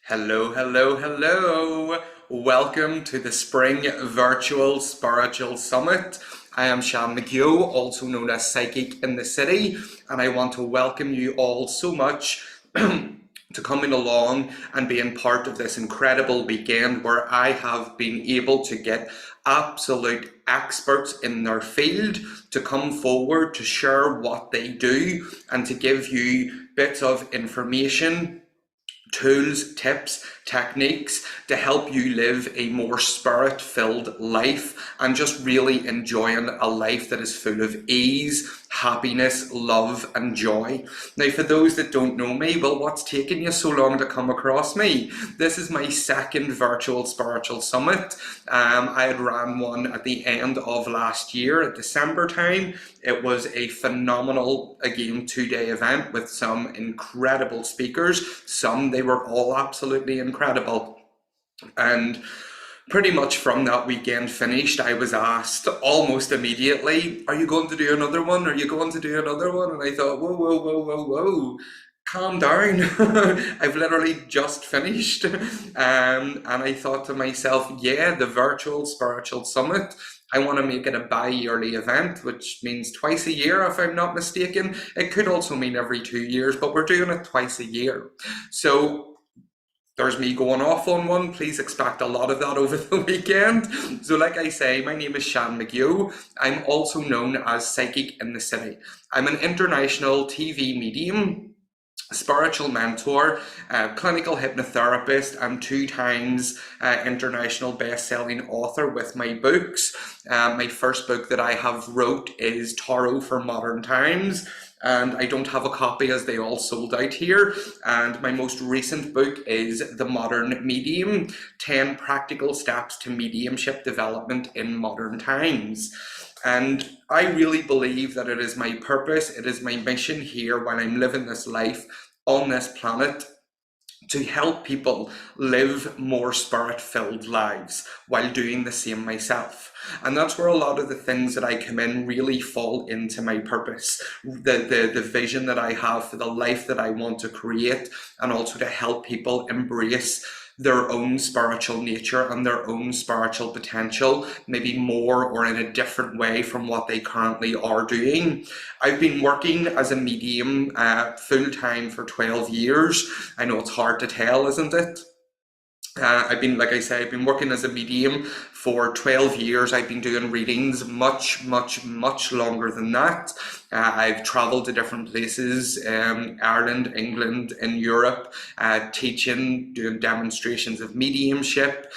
Hello, hello, hello. Welcome to the Spring Virtual Spiritual Summit. I am Sean McHugh, also known as Psychic in the City, and I want to welcome you all so much to coming along and being part of this incredible weekend where I have been able to get absolute experts in their field to come forward to share what they do and to give you bits of information, tools, tips, techniques to help you live a more spirit-filled life and just really enjoying a life that is full of ease, happiness, love and joy. Now, for those that don't know me, well, what's taken you so long to come across me? This is my second virtual spiritual summit. I had ran one at the end of last year at December time. It was a phenomenal, again, 2-day event with some incredible speakers. They were all absolutely incredible. And pretty much from that weekend finished, I was asked almost immediately, are you going to do another one? Are you going to do another one? And I thought, whoa, whoa, whoa, whoa, whoa. Calm down. I've literally just finished. And I thought to myself, yeah, the virtual spiritual summit, I want to make it a bi-yearly event, which means twice a year, if I'm not mistaken. It could also mean every 2 years, but we're doing it twice a year. So there's me going off on one. Please expect a lot of that over the weekend. So like I say, my name is Sean McHugh. I'm also known as Psychic in the City. I'm an international TV medium, spiritual mentor, clinical hypnotherapist, and 2 times international best-selling author with my books. My first book that I have wrote is Tarot for Modern Times, and I don't have a copy as they all sold out here. And my most recent book is The Modern Medium, 10 Practical Steps to Mediumship Development in Modern Times. And I really believe that it is my purpose, it is my mission here while I'm living this life on this planet to help people live more spirit-filled lives while doing the same myself. And that's where a lot of the things that I come in really fall into my purpose, the vision that I have for the life that I want to create, and also to help people embrace their own spiritual nature and their own spiritual potential, maybe more or in a different way from what they currently are doing. I've been working as a medium full-time for 12 years. I know it's hard to tell, isn't it? I've been working as a medium for 12 years. I've been doing readings much longer than that. I've traveled to different places, Ireland, England, in Europe, teaching, doing demonstrations of mediumship,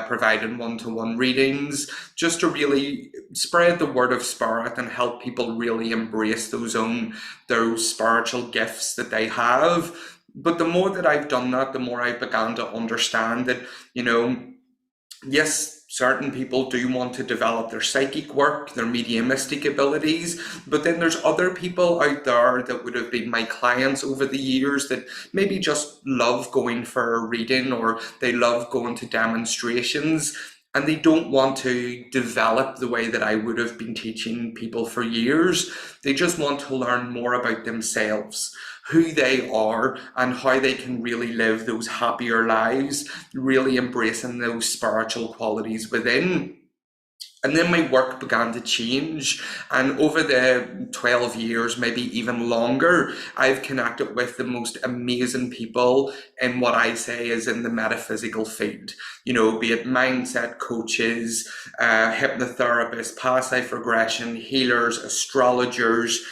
providing one-to-one readings, just to really spread the word of spirit and help people really embrace those spiritual gifts that they have. But the more that I've done that, the more I began to understand that, you know, yes, certain people do want to develop their psychic work, their mediumistic abilities, but then there's other people out there that would have been my clients over the years that maybe just love going for a reading, or they love going to demonstrations, and they don't want to develop the way that I would have been teaching people for years. They just want to learn more about themselves, who they are, and how they can really live those happier lives, really embracing those spiritual qualities within. And then my work began to change. And over the 12 years, maybe even longer, I've connected with the most amazing people in what I say is in the metaphysical field. You know, be it mindset coaches, hypnotherapists, past life regression, healers, astrologers,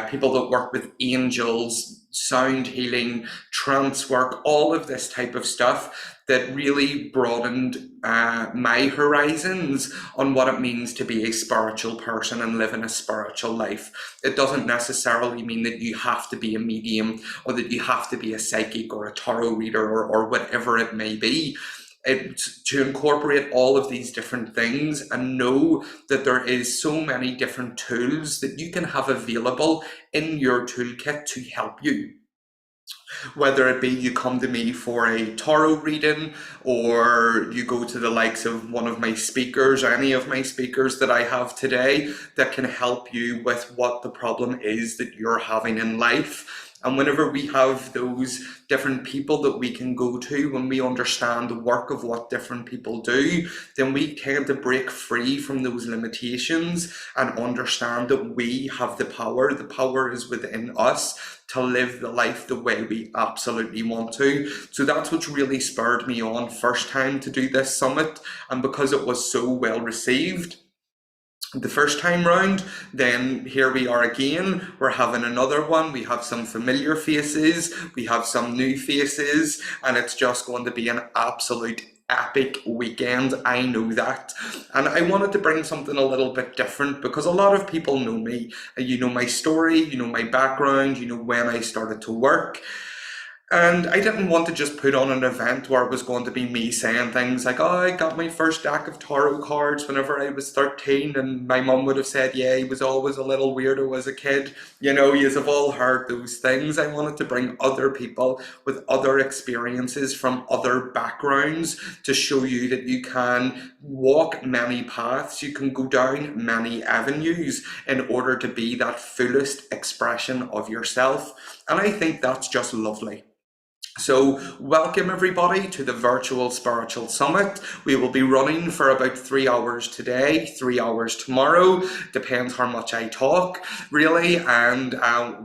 people that work with angels, sound healing, trance work, all of this type of stuff that really broadened my horizons on what it means to be a spiritual person and living a spiritual life. It doesn't necessarily mean that you have to be a medium, or that you have to be a psychic or a tarot reader, or whatever it may be. It's to incorporate all of these different things and know that there is so many different tools that you can have available in your toolkit to help you. Whether it be you come to me for a tarot reading, or you go to the likes of one of my speakers, or any of my speakers that I have today that can help you with what the problem is that you're having in life. And whenever we have those different people that we can go to, when we understand the work of what different people do, then we tend to break free from those limitations and understand that we have the power. The power is within us to live the life the way we absolutely want to. So that's what's really spurred me on first time to do this summit. And because it was so well received the first time round, then here we are again. We're having another one. We have some familiar faces, we have some new faces, and it's just going to be an absolute epic weekend. I know that. And I wanted to bring something a little bit different, because a lot of people know me. You know my story, you know my background, you know when I started to work. And I didn't want to just put on an event where it was going to be me saying things like, oh, I got my first deck of tarot cards whenever I was 13, and my mum would have said, yeah, he was always a little weirdo as a kid. You know, you have all heard those things. I wanted to bring other people with other experiences from other backgrounds to show you that you can walk many paths, you can go down many avenues in order to be that fullest expression of yourself. And I think that's just lovely. So welcome everybody to the Virtual Spiritual Summit. We will be running for about 3 hours today, 3 hours tomorrow, depends how much I talk, really, and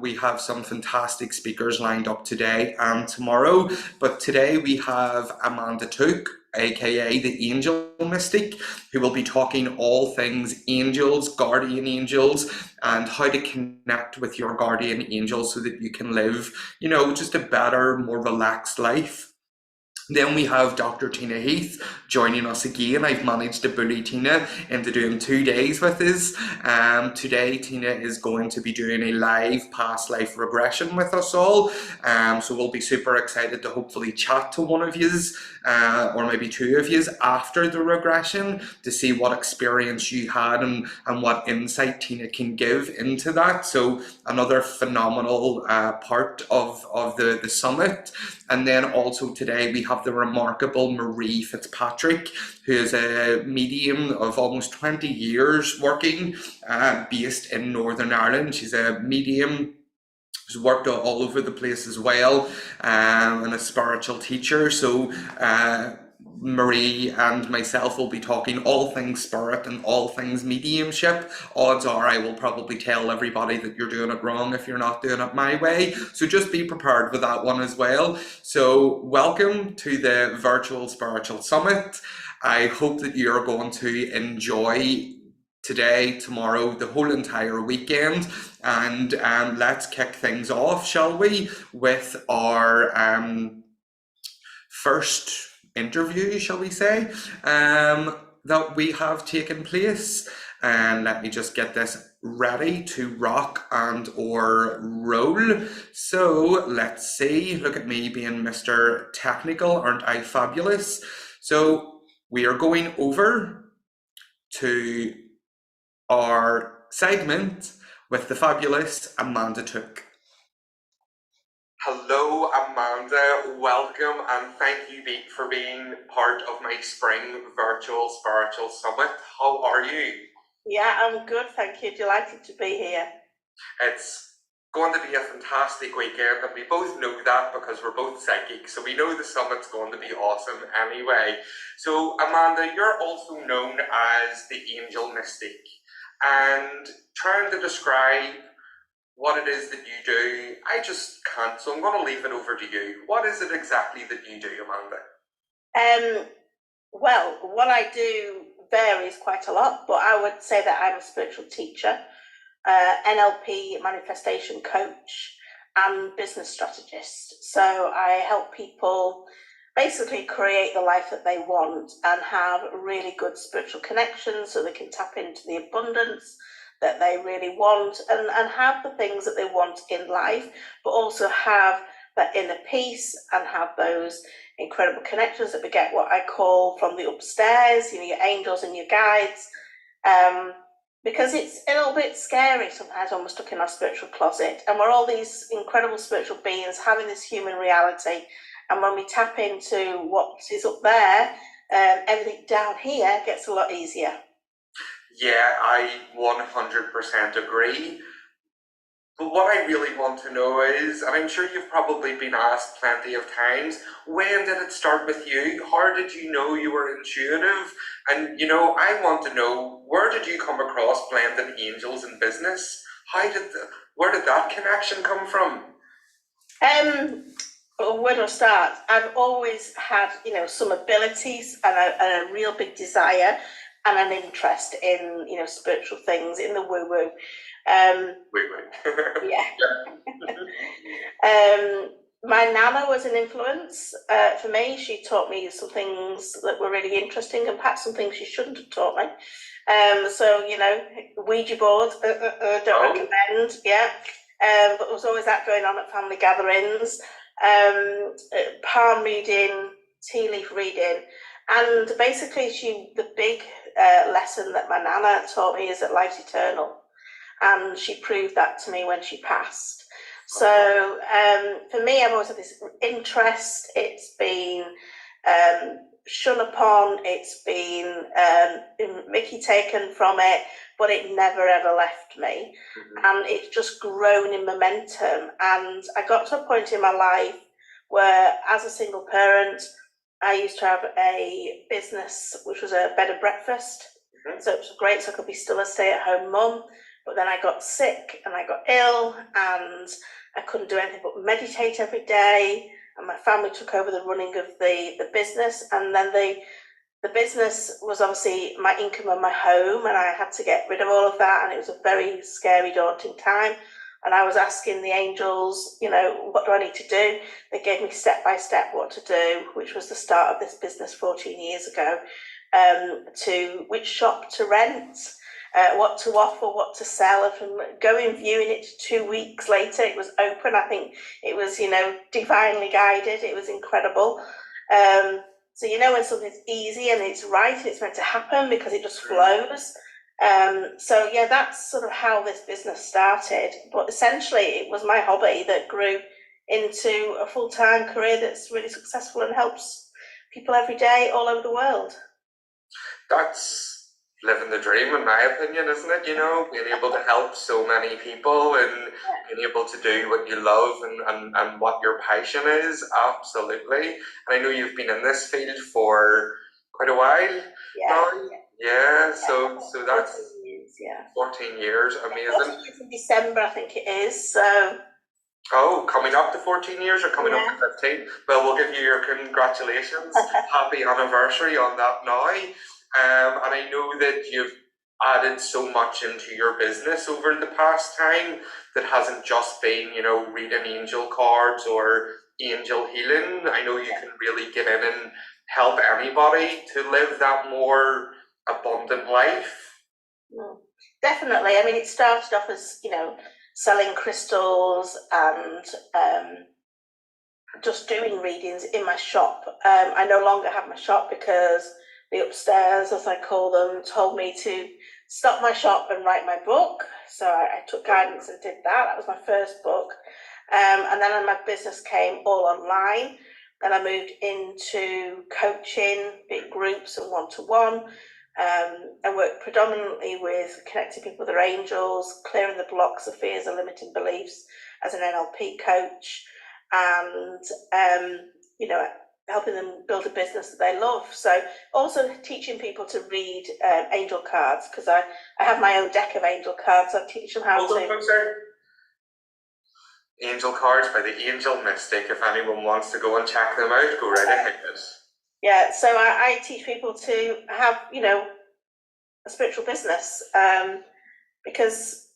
we have some fantastic speakers lined up today and tomorrow. But today we have Amanda Took, aka the Angel Mystic, who will be talking all things angels, guardian angels, and how to connect with your guardian angel so that you can live, you know, just a better, more relaxed life. Then we have Dr. Tina Heath joining us again. I've managed to bully Tina into doing 2 days with us. Today, Tina is going to be doing a live past life regression with us all. So we'll be super excited to hopefully chat to one of yous, or maybe two of yous after the regression to see what experience you had and what insight Tina can give into that. So another phenomenal part of the summit. And then also today we have the remarkable Marie Fitzpatrick, who is a medium of almost 20 years working, based in Northern Ireland. She's a medium who's worked all over the place as well, and a spiritual teacher. So Marie and myself will be talking all things spirit and all things mediumship. Odds are I will probably tell everybody that you're doing it wrong if you're not doing it my way. So just be prepared with that one as well. So welcome to the Virtual Spiritual Summit. I hope that you're going to enjoy today, tomorrow, the whole entire weekend. And let's kick things off, shall we, with our first interview, shall we say, that we have taken place. And let me just get this ready to rock and or roll. So let's see. Look at me being Mr. Technical, aren't I fabulous? So we are going over to our segment with the fabulous Amanda Took. Hello, Amanda. Welcome and thank you for being part of my spring virtual spiritual summit. How are you? Yeah, I'm good, thank you. Delighted to be here. It's going to be a fantastic weekend, and we both know that because we're both psychics, so we know the summit's going to be awesome anyway. So, Amanda, you're also known as the Angel Mystic, and trying to describe what it is that you do, I just can't, so I'm going to leave it over to you. What is it exactly that you do, Amanda? Well, what I do varies quite a lot, but I would say that I'm a spiritual teacher, NLP manifestation coach, and business strategist. So I help people basically create the life that they want and have really good spiritual connections so they can tap into the abundance that they really want and have the things that they want in life, but also have that inner peace and have those incredible connections that we get, what I call from the upstairs, your angels and your guides, because it's a little bit scary sometimes when we're stuck in our spiritual closet and we're all these incredible spiritual beings having this human reality, and when we tap into what is up there, everything down here gets a lot easier. Yeah, I 100% agree. But what I really want to know is, and I'm sure you've probably been asked plenty of times, when did it start with you? How did you know you were intuitive? And I want to know, where did you come across blending angels in business? Where did that connection come from? Where do I start? I've always had, some abilities and a real big desire and an interest in, spiritual things, in the woo-woo. Woo-woo. Yeah. My nana was an influence for me. She taught me some things that were really interesting and perhaps some things she shouldn't have taught me. So, Ouija board, don't recommend, yeah. But there was always that going on at family gatherings. Palm reading, tea leaf reading, and basically the big lesson that my nana taught me is that life's eternal, and she proved that to me when she passed. So for me, I've always had this interest. It's been shun upon, it's been Mickey taken from it, but it never ever left me. And it's just grown in momentum. And I got to a point in my life where, as a single parent, I used to have a business which was a bed and breakfast. So it was great, so I could be still a stay-at-home mum. But then I got sick and I got ill and I couldn't do anything but meditate every day. And my family took over the running of the business, and then the business was obviously my income and my home, and I had to get rid of all of that, and it was a very scary, daunting time. And I was asking the angels, what do I need to do? They gave me step by step what to do, which was the start of this business 14 years ago, to which shop to rent, what to offer, what to sell. And from going viewing it 2 weeks later, it was open. I think it was, divinely guided. It was incredible. So when something's easy and it's right and it's meant to happen because it just flows. So yeah, that's sort of how this business started. But essentially, it was my hobby that grew into a full-time career that's really successful and helps people every day all over the world. That's living the dream, in my opinion, isn't it? Being able to help so many people and being able to do what you love and what your passion is. Absolutely. And I know you've been in this field for quite a while now. Yeah, so that's 14 years, 14 years, amazing. 14 years in December, I think it is. So. Oh, coming up to 14 years or coming up to 15? Well, we'll give you your congratulations. Happy anniversary on that now. And I know that you've added so much into your business over the past time that hasn't just been, reading angel cards or angel healing. I know you can really get in and help anybody to live that more abundant life. Definitely. I mean, it started off as, selling crystals and just doing readings in my shop. I no longer have my shop because the upstairs, as I call them, told me to stop my shop and write my book. So I took guidance and did that. That was my first book. And then my business came all online. Then I moved into coaching, big groups and one-to-one. I work predominantly with connecting people with their angels, clearing the blocks of fears and limiting beliefs as an NLP coach, and helping them build a business that they love. So also teaching people to read angel cards, because I have my own deck of angel cards. I teach them how to. Angel cards by the Angel Mystic. If anyone wants to go and check them out, go right ahead. Yeah, so I teach people to have, a spiritual business, because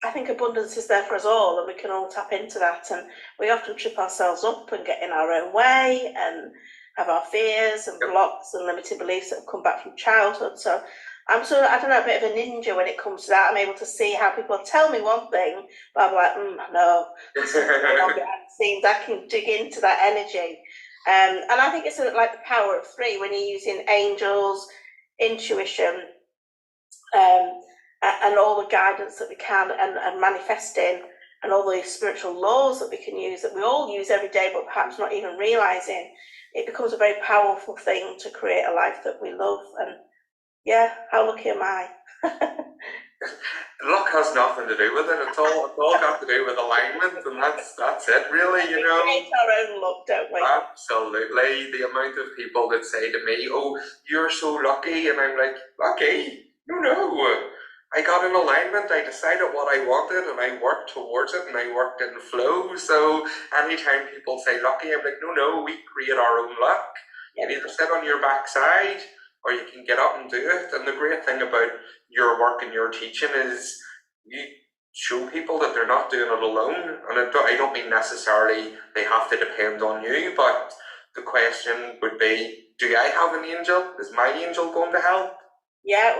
I think abundance is there for us all, and we can all tap into that. And we often trip ourselves up and get in our own way and have our fears and blocks and limiting beliefs that have come back from childhood. So I'm sort of, I don't know, a bit of a ninja when it comes to that. I'm able to see how people tell me one thing, but I'm like, no, I can dig into that energy. And I think it's like the power of three when you're using angels, intuition, and all the guidance that we can, and manifesting, and all the spiritual laws that we can use, that we all use every day, but perhaps not even realizing. It becomes a very powerful thing to create a life that we love. And yeah, how lucky am I? Luck has nothing to do with it. It's all got to do with alignment, and that's it, really. We create our own luck, don't we? Absolutely. The amount of people that say to me, "Oh, you're so lucky," and I'm like, "Lucky? No. I got in alignment. I decided what I wanted, and I worked towards it, and I worked in flow." So anytime people say lucky, I'm like, no, we create our own luck. You can either sit on your backside, or you can get up and do it. And the great thing about your work and your teaching is you show people that they're not doing it alone. And I don't mean necessarily they have to depend on you, but the question would be, do I have an angel? Is my angel going to help? Yeah,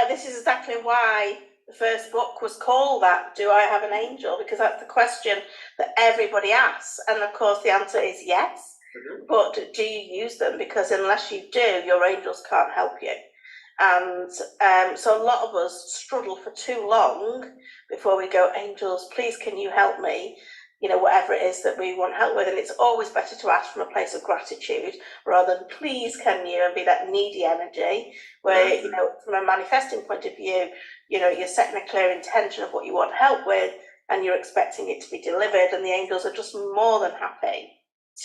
this is exactly why the first book was called that, Do I Have an Angel? Because that's the question that everybody asks. And of course the answer is yes. But do you use them? Because unless you do, your angels can't help you. And so a lot of us struggle for too long before we go, angels, please can you help me? Whatever it is that we want help with. And it's always better to ask from a place of gratitude rather than please can you, and be that needy energy where, from a manifesting point of view, you're setting a clear intention of what you want help with, and you're expecting it to be delivered, and the angels are just more than happy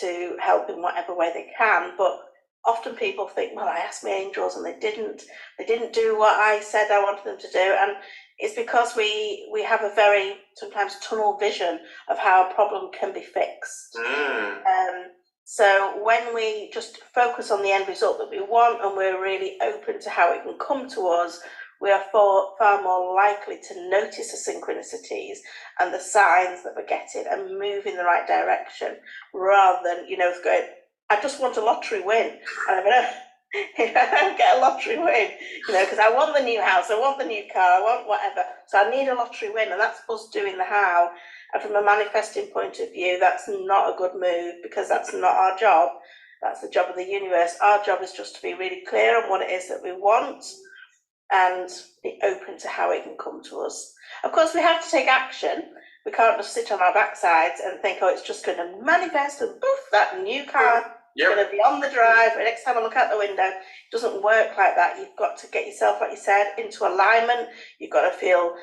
to help in whatever way they can. But often people think, well, I asked my angels and they didn't do what I said I wanted them to do. And it's because we have a very sometimes tunnel vision of how a problem can be fixed. So when we just focus on the end result that we want, and we're really open to how it can come to us, we are far more likely to notice the synchronicities and the signs that we're getting and move in the right direction, rather than, going, I just want a lottery win. And I'm going I don't get a lottery win, because I want the new house, I want the new car, I want whatever. So I need a lottery win, and that's us doing the how. And from a manifesting point of view, that's not a good move, because that's not our job. That's the job of the universe. Our job is just to be really clear on what it is that we want and be open to how it can come to us. Of course, we have to take action. We can't just sit on our backsides and think, oh, it's just going to manifest and poof, that new car. You're going to be on the drive, and next time I look out the window, it doesn't work like that. You've got to get yourself, like you said, into alignment. You've got to feel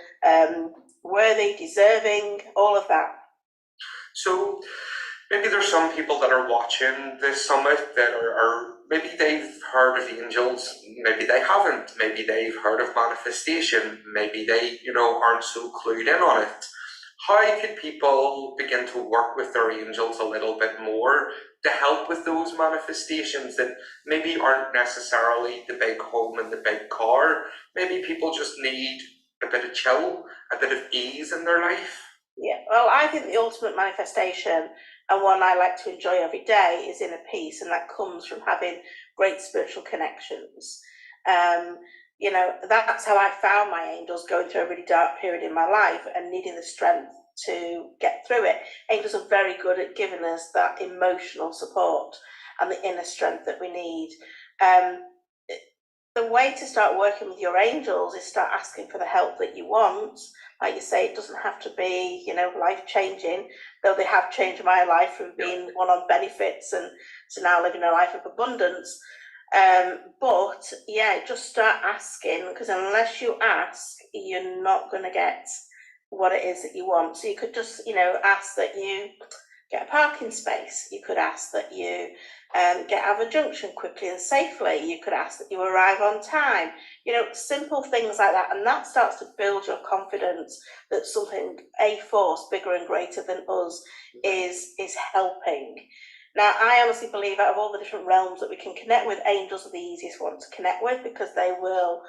worthy, deserving, all of that. So maybe there's some people that are watching this summit that are maybe they've heard of angels, maybe they haven't, maybe they've heard of manifestation, maybe they, aren't so clued in on it. How could people begin to work with their angels a little bit more to help with those manifestations that maybe aren't necessarily the big home and the big car? Maybe people just need a bit of chill, a bit of ease in their life. Yeah, well, I think the ultimate manifestation, and one I like to enjoy every day, is inner peace, and that comes from having great spiritual connections. you know, that's how I found my angels, going through a really dark period in my life and needing the strength to get through it. Angels are very good at giving us that emotional support and the inner strength that we need. The way to start working with your angels is start asking for the help that you want. Like you say, it doesn't have to be, you know, life changing, though they have changed my life from being one on benefits and to now living a life of abundance. But yeah, just start asking, because unless you ask, you're not going to get what it is that you want. So you could just, you know, ask that you get a parking space. You could ask that you get out of a junction quickly and safely. You could ask that you arrive on time. You know, simple things like that. And that starts to build your confidence that something, a force bigger and greater than us, is helping. Now, I honestly believe out of all the different realms that we can connect with, angels are the easiest one to connect with, because they will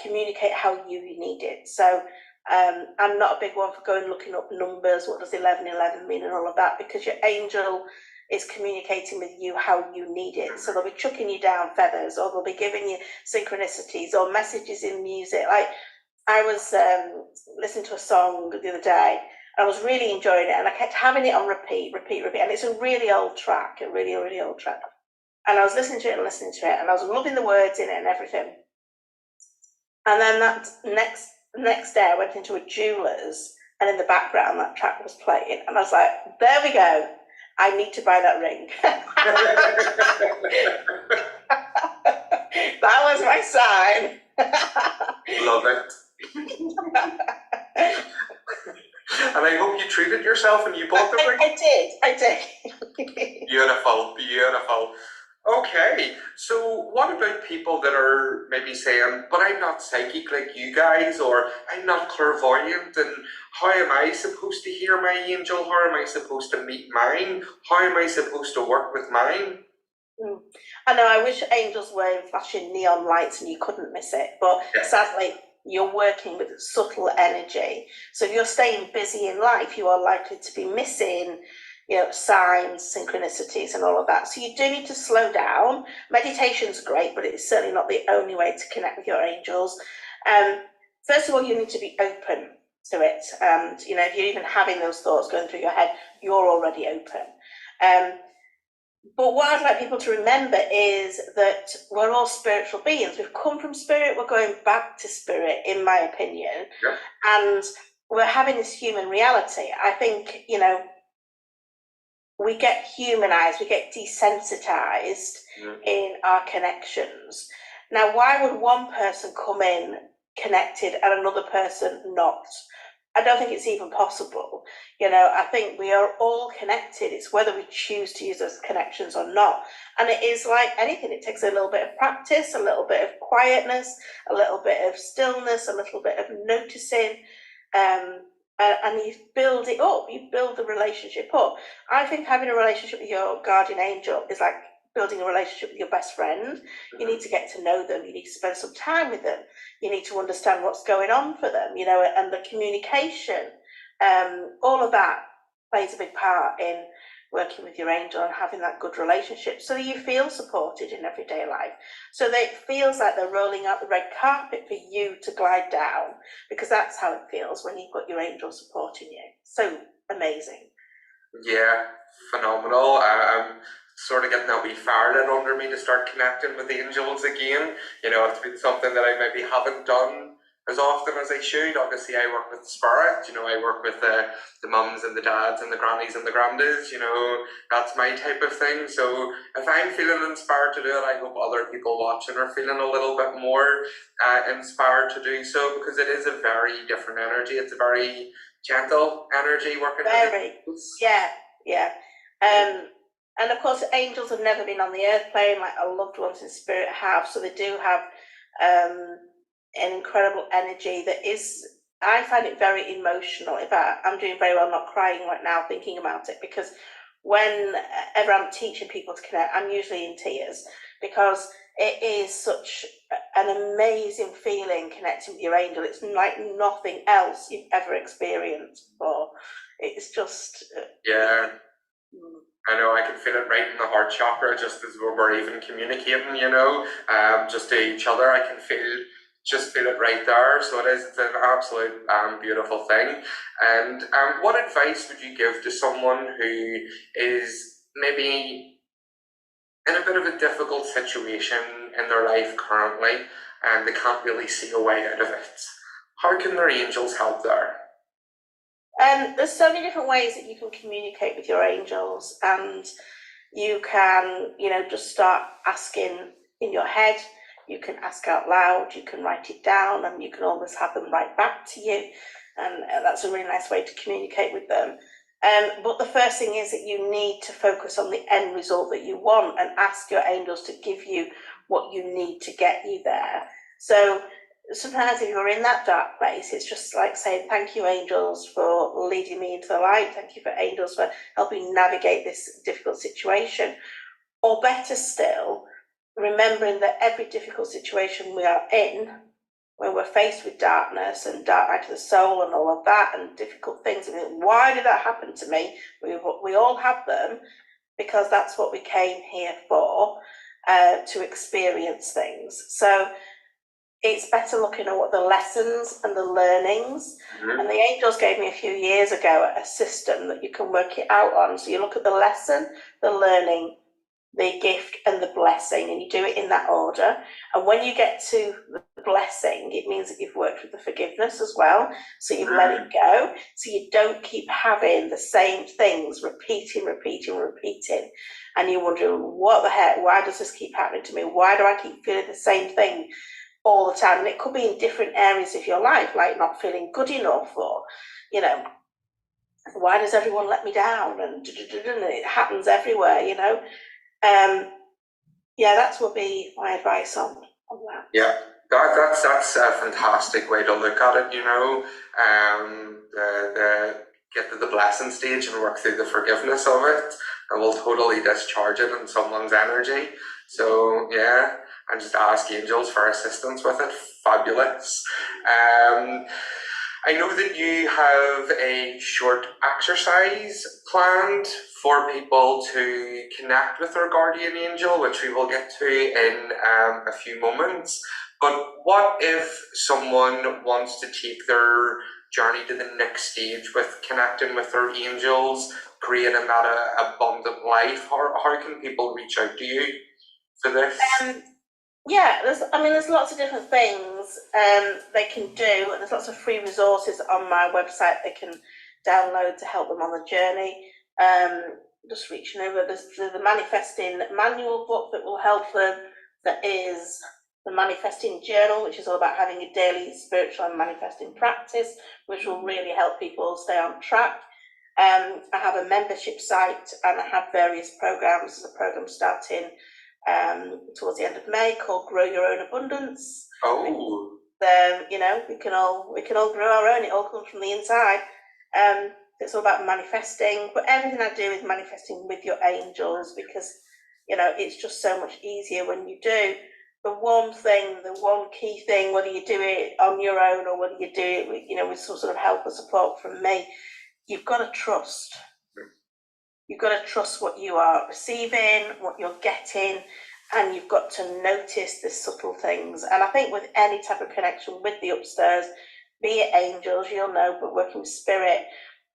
communicate how you need it. So I'm not a big one for going looking up numbers, what does 1111 mean and all of that, because your angel is communicating with you how you need it. So they'll be chucking you down feathers, or they'll be giving you synchronicities or messages in music. Like, I was listening to a song the other day, and I was really enjoying it, and I kept having it on repeat, and it's a really old track, a really old track. And I was listening to it, and I was loving the words in it and everything. And then that next day I went into a jeweller's, and in the background that track was playing, and I was like, there we go, I need to buy that ring. That was my sign. Love it. And I hope you treated yourself and you bought the ring. I did. Beautiful. Okay, so what about people that are maybe saying, but I'm not psychic like you guys, or I'm not clairvoyant, and how am I supposed to hear my angel? How am I supposed to meet mine? How am I supposed to work with mine? I know, I wish angels were in flashing neon lights and you couldn't miss it, but sadly, you're working with subtle energy. So if you're staying busy in life, you are likely to be missing, you know, signs, synchronicities, and all of that. So you do need to slow down. Meditation's great, but it's certainly not the only way to connect with your angels. First of all, you need to be open to it. And, you know, if you're even having those thoughts going through your head, you're already open. But what I'd like people to remember is that we're all spiritual beings. We've come from spirit, we're going back to spirit, in my opinion. Yeah. And we're having this human reality. I think, you know, we get humanized, we get desensitized in our connections. Now, why would one person come in connected and another person not? I don't think it's even possible. You know, I think we are all connected. It's whether we choose to use those connections or not. And it is like anything. It takes a little bit of practice, a little bit of quietness, a little bit of stillness, a little bit of noticing. And you build it up. You build the relationship up. I think having a relationship with your guardian angel is like building a relationship with your best friend. You need to get to know them. You need to spend some time with them. You need to understand what's going on for them, you know, and the communication. All of that plays a big part in working with your angel and having that good relationship, so that you feel supported in everyday life, so that it feels like they're rolling out the red carpet for you to glide down, because that's how it feels when you've got your angel supporting you. So amazing. Yeah, phenomenal. I'm sort of getting that wee fire lit under me to start connecting with angels again. You know, it's been something that I maybe haven't done as often as I should. Obviously, I work with spirit. You know, I work with the mums and the dads and the grannies and the grandads. You know, that's my type of thing. So if I'm feeling inspired to do it, I hope other people watching are feeling a little bit more inspired to do so, because it is a very different energy. It's a very gentle energy working. Very, yeah. And of course, angels have never been on the earth plane like our loved ones in spirit have, so they do have an incredible energy that is, I find it very emotional. In fact, I'm doing very well not crying right now thinking about it, because whenever I'm teaching people to connect, I'm usually in tears, because it is such an amazing feeling connecting with your angel. It's like nothing else you've ever experienced before. It's just... Yeah. I know I can feel it right in the heart chakra just as we're even communicating, just to each other. I can feel it right there. So it's an absolute beautiful thing. And what advice would you give to someone who is maybe in a bit of a difficult situation in their life currently and they can't really see a way out of it? How can their angels help there? There's so many different ways that you can communicate with your angels, and you can, just start asking in your head. You can ask out loud, you can write it down, and you can always have them write back to you. And that's a really nice way to communicate with them. But the first thing is that you need to focus on the end result that you want and ask your angels to give you what you need to get you there. So sometimes if you're in that dark place, it's just like saying, thank you, angels, for leading me into the light. Thank you, for angels, for helping navigate this difficult situation. Or better still, remembering that every difficult situation we are in, when we're faced with darkness and dark night of the soul and all of that and difficult things, and why did that happen to me? We all have them, because that's what we came here for, to experience things. So it's better looking at what the lessons and the learnings, and the angels gave me a few years ago a system that you can work it out on. So you look at the lesson, the learning, the gift, and the blessing, and you do it in that order. And when you get to the blessing, it means that you've worked with the forgiveness as well. So you've let it go. So you don't keep having the same things repeating. And you're wondering, what the heck? Why does this keep happening to me? Why do I keep feeling the same thing all the time? And it could be in different areas of your life, like not feeling good enough, or, why does everyone let me down? And it happens everywhere, that would be my advice on that. Yeah, that's a fantastic way to look at it, the get to the blessing stage and work through the forgiveness of it, and we'll totally discharge it in someone's energy. So yeah, and just ask angels for assistance with it. Fabulous. I know that you have a short exercise planned for people to connect with their guardian angel, which we will get to in a few moments. But what if someone wants to take their journey to the next stage with connecting with their angels, creating that abundant life? How can people reach out to you for this? There's lots of different things they can do, and there's lots of free resources on my website they can download to help them on the journey. Just reaching over, there's the manifesting manual book that will help them. That is the manifesting journal, which is all about having a daily spiritual and manifesting practice, which will really help people stay on track. I have a membership site, and I have various programs. There's a program starting towards the end of May called Grow Your Own Abundance. Oh. We can all grow our own. It all comes from the inside. It's all about manifesting, but everything I do is manifesting with your angels, because it's just so much easier when you do. The one key thing, whether you do it on your own or whether you do it with some sort of help or support from me, you've got to trust. You've got to trust what you are receiving, what you're getting, and you've got to notice the subtle things. And I think with any type of connection with the upstairs, be it angels, you'll know, but working with spirit,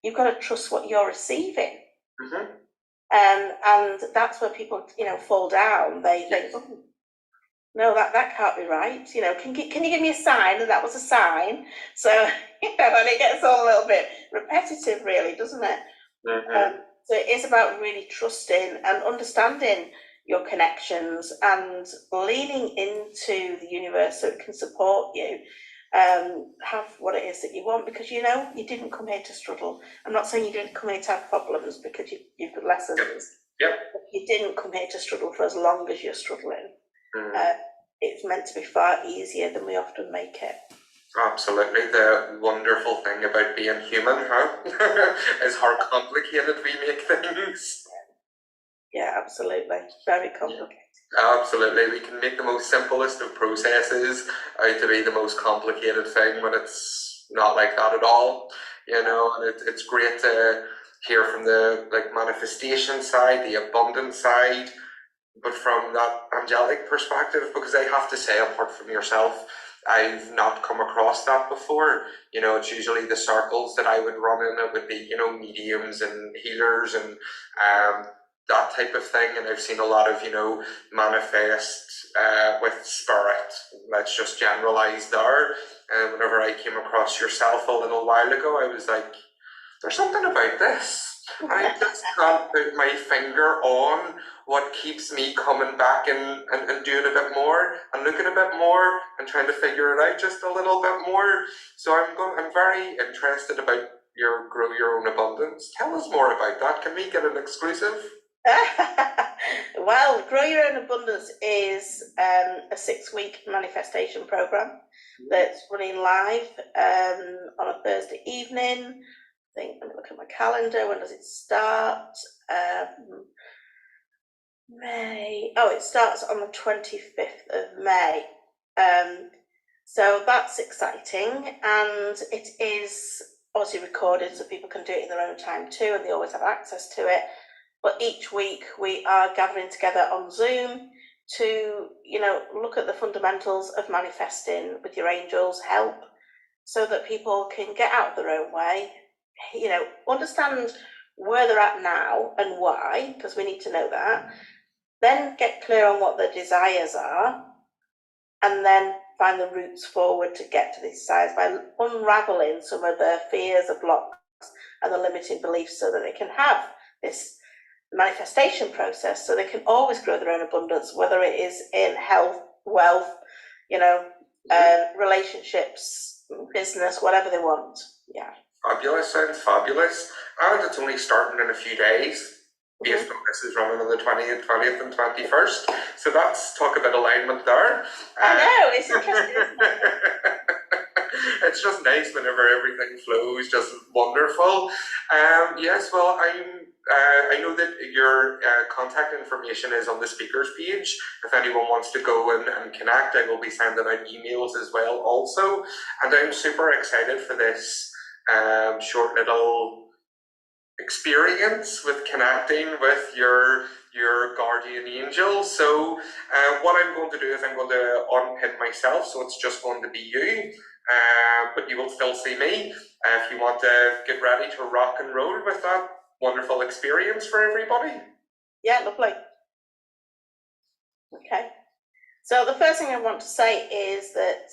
you've got to trust what you're receiving. And that's where people, fall down. They think, oh, no, that can't be right. Can you give me a sign? And that was a sign. So, and it gets all a little bit repetitive, really, doesn't it? So it is about really trusting and understanding your connections and leaning into the universe so it can support you, have what it is that you want, because you didn't come here to struggle. I'm not saying you didn't come here to have problems, because you've got lessons. Yep. You didn't come here to struggle for as long as you're struggling. It's meant to be far easier than we often make it. Absolutely. The wonderful thing about being human, is how complicated we make things. Yeah, absolutely. Very complicated. Absolutely. We can make the most simplest of processes out to be the most complicated thing when it's not like that at all. And it's great to hear from the like manifestation side, the abundance side, but from that angelic perspective, because I have to say, apart from yourself, I've not come across that before. You know, it's usually the circles that I would run in. It would be, you know, mediums and healers and that type of thing. And I've seen a lot of, you know, manifest with spirit. Let's just generalize there. And whenever I came across yourself a little while ago, I was like, there's something about this. I just can't put my finger on what keeps me coming back and doing a bit more and looking a bit more and trying to figure it out just a little bit more. So I'm very interested about your Grow Your Own Abundance. Tell us more about that. Can we get an exclusive? Well, Grow Your Own Abundance is a 6-week manifestation program that's running live on a Thursday evening. I think, let me look at my calendar. When does it start? May. Oh, it starts on the 25th of May. So that's exciting, and it is obviously recorded so people can do it in their own time too, and they always have access to it. But each week we are gathering together on Zoom to, you know, look at the fundamentals of manifesting with your angels' help, so that people can get out of their own way, you know, understand where they're at now and why, because we need to know that, then get clear on what their desires are, and then find the routes forward to get to these desires by unraveling some of the fears, the blocks, and the limiting beliefs, so that they can have this manifestation process, so they can always grow their own abundance, whether it is in health, wealth, you know, relationships, business, whatever they want. Yeah. Fabulous, sounds fabulous. And it's only starting in a few days. Based on this is running on the 20th and 21st. So that's talk about alignment there. I know, it's interesting, isn't it? It's just nice whenever everything flows, just wonderful. Yes, well, I know that your contact information is on the speakers page. If anyone wants to go and connect, I will be sending out emails as well also. And I'm super excited for this short little experience with connecting with your guardian angel. So what I'm going to do is I'm going to unpin myself, so it's just going to be you, but you will still see me. If you want to get ready to rock and roll with that wonderful experience for everybody. Yeah, lovely. Okay, so the first thing I want to say is that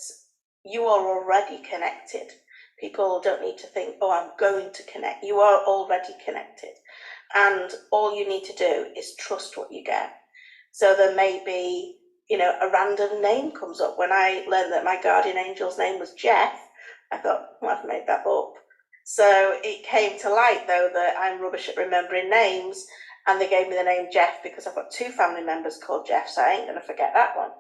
you are already connected. People don't need to think, oh, I'm going to connect. You are already connected. And all you need to do is trust what you get. So there may be, you know, a random name comes up. When I learned that my guardian angel's name was Jeff, I thought, well, I've made that up. So it came to light, though, that I'm rubbish at remembering names, and they gave me the name Jeff because I've got 2 family members called Jeff, so I ain't going to forget that one.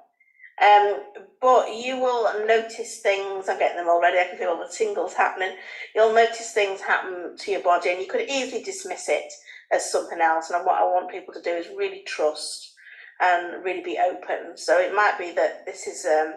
But you will notice things. I'm getting them already. I can feel all the tingles happening. You'll notice things happen to your body, and you could easily dismiss it as something else. And what I want people to do is really trust and really be open. So it might be that this is a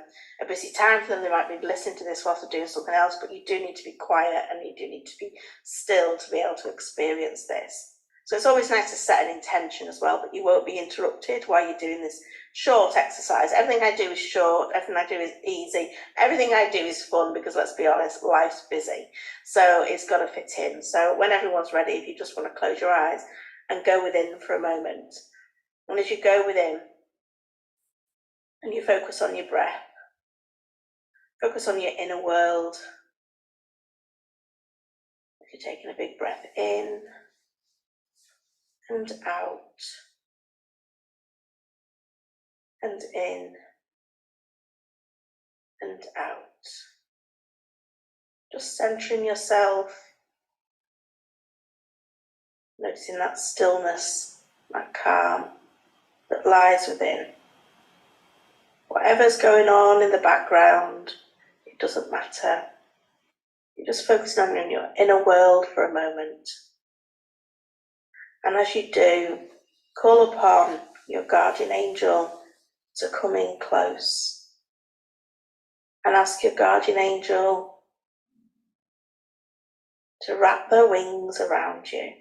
busy time for them. They might be listening to this whilst they're doing something else, but you do need to be quiet and you do need to be still to be able to experience this. So it's always nice to set an intention as well, but you won't be interrupted while you're doing this short exercise. Everything I do is short, everything I do is easy, everything I do is fun, because let's be honest, life's busy. So it's got to fit in. So when everyone's ready, if you just want to close your eyes and go within for a moment. And as you go within and you focus on your breath, focus on your inner world. If you're taking a big breath in and out, and in and out. Just centering yourself, noticing that stillness, that calm that lies within. Whatever's going on in the background, it doesn't matter. You're just focusing on your inner world for a moment. And as you do, call upon your guardian angel to come in close. And ask your guardian angel to wrap their wings around you.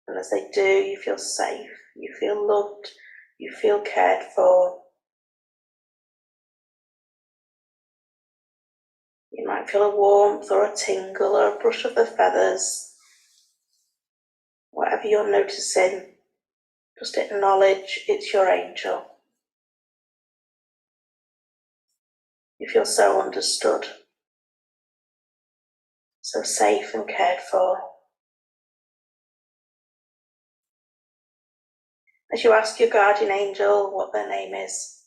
And as they do, you feel safe, you feel loved, you feel cared for. You might feel a warmth or a tingle or a brush of the feathers. Whatever you're noticing, just acknowledge it's your angel. You feel so understood, so safe and cared for. As you ask your guardian angel what their name is,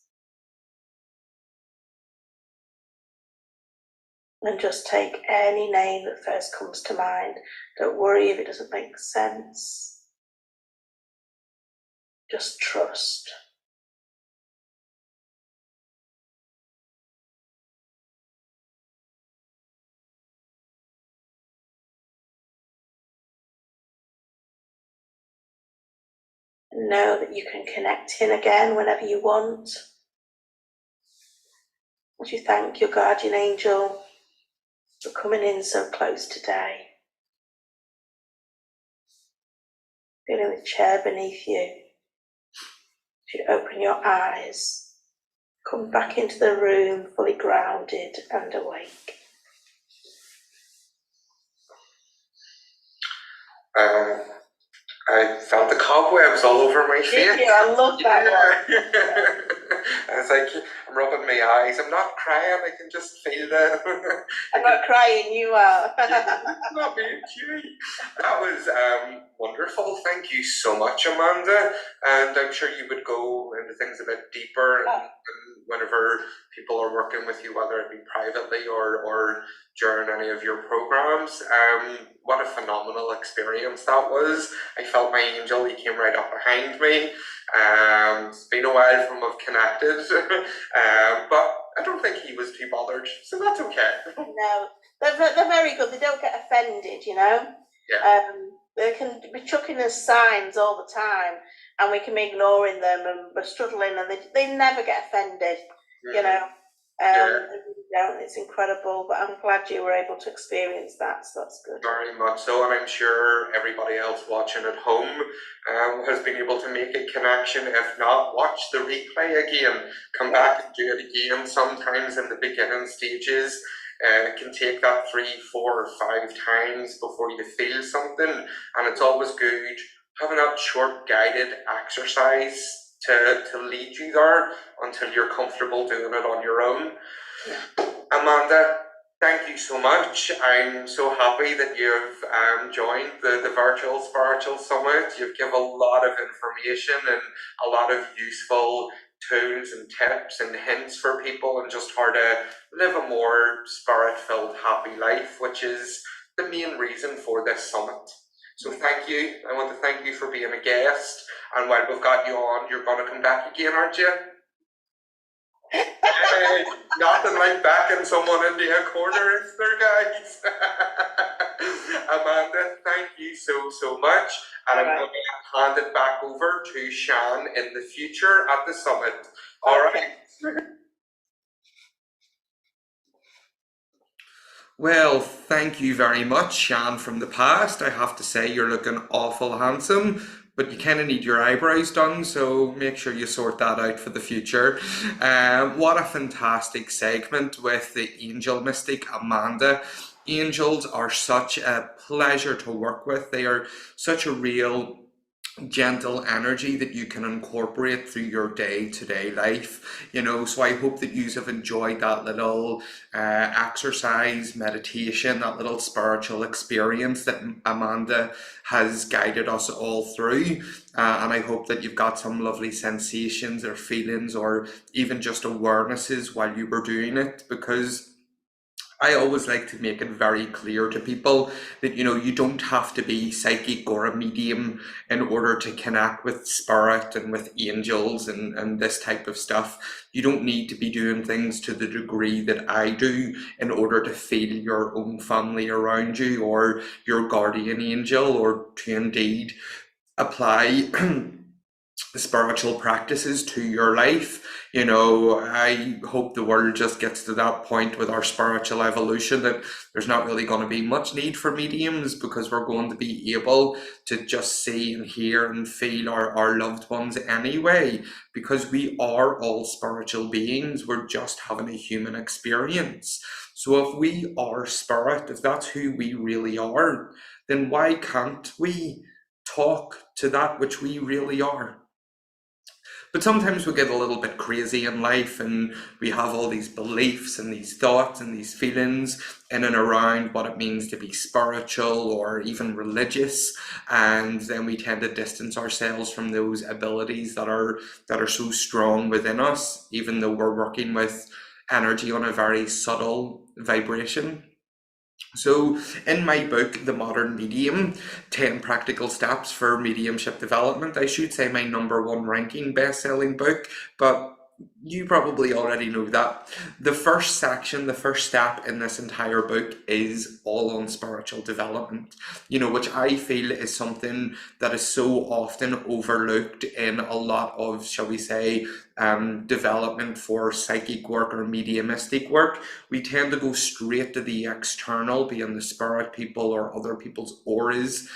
and just take any name that first comes to mind. Don't worry if it doesn't make sense. Just trust. And know that you can connect in again whenever you want. As you thank your guardian angel for coming in so close today. Feeling the chair beneath you. As you open your eyes, come back into the room fully grounded and awake. I felt the cobwebs all over my face. Did you? I love that one. I was like, I'm rubbing my eyes. I'm not crying. I can just feel that. I'm not crying, you are. Not being cute. That was wonderful. Thank you so much, Amanda. And I'm sure you would go into things a bit deeper and whenever people are working with you, whether it be privately or during any of your programs. What a phenomenal experience that was. I felt my angel, he came right up behind me. It's been a while from I've connected, but I don't think he was too bothered, so that's okay. No, they're very good. They don't get offended, you know. Yeah. They can be chucking us signs all the time, and we can be ignoring them, and we're struggling, and they never get offended, you know. Yeah. It's incredible, but I'm glad you were able to experience that, so that's good. Very much so, and I'm sure everybody else watching at home has been able to make a connection. If not, watch the replay again. Come back and do it again. Sometimes in the beginning stages, it can take that 3, 4, or 5 times before you feel something, and it's always good having that short guided exercise to lead you there until you're comfortable doing it on your own. Amanda, thank you so much. I'm so happy that you've joined the Virtual Spiritual Summit. You've given a lot of information and a lot of useful tools and tips and hints for people and just how to live a more spirit-filled, happy life, which is the main reason for this summit. So thank you. I want to thank you for being a guest. And while we've got you on, you're going to come back again, aren't you? Hey, nothing like backing someone into a corner, is there, guys? Amanda, thank you so much. And I'm going to hand it back over to Shan in the future at the summit. All right. Well, thank you very much, Shan from the past. I have to say you're looking awful handsome, but you kind of need your eyebrows done, so make sure you sort that out for the future. What a fantastic segment with the angel mystic Amanda. Angels are such a pleasure to work with. They are such a real gentle energy that you can incorporate through your day-to-day life, you know. So I hope that you have enjoyed that little exercise, meditation, that little spiritual experience that Amanda has guided us all through, and I hope that you've got some lovely sensations or feelings or even just awarenesses while you were doing it, because I always like to make it very clear to people that, you know, you don't have to be psychic or a medium in order to connect with spirit and with angels and this type of stuff. You don't need to be doing things to the degree that I do in order to feel your own family around you or your guardian angel, or to indeed apply spiritual practices to your life. You know, I hope the world just gets to that point with our spiritual evolution that there's not really going to be much need for mediums, because we're going to be able to just see and hear and feel our loved ones anyway, because we are all spiritual beings. We're just having a human experience. So if we are spirit, if that's who we really are, then why can't we talk to that which we really are? But sometimes we get a little bit crazy in life, and we have all these beliefs and these thoughts and these feelings in and around what it means to be spiritual or even religious. And then we tend to distance ourselves from those abilities that are so strong within us, even though we're working with energy on a very subtle vibration. So, in my book, The Modern Medium, 10 Practical Steps for Mediumship Development, I should say my number one ranking best-selling book, but you probably already know that. The first section, the first step in this entire book is all on spiritual development, you know, which I feel is something that is so often overlooked in a lot of, shall we say, development for psychic work or mediumistic work. We tend to go straight to the external, being the spirit people or other people's auras,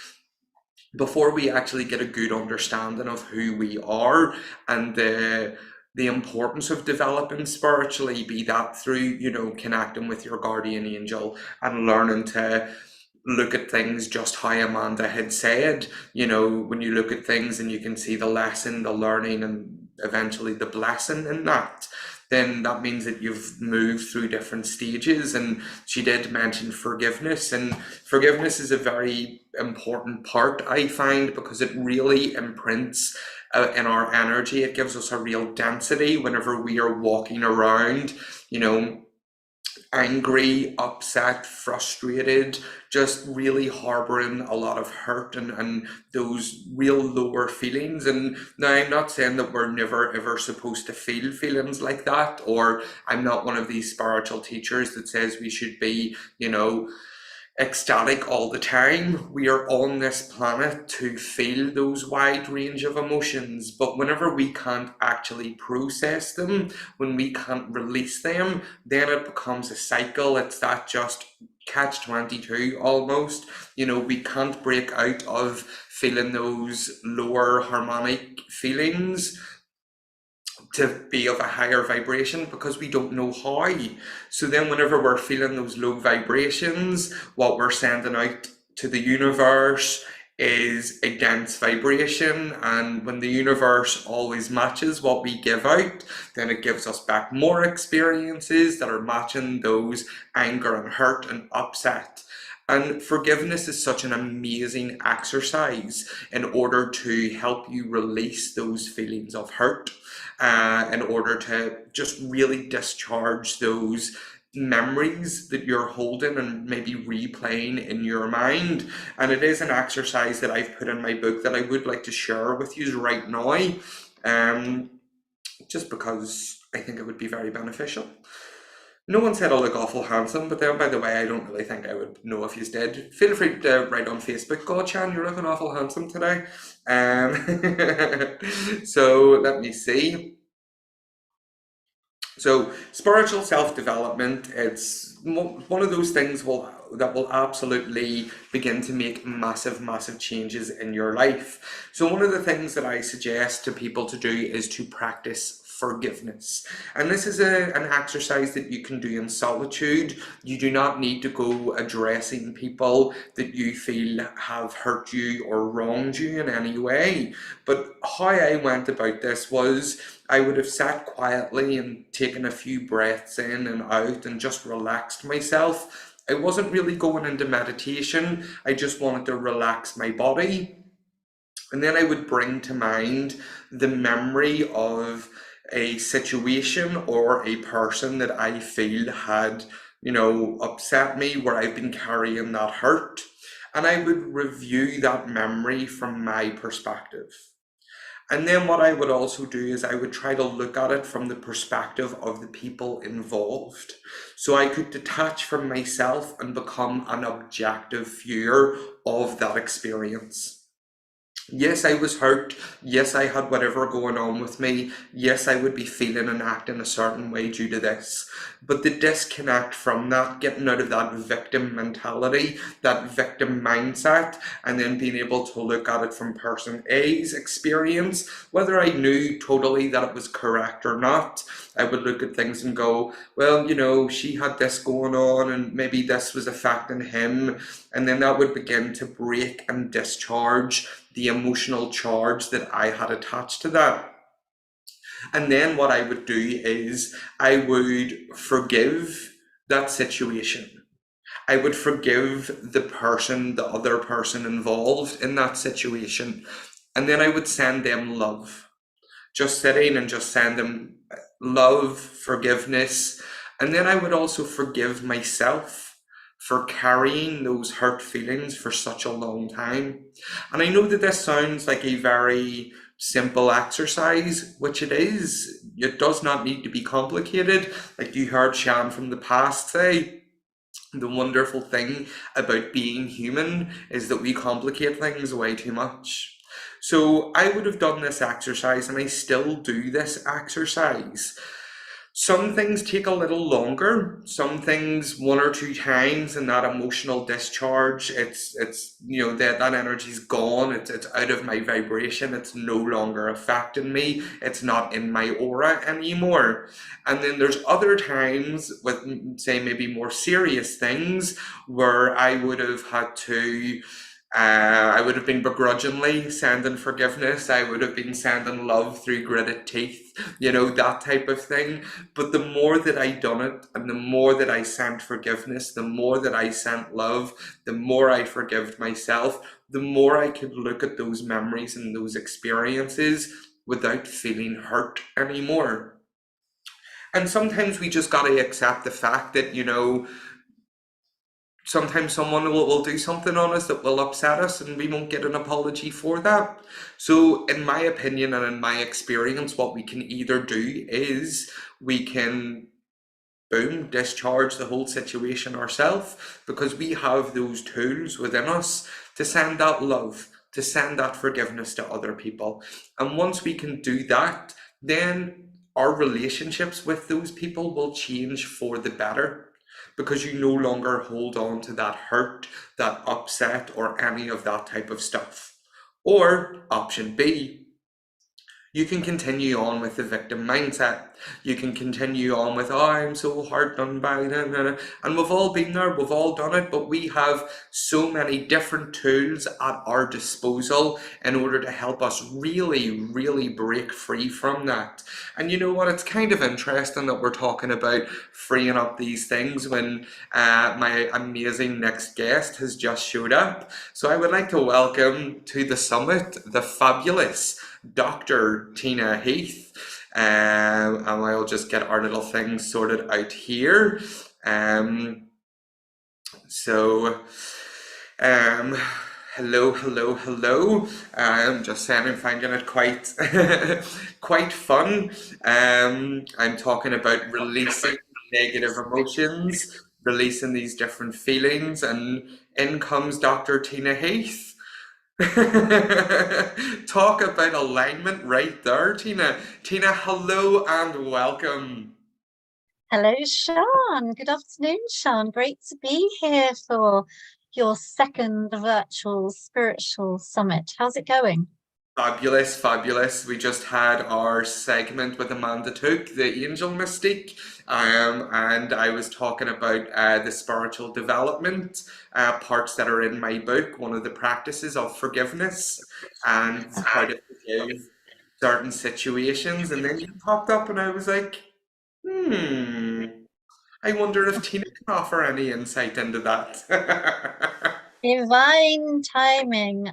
before we actually get a good understanding of who we are and the importance of developing spiritually, be that through, you know, connecting with your guardian angel and learning to look at things just how Amanda had said. You know, when you look at things and you can see the lesson, the learning, and eventually the blessing in that, then that means that you've moved through different stages. And she did mention forgiveness, and forgiveness is a very important part, I find, because it really imprints in our energy. It gives us a real density whenever we are walking around, you know, angry, upset, frustrated, just really harboring a lot of hurt and those real lower feelings. And now I'm not saying that we're never ever supposed to feel feelings like that, or I'm not one of these spiritual teachers that says we should be, you know, ecstatic all the time. We are on this planet to feel those wide range of emotions, but whenever we can't actually process them, when we can't release them, then it becomes a cycle. It's that just catch 22 almost. You know, we can't break out of feeling those lower harmonic feelings to be of a higher vibration, because we don't know how. So then whenever we're feeling those low vibrations, what we're sending out to the universe is a dense vibration, and when the universe always matches what we give out, then it gives us back more experiences that are matching those anger and hurt and upset. And forgiveness is such an amazing exercise in order to help you release those feelings of hurt, in order to just really discharge those memories that you're holding and maybe replaying in your mind. And it is an exercise that I've put in my book that I would like to share with you right now, um, just because I think it would be very beneficial. No one said I look awful handsome, but then, by the way, I don't really think I would know if you did. Feel free to write on Facebook, God Chan, you're looking awful handsome today. So let me see. So spiritual self-development, it's one of those things that will absolutely begin to make massive, massive changes in your life. So one of the things that I suggest to people to do is to practice forgiveness. And this is an exercise that you can do in solitude. You do not need to go addressing people that you feel have hurt you or wronged you in any way. But how I went about this was I would have sat quietly and taken a few breaths in and out and just relaxed myself. I wasn't really going into meditation. I just wanted to relax my body. And then I would bring to mind the memory of a situation or a person that I feel had, you know, upset me, where I've been carrying that hurt. And I would review that memory from my perspective. And then what I would also do is I would try to look at it from the perspective of the people involved. So I could detach from myself and become an objective viewer of that experience. Yes, I was hurt. Yes, I had whatever going on with me. Yes, I would be feeling and acting a certain way due to this. But the disconnect from that, getting out of that victim mentality, that victim mindset, and then being able to look at it from person A's experience, whether I knew totally that it was correct or not, I would look at things and go, well, she had this going on, and maybe this was affecting him. And then that would begin to break and discharge the emotional charge that I had attached to that. And then what I would do is I would forgive that situation. I would forgive the other person involved in that situation. And then I would send them love. Just sitting and just send them love, forgiveness. And then I would also forgive myself for carrying those hurt feelings for such a long time. And I know that this sounds like a very simple exercise, which it is. It does not need to be complicated. Like you heard Shan from the past say, the wonderful thing about being human is that we complicate things way too much. So I would have done this exercise and I still do this exercise. Some things take a little longer. Some things one or two times and that emotional discharge, it's that energy's gone. It's out of my vibration. It's no longer affecting me. It's not in my aura anymore. And then there's other times with say maybe more serious things where I would have had to I would have been begrudgingly sending forgiveness. I would have been sending love through gritted teeth, that type of thing. But the more that I done it, and the more that I sent forgiveness, the more that I sent love, the more I forgived myself, the more I could look at those memories and those experiences without feeling hurt anymore. And sometimes we just gotta accept the fact that, sometimes someone will do something on us that will upset us and we won't get an apology for that. So, in my opinion and in my experience, what we can either do is we can boom, discharge the whole situation ourselves because we have those tools within us to send that love, to send that forgiveness to other people. And once we can do that, then our relationships with those people will change for the better because you no longer hold on to that hurt, that upset, or any of that type of stuff. Or option B, you can continue on with the victim mindset. You can continue on with, oh, I'm so hard done by, and we've all been there, we've all done it, but we have so many different tools at our disposal in order to help us really, really break free from that. And you know what? It's kind of interesting that we're talking about freeing up these things when my amazing next guest has just showed up. So I would like to welcome to the summit the fabulous Dr. Tina Heath. And I'll just get our little things sorted out here. Um, so, um, hello, hello, hello. I'm just saying I'm finding it quite, quite fun. I'm talking about releasing negative emotions, releasing these different feelings, and in comes Dr. Tina Heath. Talk about alignment right there, Tina. Tina, hello and welcome. Hello, Sean. Good afternoon, Sean. Great to be here for your second virtual spiritual summit. How's it going? Fabulous, fabulous. We just had our segment with Amanda Took, the angel mystique, and I was talking about the spiritual development parts that are in my book, one of the practices of forgiveness and how to forgive certain situations. And then you popped up, and I was like, hmm. I wonder if Tina can offer any insight into that. Divine timing.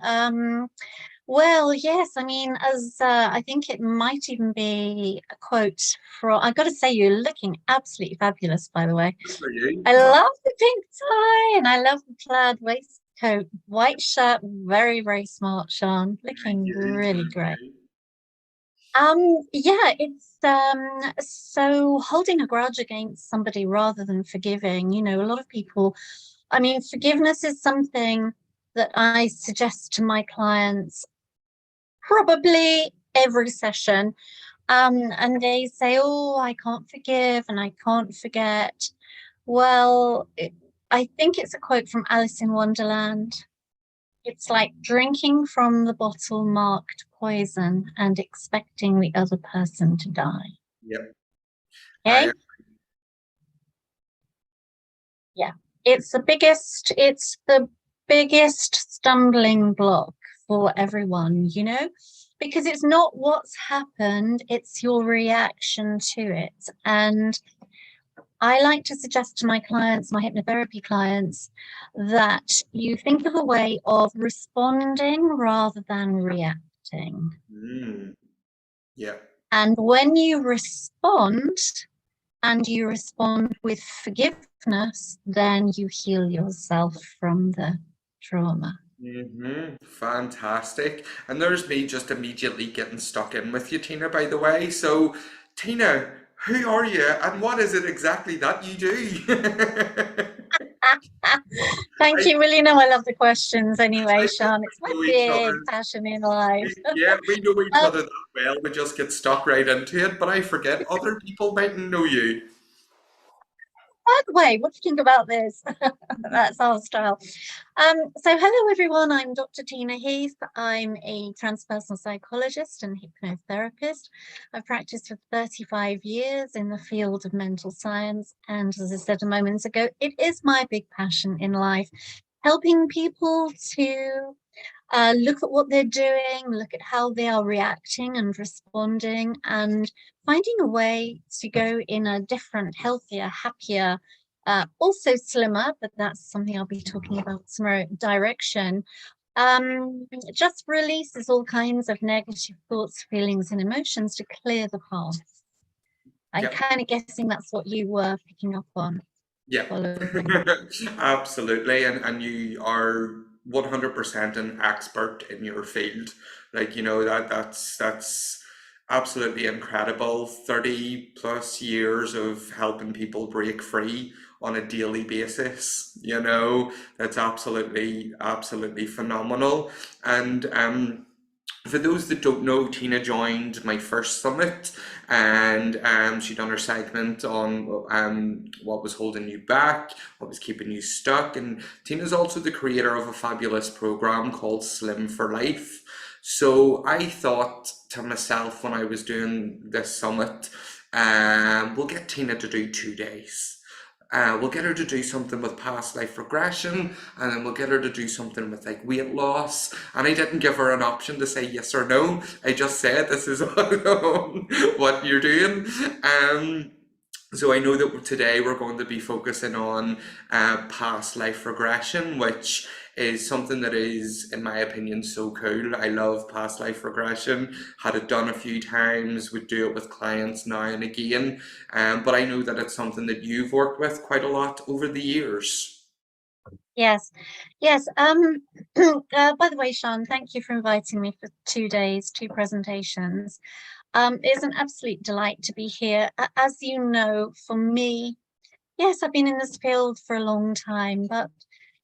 Well, yes, I mean, as I think it might even be a quote from, I've got to say, you're looking absolutely fabulous, by the way. Good for you. I love the pink tie and I love the plaid waistcoat, white shirt, very, very smart, Sean. Thank Looking you, really thank great. you. Yeah, it's so holding a grudge against somebody rather than forgiving, a lot of people, I mean, forgiveness is something that I suggest to my clients probably every session. And they say, oh, I can't forgive and I can't forget. Well, I think it's a quote from Alice in Wonderland. It's like drinking from the bottle marked poison and expecting the other person to die. Yep. Okay? Yeah. It's the biggest stumbling block for everyone, because it's not what's happened, it's your reaction to it. And I like to suggest to my clients, my hypnotherapy clients, that you think of a way of responding rather than reacting. Yeah. And when you respond, and you respond with forgiveness, then you heal yourself from the trauma. Fantastic. And there's me just immediately getting stuck in with you, Tina, by the way. So, Tina, who are you and what is it exactly that you do? Thank I you. Well, I love the questions anyway, I think Sean. It's my we know each other. big passion in life. Yeah, we know each Um, other that well. We just get stuck right into it. But I forget other people mightn't know you. By the way, what do you think about this? That's our style. So hello everyone, I'm Dr. Tina Heath. I'm a transpersonal psychologist and hypnotherapist. I've practiced for 35 years in the field of mental science, and as I said a moment ago, it is my big passion in life, helping people to look at what they're doing, look at how they are reacting and responding, and finding a way to go in a different, healthier, happier, also slimmer, but that's something I'll be talking about tomorrow, direction. Just releases all kinds of negative thoughts, feelings, and emotions to clear the path. I'm Yeah. kind of guessing that's what you were picking up on. Yeah, Following. absolutely. And you are 100% an expert in your field. Like, that's absolutely incredible. 30 plus years of helping people break free on a daily basis, that's absolutely phenomenal. And for those that don't know, Tina joined my first summit, and she done her segment on what was holding you back, what was keeping you stuck. And Tina's also the creator of a fabulous program called Slim for Life. So I thought to myself when I was doing this summit, we'll get Tina to do 2 days. We'll get her to do something with past life regression, and then we'll get her to do something with like weight loss. And I didn't give her an option to say yes or no. I just said this is what you're doing. So I know that today we're going to be focusing on past life regression, which is something that is, in my opinion, so cool. I love past life regression. Had it done a few times, would do it with clients now and again. But I know that it's something that you've worked with quite a lot over the years. Yes, yes. By the way, Sean, thank you for inviting me for 2 days, two presentations. It's an absolute delight to be here. As you know, for me, yes, I've been in this field for a long time, but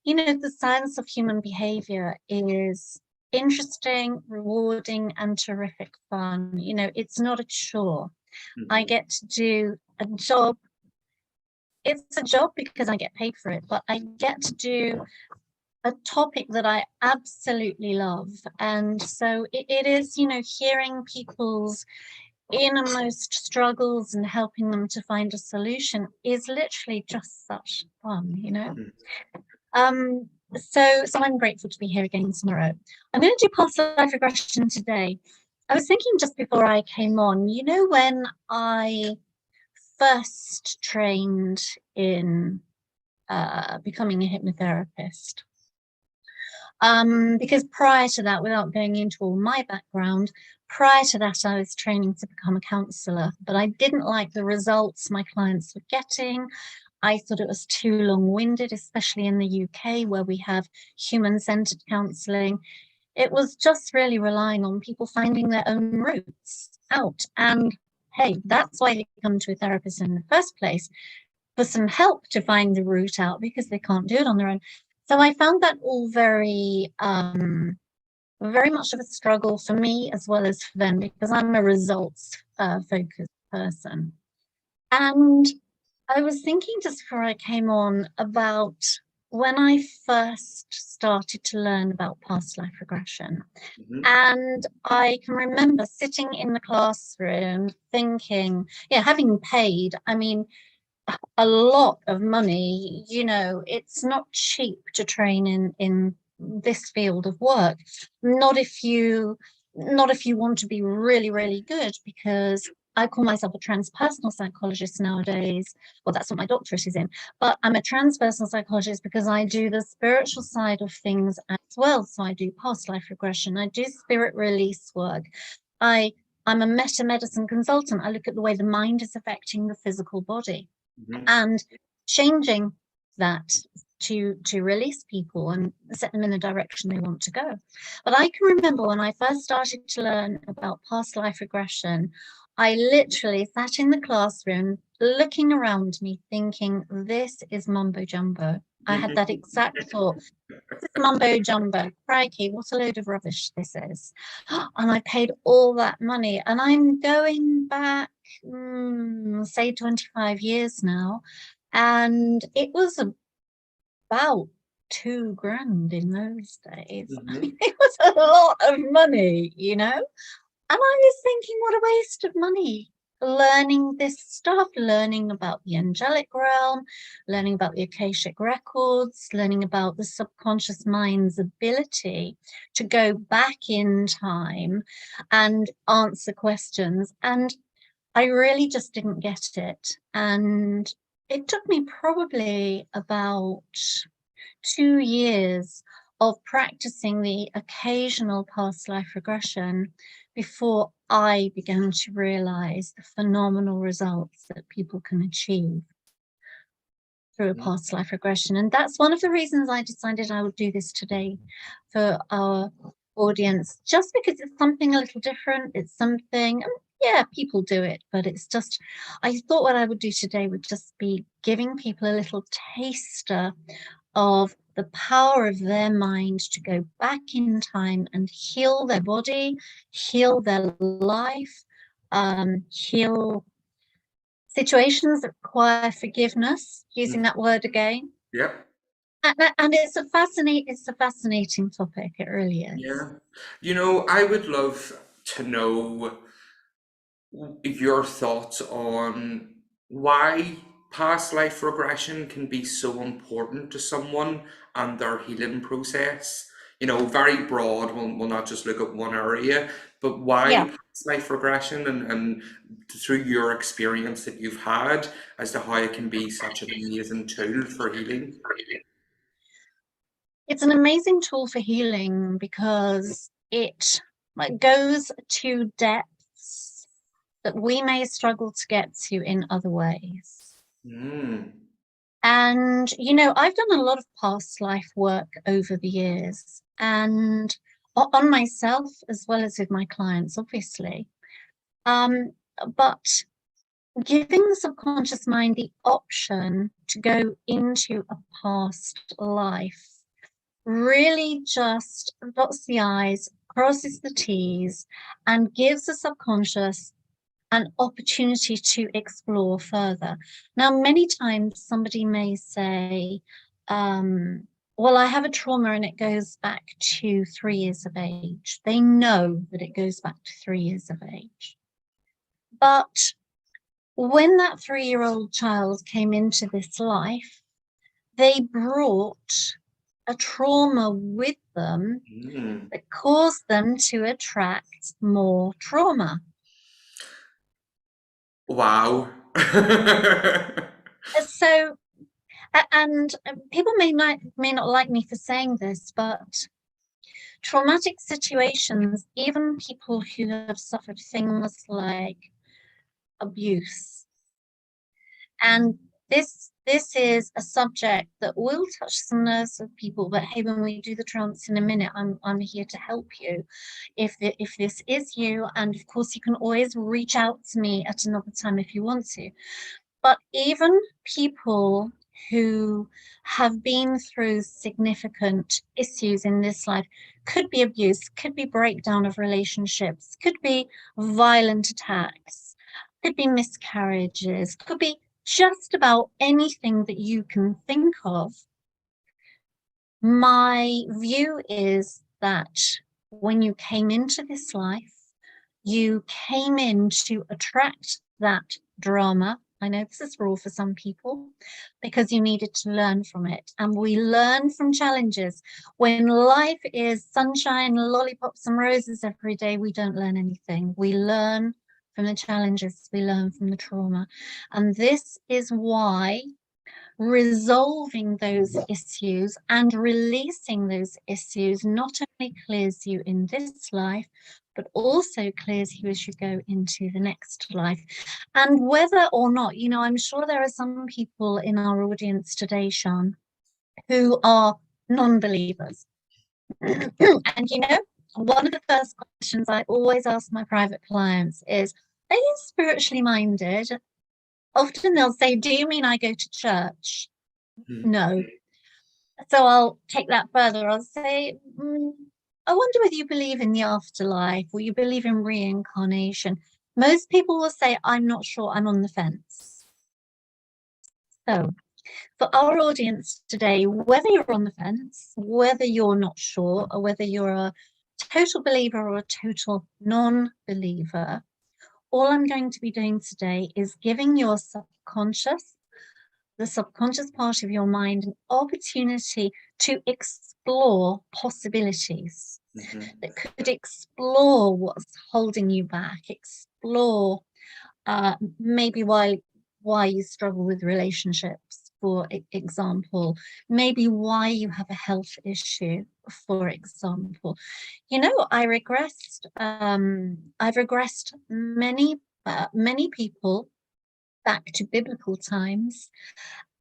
the science of human behavior is interesting, rewarding, and terrific fun. It's not a chore. I get to do a job. It's a job because I get paid for it, but I get to do a topic that I absolutely love. And so it is, hearing people's innermost struggles and helping them to find a solution is literally just such fun. So I'm grateful to be here again tomorrow. I'm going to do past life regression today. I was thinking just before I came on, when I first trained in becoming a hypnotherapist, because prior to that, without going into all my background, prior to that, I was training to become a counsellor, but I didn't like the results my clients were getting. I thought it was too long-winded, especially in the UK where we have human-centered counselling. It was just really relying on people finding their own routes out. And hey, that's why they come to a therapist in the first place, for some help to find the route out, because they can't do it on their own. So I found that all very very much of a struggle for me as well as for them, because I'm a results focused person. And I was thinking just before I came on about when I first started to learn about past life regression. And I can remember sitting in the classroom thinking, yeah, having paid, I mean, a lot of money, you know, it's not cheap to train in this field of work. Not if you want to be really, really good, because I call myself a transpersonal psychologist nowadays. Well, that's what my doctorate is in, but I'm a transpersonal psychologist because I do the spiritual side of things as well. So I do past life regression, I do spirit release work. I'm a meta medicine consultant. I look at the way the mind is affecting the physical body and changing that to release people and set them in the direction they want to go. But I can remember when I first started to learn about past life regression, I literally sat in the classroom looking around me thinking, this is mumbo jumbo. I had that exact thought. This is mumbo jumbo. Crikey, what a load of rubbish this is. And I paid all that money, and I'm going back, say 25 years now, and it was about £2,000 in those days. It was a lot of money, you know. And I was thinking, what a waste of money learning this stuff, learning about the angelic realm, learning about the Akashic records, learning about the subconscious mind's ability to go back in time and answer questions. And I really just didn't get it. And it took me probably about 2 years of practicing the occasional past life regression before I began to realize the phenomenal results that people can achieve through a past life regression. And that's one of the reasons I decided I would do this today for our audience, just because it's something a little different. It's something, yeah, people do it, but it's just, I thought what I would do today would just be giving people a little taster of the power of their mind to go back in time and heal their body, heal their life, heal situations that require forgiveness, using that word again. Yep. And it's a fascinating topic. It really is. Yeah. You know, I would love to know your thoughts on why past life regression can be so important to someone and their healing process. You know, very broad, we'll not just look at one area, but why Yeah. past life regression and through your experience that you've had as to how it can be such an amazing tool for healing. It's an amazing tool for healing because it goes to depths that we may struggle to get to in other ways. And, you know, I've done a lot of past life work over the years, and on myself as well as with my clients, obviously. But giving the subconscious mind the option to go into a past life really just dots the I's, crosses the T's, and gives the subconscious an opportunity to explore further. Now, many times somebody may say, well, I have a trauma and it goes back to 3 years of age. They know that it goes back to 3 years of age. But when that 3-year-old child came into this life, they brought a trauma with them that caused them to attract more trauma. Wow. So, and people may not like me for saying this, but traumatic situations, even people who have suffered things like abuse, and this is a subject that will touch some nerves of people, but hey, when we do the trance in a minute, I'm here to help you if this is you. And of course, you can always reach out to me at another time if you want to. But even people who have been through significant issues in this life. Could be abuse, could be breakdown of relationships, could be violent attacks, could be miscarriages, could be just about anything that you can think of. My view is that when you came into this life, you came in to attract that drama. I know this is raw for some people because you needed to learn from it. And we learn from challenges. When life is sunshine, lollipops, and roses every day, we don't learn anything. We learn from the challenges, we learn from the trauma. And this is why resolving those issues and releasing those issues not only clears you in this life, but also clears you as you go into the next life. And whether or not, I'm sure there are some people in our audience today, Sean, who are non-believers. And one of the first questions I always ask my private clients is, are you spiritually minded? Often they'll say, do you mean I go to church? No. So I'll take that further. I'll say, I wonder whether you believe in the afterlife or you believe in reincarnation. Most people will say, I'm not sure, I'm on the fence. So for our audience today, whether you're on the fence, whether you're not sure, or whether you're a total believer or a total non-believer, all I'm going to be doing today is giving your the subconscious part of your mind, an opportunity to explore possibilities that could explore what's holding you back, explore maybe why you struggle with relationships, for example, maybe why you have a health issue, for example. I've regressed many people back to biblical times,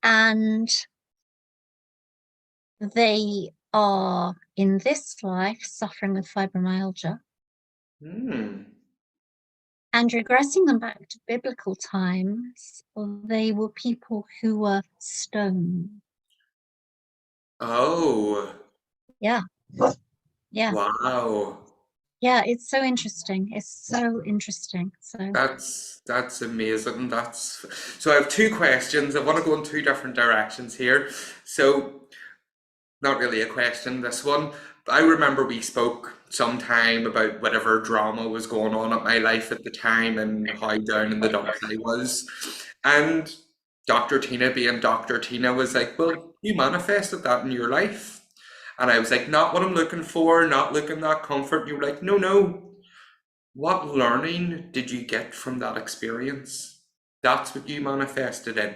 and they are in this life suffering with fibromyalgia. And regressing them back to biblical times, they were people who were stoned. Oh. Yeah. Wow. Yeah, it's so interesting. It's so interesting. So That's amazing. So I have two questions. I want to go in two different directions here. So not really a question, this one. I remember we spoke sometime about whatever drama was going on at my life at the time and how down in the dumps I was. And Dr. Tina, being Dr. Tina, was like, well, you manifested that in your life. And I was like, not what I'm looking for, not looking that comfort. You were like, no, no. What learning did you get from that experience? That's what you manifested in.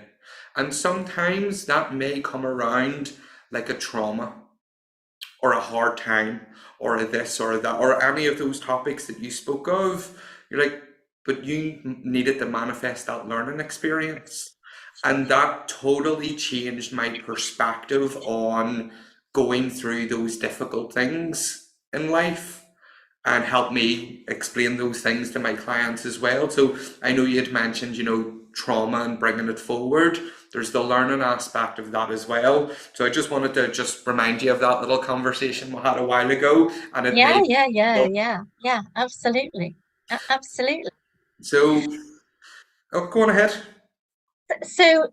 And sometimes that may come around like a trauma or a hard time or a this or a that or any of those topics that you spoke of. You're like, but you needed to manifest that learning experience. And that totally changed my perspective on going through those difficult things in life and help me explain those things to my clients as well. So I know you had mentioned, trauma and bringing it forward. There's the learning aspect of that as well. So I just wanted to just remind you of that little conversation we had a while ago, and it yeah, made absolutely. Absolutely. so. Oh, go on ahead. So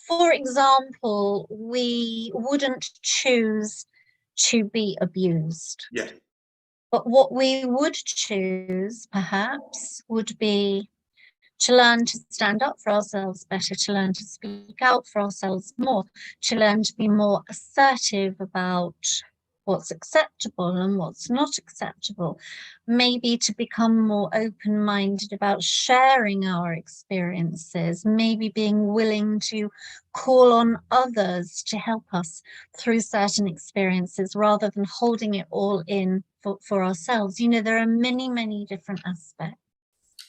for example, we wouldn't choose to be abused. Yeah. But what we would choose, perhaps, would be to learn to stand up for ourselves better, to learn to speak out for ourselves more, to learn to be more assertive about what's acceptable and what's not acceptable, maybe to become more open-minded about sharing our experiences, maybe being willing to call on others to help us through certain experiences rather than holding it all in for ourselves. There are many, many different aspects.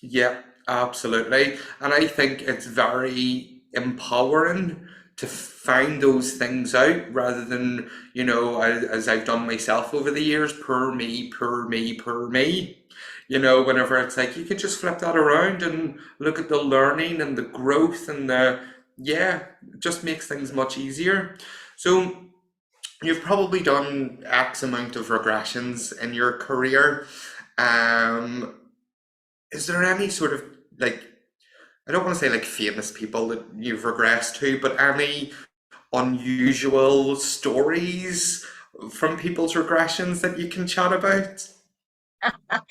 Yeah, absolutely. And I think it's very empowering to find those things out rather than, as I've done myself over the years, per me, per me, per me. Whenever it's like you can just flip that around and look at the learning and the growth and the Yeah, it just makes things much easier. So you've probably done X amount of regressions in your career. Um, is there any sort of like, I don't want to say like famous people that you've regressed to, but any unusual stories from people's regressions that you can chat about? One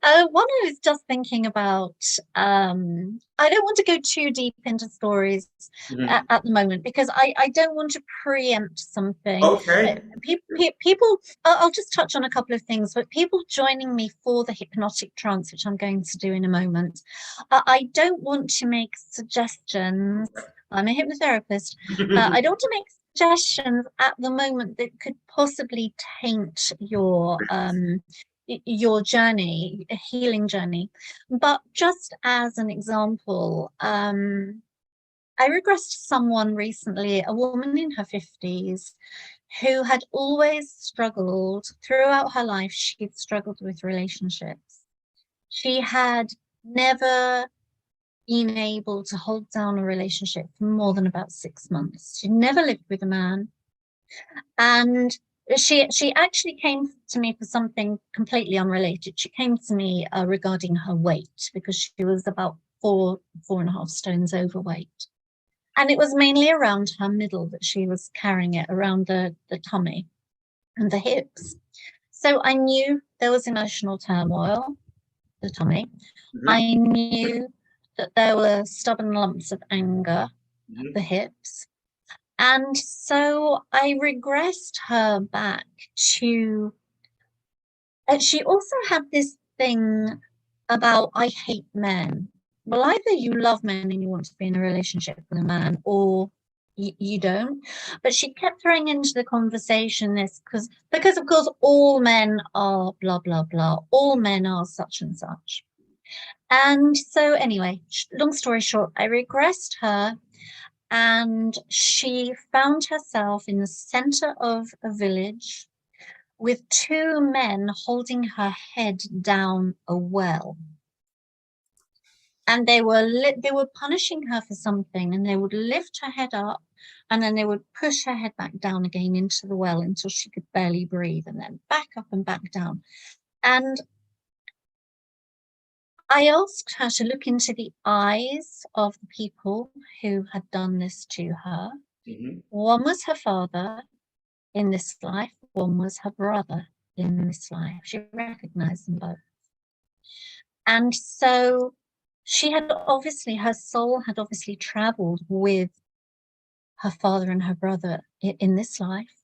I was just thinking about, I don't want to go too deep into stories Mhm. at the moment because I don't want to preempt something. Okay. People, I'll just touch on a couple of things, but people joining me for the hypnotic trance, which I'm going to do in a moment, I don't want to make suggestions. I'm a hypnotherapist. I don't want to make suggestions at the moment that could possibly taint your journey, a healing journey. But just as an example, I regressed someone recently, a woman in her 50s, who had always struggled throughout her life. She'd struggled with relationships. She had never been able to hold down a relationship for more than about 6 months. She'd never lived with a man. And she actually came to me for something completely unrelated. She came to me regarding her weight because she was about 4.5 stones overweight. And it was mainly around her middle that she was carrying it, around the tummy and the hips. So I knew there was emotional turmoil, the tummy. Mhm. I knew that there were stubborn lumps of anger, Mhm. the hips. And so I regressed her back to, she also had this thing about, I hate men. Well, either you love men and you want to be in a relationship with a man, or you don't. But she kept throwing into the conversation this because of course all men are blah blah blah, all men are such and such. And so anyway, long story short, I regressed her and she found herself in the center of a village with two men holding her head down a well. And they were punishing her for something, and they would lift her head up, and then they would push her head back down again into the well until she could barely breathe, and then back up and back down. And I asked her to look into the eyes of the people who had done this to her. Mhm. One was her father in this life, one was her brother in this life. She recognized them both. And so her soul had obviously traveled with her father and her brother in this life.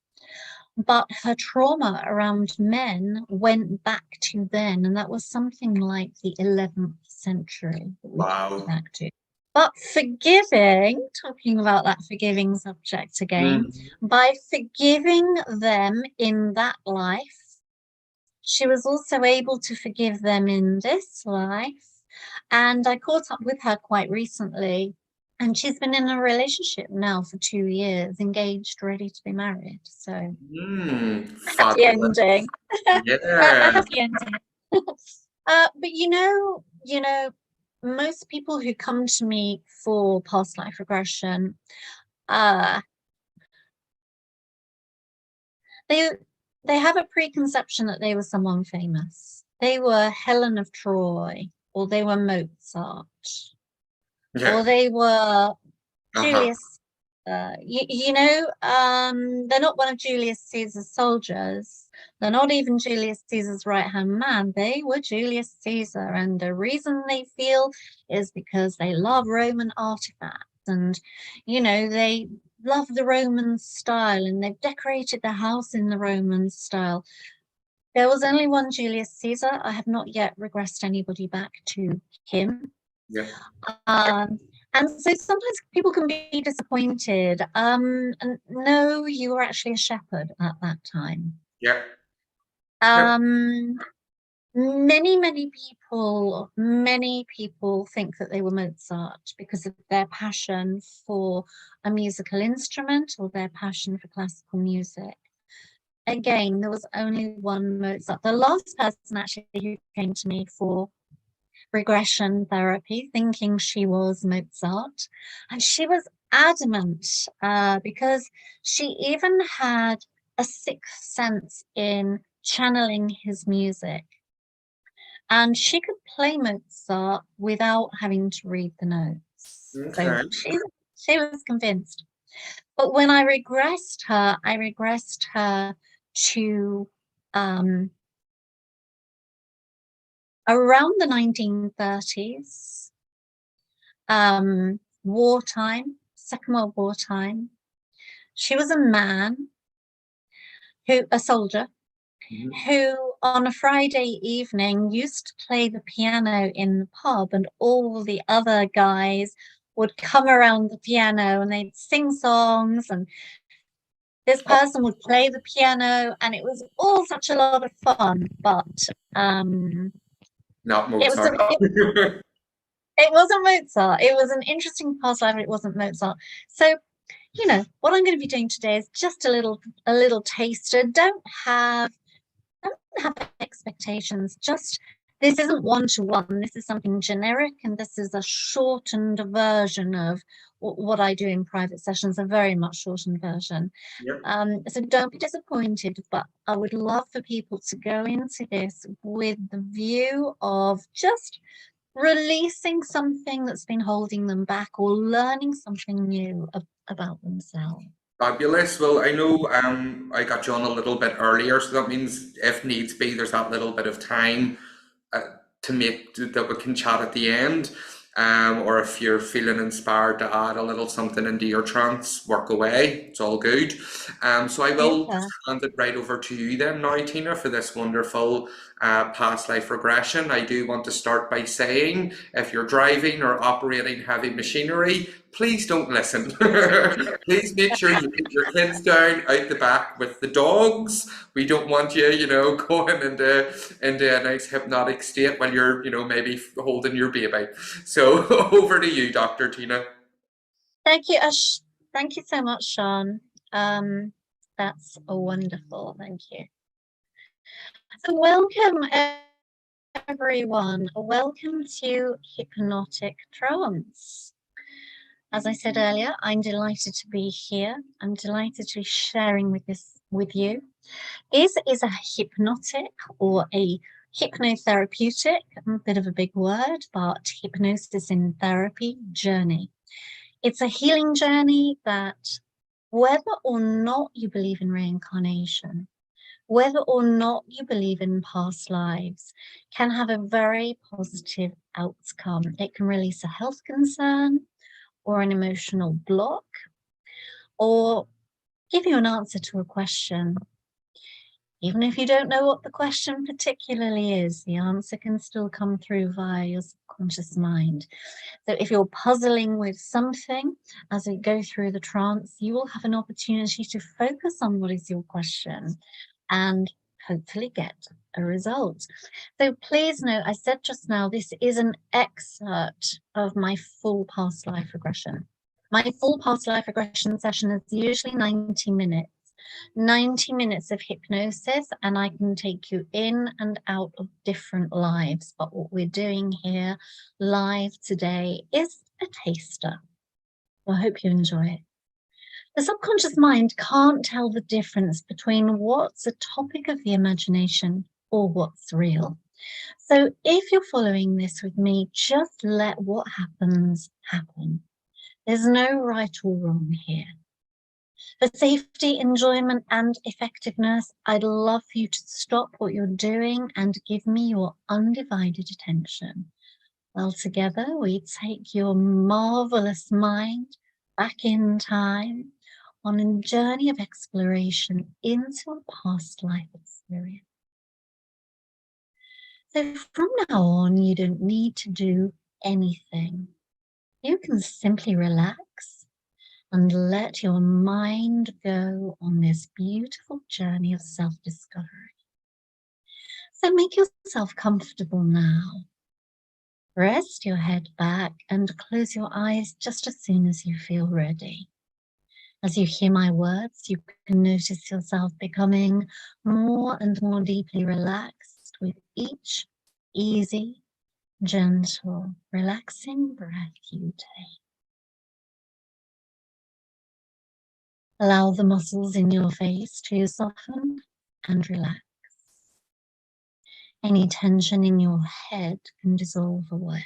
But her trauma around men went back to then, and that was something like the 11th century that we go Wow. back to. But talking about that forgiving subject again, Mhm. by forgiving them in that life, she was also able to forgive them in this life. And I caught up with her quite recently, and she's been in a relationship now for 2 years, engaged, ready to be married. So happy Fabulous. ending. A Yeah. happy ending. But most people who come to me for past life regression, uh, they they have a preconception that they were someone famous. They were Helen of Troy, or they were Mozart, Yeah. or they were Uh-huh. Julius. They're not one of Julius Caesar's soldiers. They're not even Julius Caesar's right-hand man. They were Julius Caesar, and the reason they feel is because they love Roman artifacts, and they love the Roman style, and they've decorated the house in the Roman style. There was only one Julius Caesar. I have not yet regressed anybody back to him. Yeah. Um, and so sometimes people can be disappointed. And no, you were actually a shepherd at that time. Yeah. Yeah. Um, many people think that they were Mozart because of their passion for a musical instrument or their passion for classical music. Again, there was only one Mozart. The last person actually who came to me for regression therapy, thinking she was Mozart, and she was adamant, because she even had a sixth sense in channeling his music. And she could play Mozart without having to read the notes. So Okay. she was convinced. But when I regressed her to around the 1930s, wartime, Second World War time. She was a soldier, who on a Friday evening used to play the piano in the pub, and all the other guys would come around the piano and they'd sing songs, and this person would play the piano, and it was all such a lot of fun. But Not it was Mozart. it wasn't Mozart. It was an interesting past life, but it wasn't Mozart. So, what I'm going to be doing today is just a little taster. Don't have expectations. Just, this isn't one-to-one. This is something generic, and this is a shortened version of what I do in private sessions, a very much shortened version. Yep. So don't be disappointed, but I would love for people to go into this with the view of just releasing something that's been holding them back, or learning something new about themselves. Fabulous. Well, I know I got you on a little bit earlier, so that means if needs be, there's that little bit of time uh, to make that we can chat at the end. Or if you're feeling inspired to add a little something into your trance, work away. It's all good. So I will Super. just hand it right over to you then now, Tina, for this wonderful past life regression. I do want to start by saying if you're driving or operating heavy machinery, please don't listen. Please make sure you put your kids down out the back with the dogs. We don't want you, going into a nice hypnotic state while you're, maybe holding your baby. So over to you, Dr. Tina. Thank you, Ash. Thank you so much, Sean. That's wonderful. Thank you. So welcome, everyone. Welcome to Hypnotic Trance. As I said earlier, I'm delighted to be here. I'm delighted to be sharing with you. This is a hypnotic or a hypnotherapeutic, a bit of a big word, but hypnosis in therapy journey. It's a healing journey that, whether or not you believe in reincarnation, whether or not you believe in past lives, can have a very positive outcome. It can release a health concern or an emotional block, or give you an answer to a question. Even if you don't know what the question particularly is, the answer can still come through via your subconscious mind. So if you're puzzling with something as we go through the trance, you will have an opportunity to focus on what is your question and hopefully get a result. So please note, I said just now, this is an excerpt of my full past life regression. My full past life regression session is usually 90 minutes. 90 minutes of hypnosis, and I can take you in and out of different lives. But what we're doing here live today is a taster. I hope you enjoy it. The subconscious mind can't tell the difference between what's a topic of the imagination or what's real. So if you're following this with me, just let what happens happen. There's no right or wrong here. For safety, enjoyment, and effectiveness, I'd love for you to stop what you're doing and give me your undivided attention. Well, together we take your marvelous mind back in time on a journey of exploration into a past life experience. So from now on, you don't need to do anything. You can simply relax and let your mind go on this beautiful journey of self-discovery. So make yourself comfortable now. Rest your head back and close your eyes just as soon as you feel ready. As you hear my words, you can notice yourself becoming more and more deeply relaxed with each easy, gentle, relaxing breath you take. Allow the muscles in your face to soften and relax. Any tension in your head can dissolve away.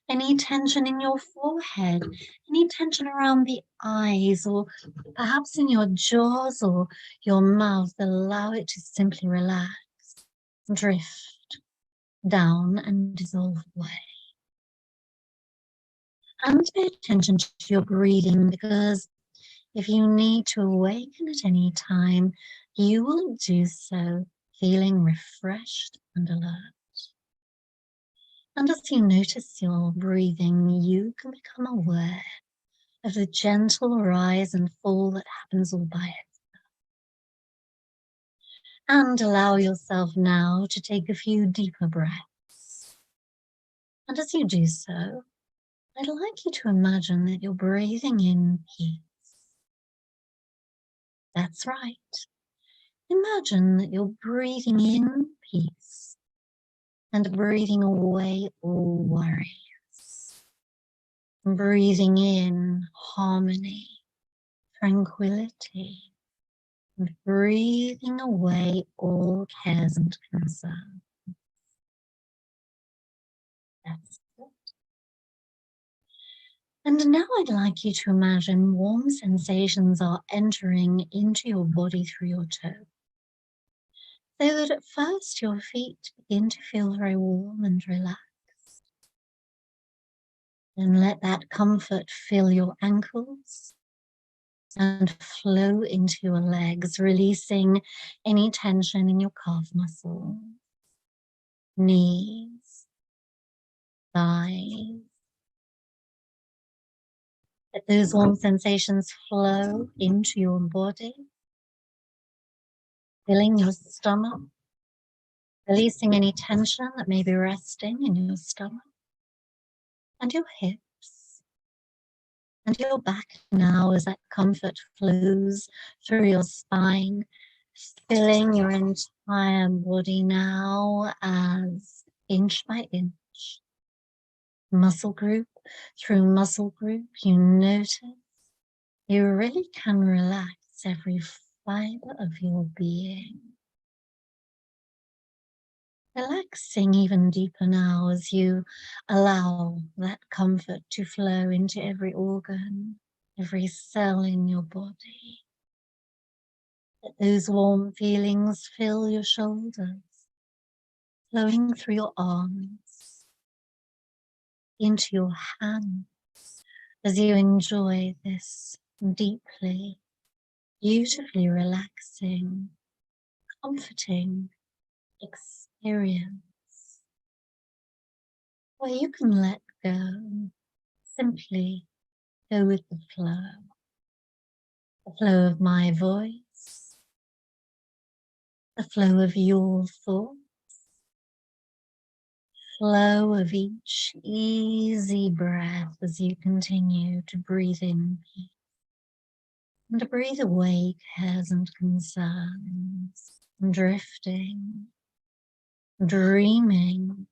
Any tension in your forehead, any tension around the eyes, or perhaps in your jaws or your mouth, allow it to simply relax, drift down and dissolve away. And pay attention to your breathing, because if you need to awaken at any time, you will do so feeling refreshed and alert. And as you notice your breathing, you can become aware of the gentle rise and fall that happens all by itself. And allow yourself now to take a few deeper breaths. And as you do so, I'd like you to imagine that you're breathing in peace. That's right. Imagine that you're breathing in peace and breathing away all worries. Breathing in harmony, tranquility, and breathing away all cares and concerns. That's it. And now I'd like you to imagine warm sensations are entering into your body through your toes. So that at first your feet begin to feel very warm and relaxed. Then let that comfort fill your ankles and flow into your legs, releasing any tension in your calf muscles, knees, thighs. Let those warm sensations flow into your body, filling your stomach, releasing any tension that may be resting in your stomach and your hips. And your back now as that comfort flows through your spine, filling your entire body now as inch by inch, muscle group through muscle group, you notice you really can relax every fiber of your being. Relaxing even deeper now as you allow that comfort to flow into every organ, every cell in your body. Let those warm feelings fill your shoulders, flowing through your arms, into your hands, as you enjoy this deeply, beautifully relaxing, comforting experience, where you can let go, simply go with the flow of my voice, the flow of your thoughts, flow of each easy breath as you continue to breathe in peace and to breathe away cares and concerns, drifting, dreaming,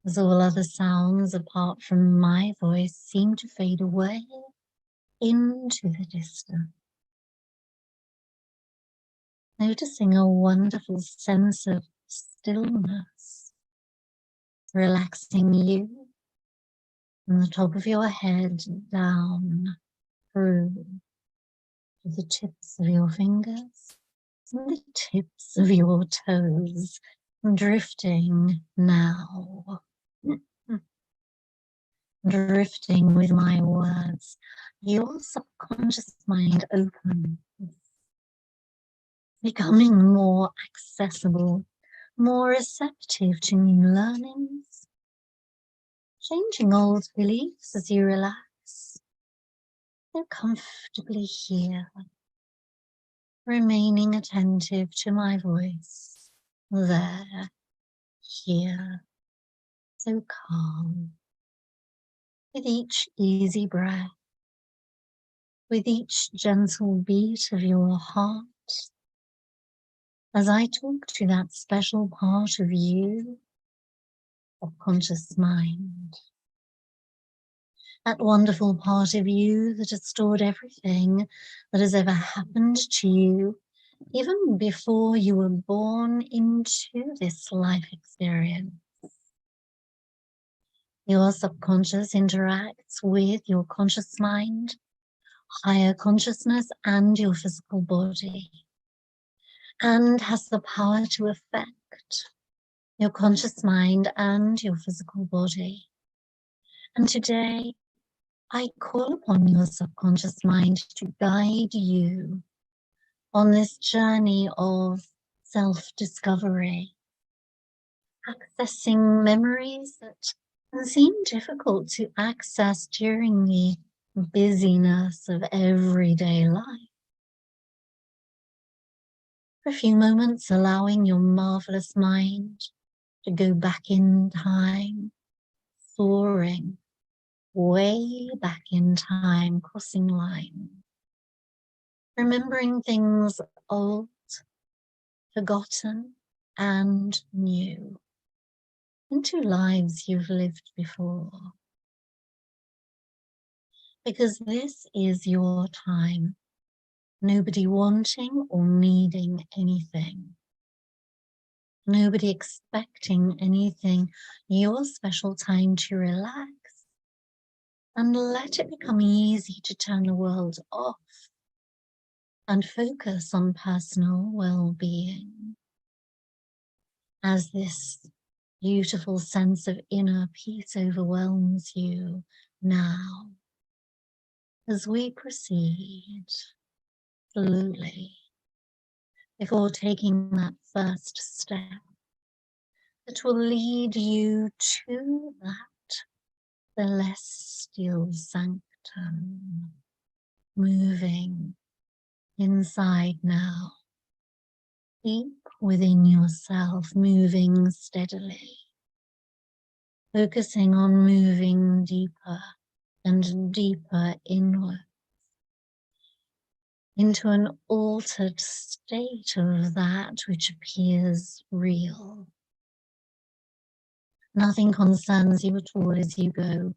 as all other sounds apart from my voice seem to fade away into the distance. Noticing a wonderful sense of stillness, relaxing you from the top of your head down through to the tips of your fingers and the tips of your toes, drifting now. Drifting with my words, your subconscious mind opens, becoming more accessible, more receptive to new learnings, changing old beliefs as you relax. So comfortably here, remaining attentive to my voice, there, here, so calm. With each easy breath, with each gentle beat of your heart, as I talk to that special part of you, subconscious mind, that wonderful part of you that has stored everything that has ever happened to you, even before you were born into this life experience. Your subconscious interacts with your conscious mind, higher consciousness, and your physical body, and has the power to affect your conscious mind and your physical body. And today, I call upon your subconscious mind to guide you on this journey of self-discovery, accessing memories that can seem difficult to access during the busyness of everyday life. For a few moments, allowing your marvelous mind to go back in time, soaring way back in time, crossing lines, remembering things old, forgotten, and new, into lives you've lived before. Because this is your time, nobody wanting or needing anything, nobody expecting anything, your special time to relax and let it become easy to turn the world off and focus on personal well-being. As this beautiful sense of inner peace overwhelms you now, as we proceed slowly, before taking that first step that will lead you to that celestial sanctum, moving inside now, deep within yourself, moving steadily, focusing on moving deeper and deeper inward into an altered state of that which appears real. Nothing concerns you at all as you go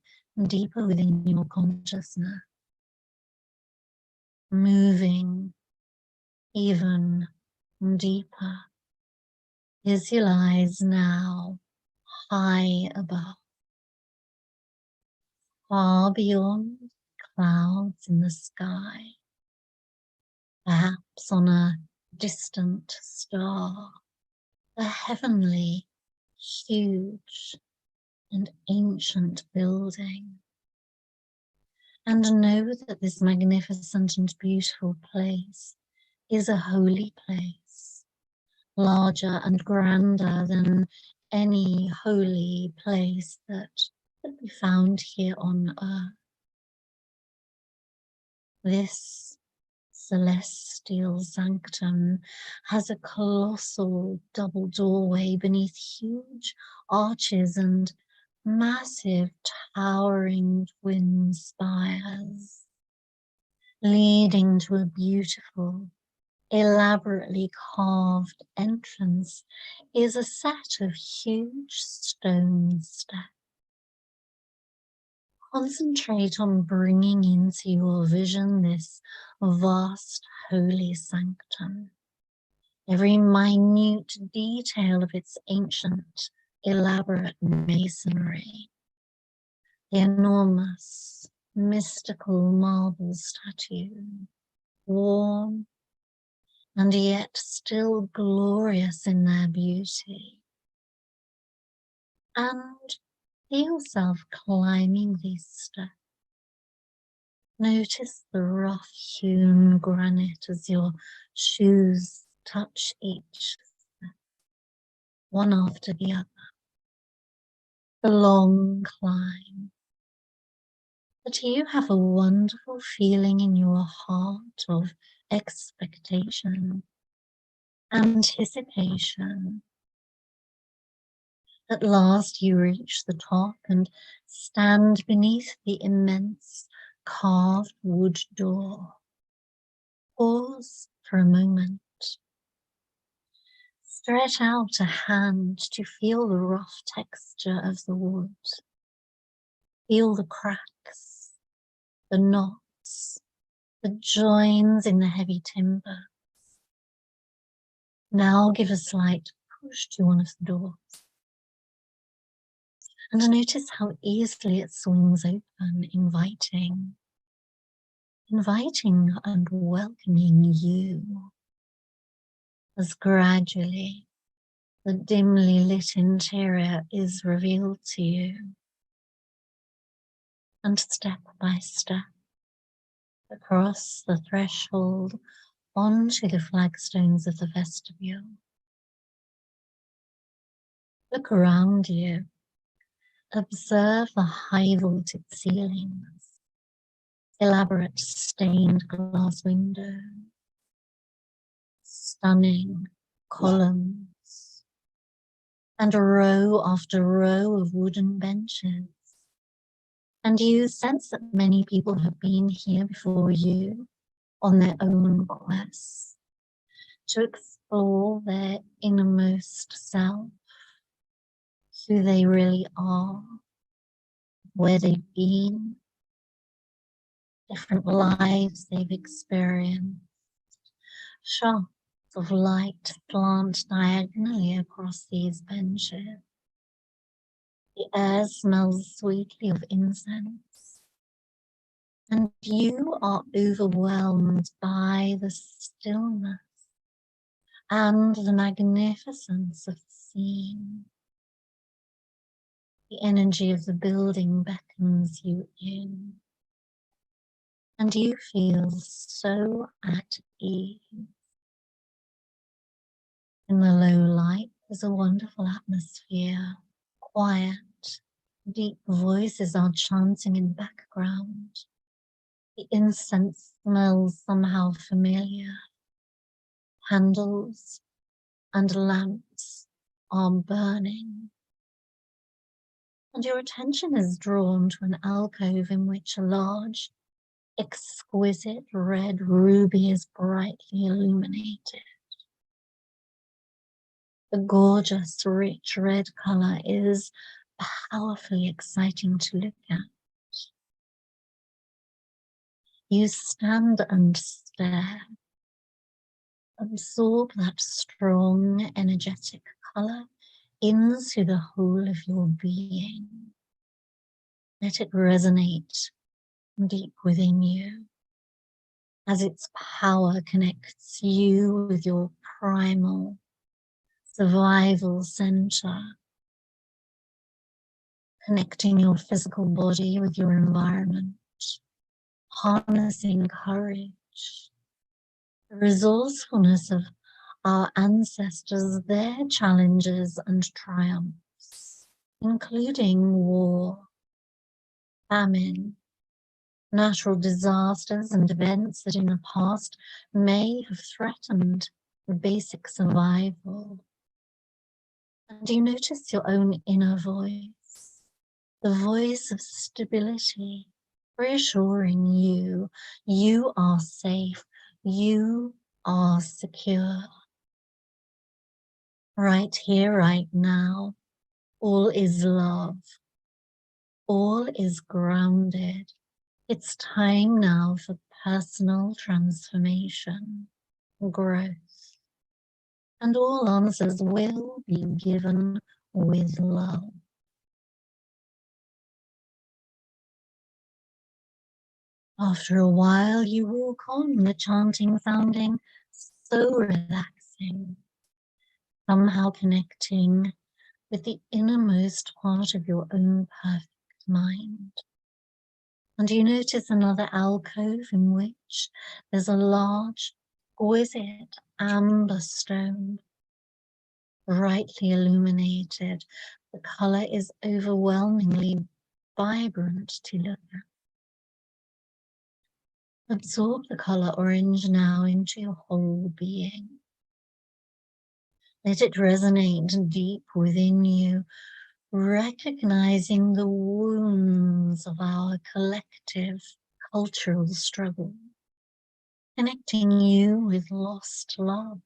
deeper within your consciousness, moving even deeper. Visualize now high above, far beyond clouds in the sky, perhaps on a distant star, a heavenly, huge and ancient building. And know that this magnificent and beautiful place is a holy place, larger and grander than any holy place that could be found here on earth. This celestial sanctum has a colossal double doorway beneath huge arches and massive towering twin spires, leading to a beautiful, elaborately carved entrance is a set of huge stone steps. Concentrate on bringing into your vision this vast holy sanctum, every minute detail of its ancient, elaborate masonry, the enormous, mystical marble statue, warm and yet still glorious in their beauty. And see yourself climbing these steps. Notice the rough-hewn granite as your shoes touch each step, one after the other. The long climb. But you have a wonderful feeling in your heart of expectation, anticipation. At last you reach the top and stand beneath the immense carved wood door. Pause for a moment. Stretch out a hand to feel the rough texture of the wood. Feel the cracks the knots, the joins in the heavy timber. Now give a slight push to one of the doors. And notice how easily it swings open, inviting and welcoming you, as gradually the dimly lit interior is revealed to you. And step by step, across the threshold, onto the flagstones of the vestibule. Look around you. Observe the high vaulted ceilings, elaborate stained glass windows, stunning columns, and row after row of wooden benches. And you sense that many people have been here before you on their own quest to explore their innermost self, who they really are, where they've been, different lives they've experienced. Shafts of light slant diagonally across these benches. The air smells sweetly of incense, and you are overwhelmed by the stillness and the magnificence of the scene. The energy of the building beckons you in, and you feel so at ease. In the low light, there's a wonderful atmosphere, quiet, deep voices are chanting in the background. The incense smells somehow familiar. Candles and lamps are burning. And your attention is drawn to an alcove in which a large, exquisite red ruby is brightly illuminated. The gorgeous, rich red color is powerfully exciting to look at. You stand and stare, absorb that strong, energetic color into the whole of your being. Let it resonate deep within you as its power connects you with your primal survival center, connecting your physical body with your environment, harnessing courage, the resourcefulness of our ancestors, their challenges and triumphs, including war, famine, natural disasters and events that in the past may have threatened the basic survival. And you notice your own inner voice, the voice of stability, reassuring you, you are safe, you are secure. Right here, right now, all is love, all is grounded. It's time now for personal transformation, growth, and all answers will be given with love. After a while, you walk on, the chanting sounding so relaxing, somehow connecting with the innermost part of your own perfect mind. And you notice another alcove in which there's a large, exquisite amber stone, brightly illuminated. The color is overwhelmingly vibrant to look at. Absorb the color orange now into your whole being. Let it resonate deep within you, recognizing the wounds of our collective cultural struggle, connecting you with lost love.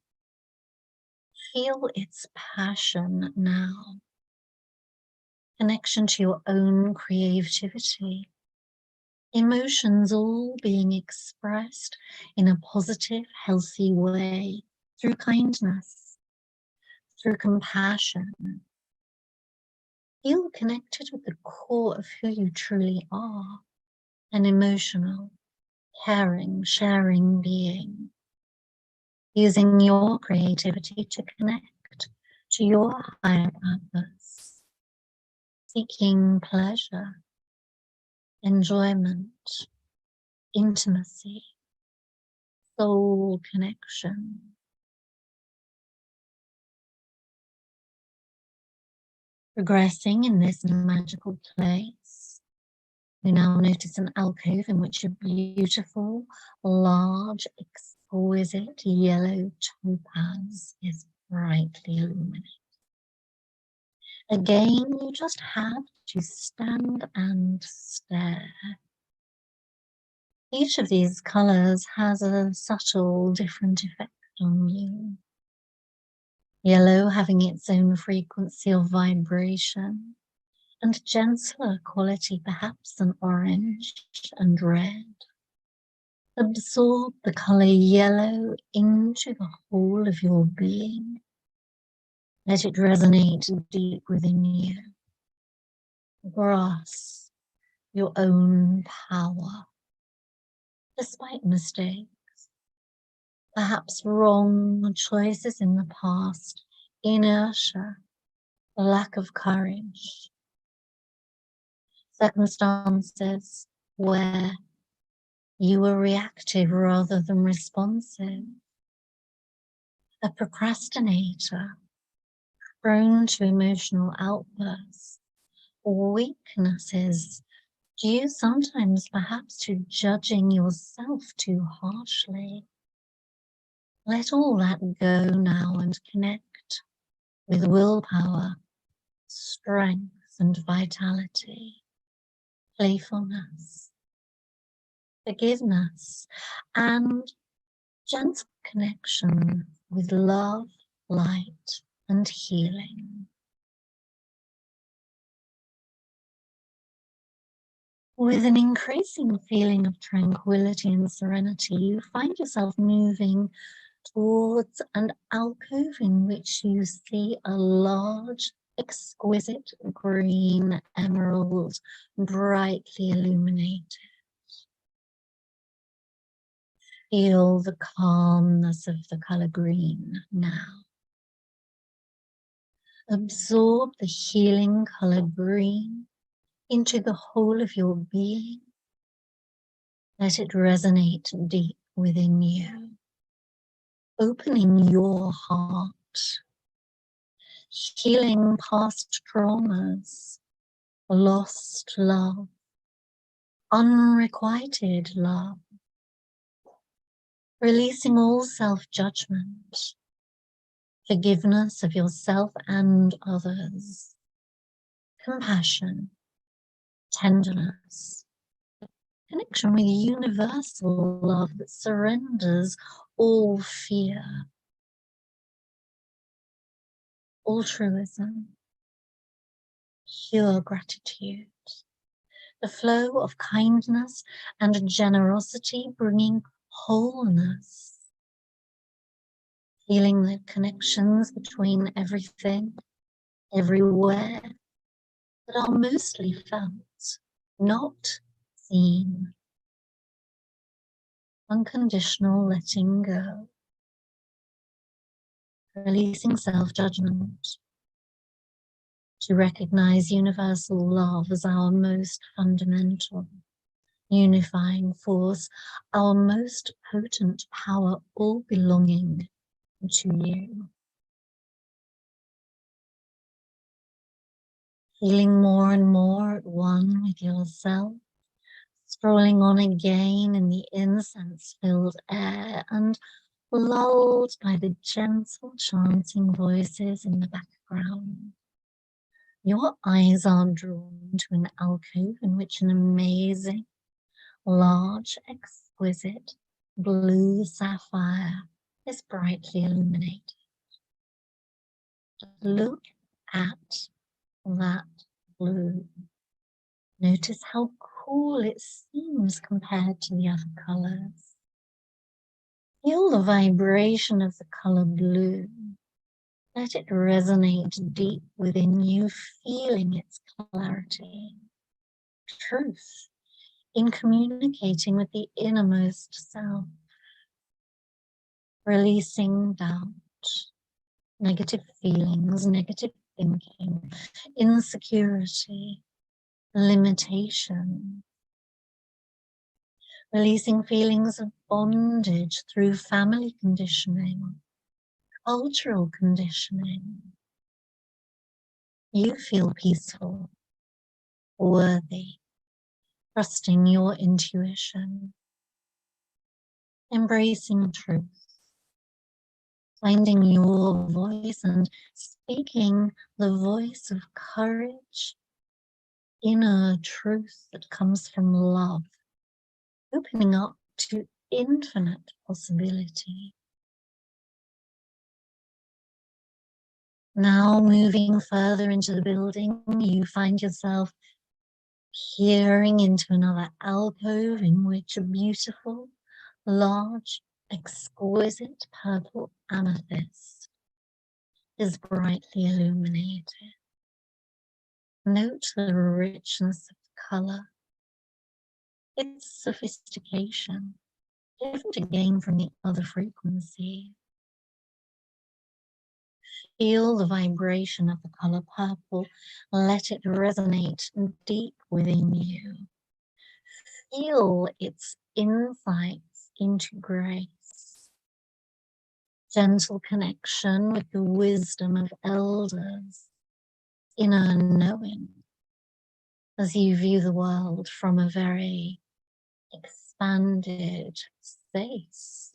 Feel its passion now, connection to your own creativity, Emotions all being expressed in a positive, healthy way through kindness, through compassion. Feel connected with the core of who you truly are, an emotional, caring, sharing being, using your creativity to connect to your higher purpose, seeking pleasure, enjoyment, intimacy, soul connection. Progressing in this magical place, you now notice an alcove in which a beautiful, large, exquisite yellow topaz is brightly illuminated. Again, you just have to stand and stare. Each of these colors has a subtle, different effect on you. Yellow having its own frequency of vibration, and gentler quality perhaps than orange and red. Absorb the color yellow into the whole of your being. Let it resonate deep within you. Grasp your own power, despite mistakes, perhaps wrong choices in the past, inertia, lack of courage, circumstances where you were reactive rather than responsive, a procrastinator, prone to emotional outbursts, or weaknesses due sometimes perhaps to judging yourself too harshly. Let all that go now and connect with willpower, strength and vitality, playfulness, forgiveness, and gentle connection with love, light, and healing. With an increasing feeling of tranquility and serenity, you find yourself moving towards an alcove in which you see a large, exquisite green emerald, brightly illuminated. Feel the calmness of the color green now. Absorb the healing color green into the whole of your being. Let it resonate deep within you, opening your heart, healing past traumas, lost love, unrequited love, releasing all self-judgment, forgiveness of yourself and others, compassion, tenderness, connection with universal love that surrenders all fear, altruism, pure gratitude, the flow of kindness and generosity bringing wholeness, feeling the connections between everything, everywhere, that are mostly felt, not seen. Unconditional letting go, releasing self-judgment, to recognize universal love as our most fundamental, unifying force, our most potent power, all belonging to you. Feeling more and more at one with yourself, strolling on again in the incense-filled air and lulled by the gentle chanting voices in the background. Your eyes are drawn to an alcove in which an amazing, large, exquisite blue sapphire is brightly illuminated. Look at that blue. Notice how cool it seems compared to the other colors. Feel the vibration of the color blue. Let it resonate deep within you, feeling its clarity, truth, in communicating with the innermost self, releasing doubt, negative feelings, negative thinking, insecurity, limitation, releasing feelings of bondage through family conditioning, cultural conditioning. You feel peaceful, worthy, trusting your intuition, embracing truth, finding your voice and speaking the voice of courage, inner truth that comes from love, opening up to infinite possibility. Now moving further into the building, you find yourself peering into another alcove in which a beautiful, large, exquisite purple amethyst is brightly illuminated. Note the richness of the color, its sophistication, different again from the other frequency. Feel the vibration of the color purple. Let it resonate deep within you. Feel its insights into grace, gentle connection with the wisdom of elders, inner knowing, as you view the world from a very expanded space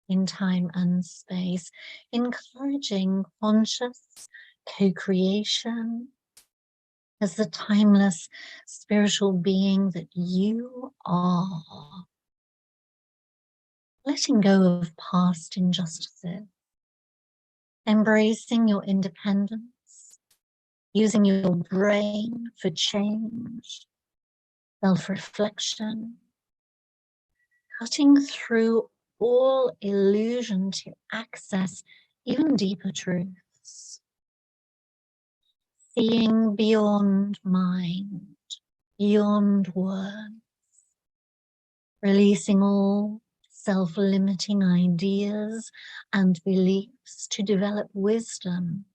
in time and space, encouraging conscious co-creation as the timeless spiritual being that you are. Letting go of past injustices, embracing your independence, using your brain for change, self-reflection, cutting through all illusion to access even deeper truths, seeing beyond mind, beyond words, releasing all self-limiting ideas and beliefs to develop wisdom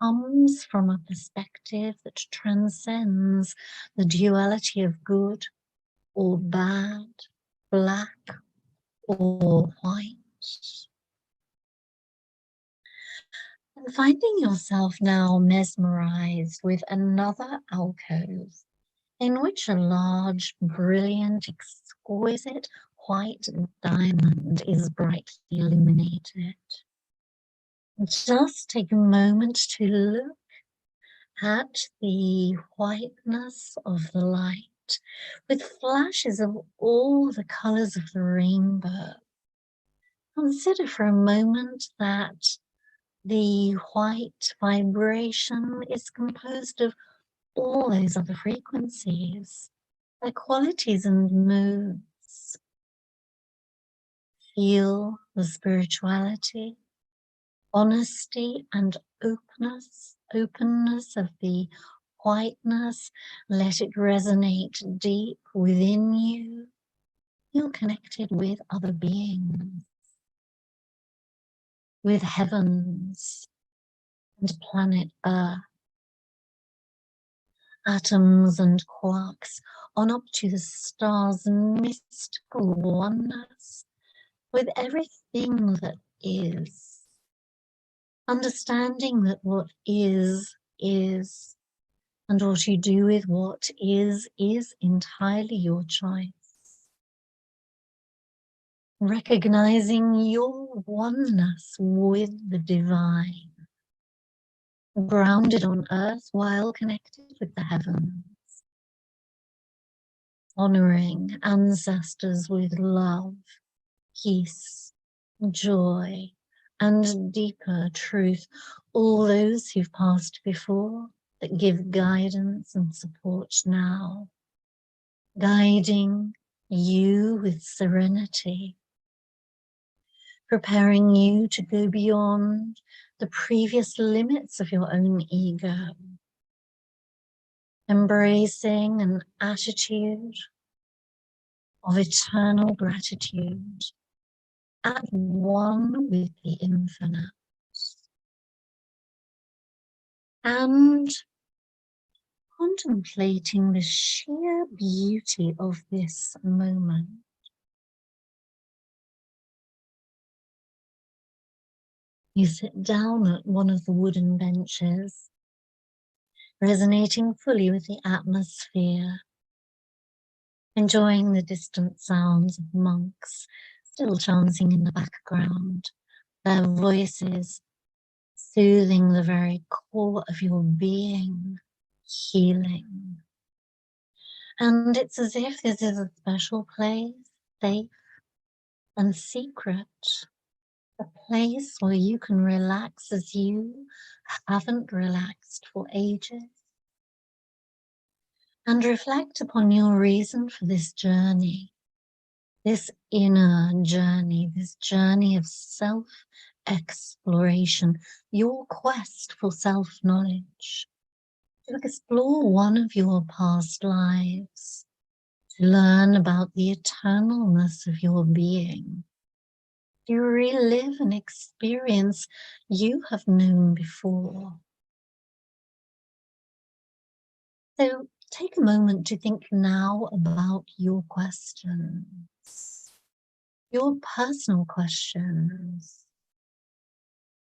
comes from a perspective that transcends the duality of good or bad, black or white. And finding yourself now mesmerized with another alcove in which a large, brilliant, exquisite white diamond is brightly illuminated. Just take a moment to look at the whiteness of the light with flashes of all the colors of the rainbow. Consider for a moment that the white vibration is composed of all those other frequencies, their qualities and moods. Feel the spirituality, honesty and openness of the whiteness. Let it resonate deep within you. Feel connected with other beings, with heavens and planet Earth, atoms and quarks, on up to the stars, mystical oneness with everything that is. Understanding that what is, and what you do with what is entirely your choice. Recognizing your oneness with the divine, grounded on earth while connected with the heavens. Honoring ancestors with love, peace, joy, and deeper truth. All those who've passed before that give guidance and support now. guiding you with serenity, preparing you to go beyond the previous limits of your own ego, embracing an attitude of eternal gratitude at one with the infinite. And contemplating the sheer beauty of this moment. You sit down at one of the wooden benches, resonating fully with the atmosphere, enjoying the distant sounds of monks still chanting in the background, their voices soothing the very core of your being, healing. And it's as if this is a special place, safe and secret, a place where you can relax as you haven't relaxed for ages, and reflect upon your reason for this journey, this inner journey, this journey of self-exploration, your quest for self-knowledge, to explore one of your past lives, to learn about the eternalness of your being, to relive an experience you have known before. So take a moment to think now about your questions, your personal questions.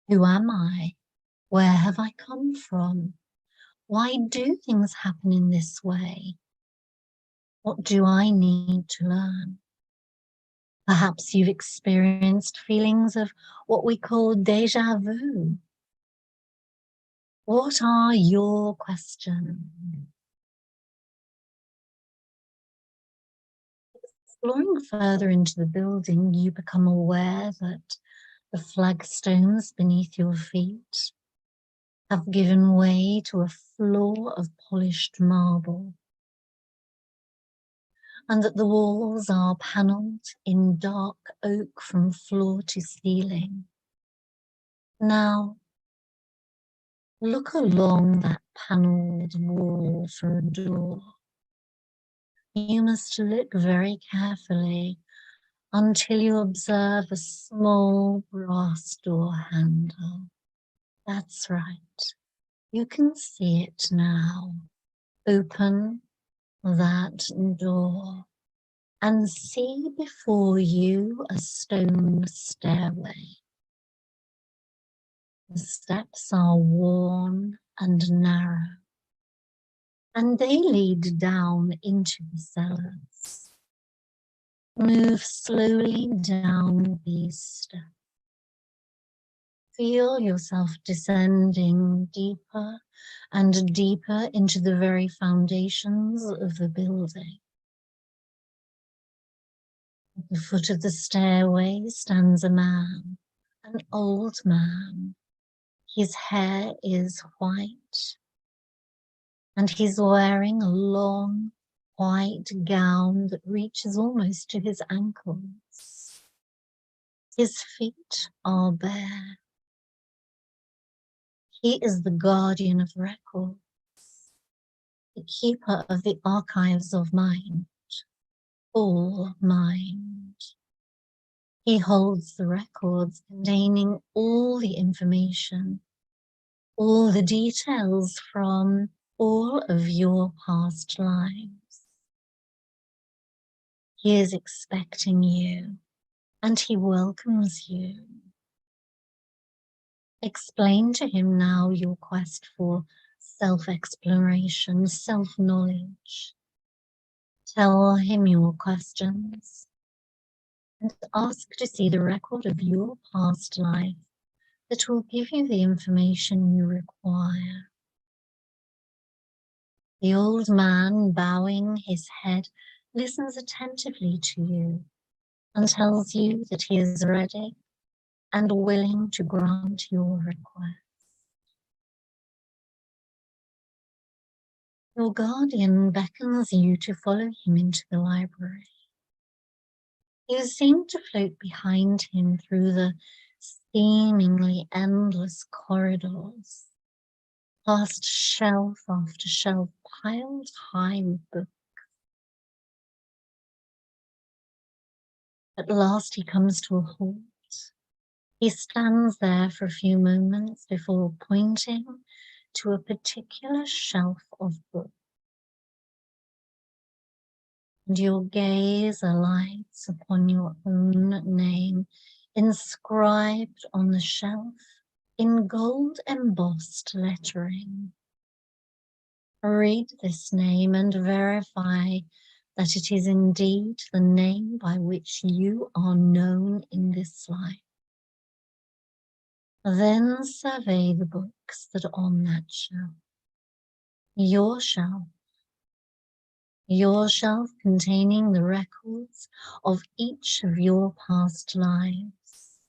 Who am I? Where have I come from? Why do things happen in this way? What do I need to learn? Perhaps you've experienced feelings of what we call déjà vu. What are your questions? Exploring further into the building, you become aware that the flagstones beneath your feet have given way to a floor of polished marble, and that the walls are panelled in dark oak from floor to ceiling. Now, look along that panelled wall for a door. You must look very carefully until you observe a small brass door handle. That's right. You can see it now. Open that door and see before you a stone stairway. The steps are worn and narrow, and they lead down into the cellars. Move slowly down these steps. Feel yourself descending deeper and deeper into the very foundations of the building. At the foot of the stairway stands a man, an old man. His hair is white, and he's wearing a long white gown that reaches almost to his ankles. His feet are bare. He is the guardian of records, the keeper of the archives of mind, all mind. He holds the records containing all the information, all the details from all of your past lives. He is expecting you, and he welcomes you. Explain to him now your quest for self-exploration, self-knowledge. Tell him your questions and ask to see the record of your past life that will give you the information you require. The old man, bowing his head, listens attentively to you and tells you that he is ready and willing to grant your request. Your guardian beckons you to follow him into the library. You seem to float behind him through the seemingly endless corridors, past shelf after shelf piled high with books. At last he comes to a halt. He stands there for a few moments before pointing to a particular shelf of books. And your gaze alights upon your own name inscribed on the shelf in gold embossed lettering. Read this name and verify that it is indeed the name by which you are known in this life. Then survey the books that are on that shelf. Your shelf containing the records of each of your past lives.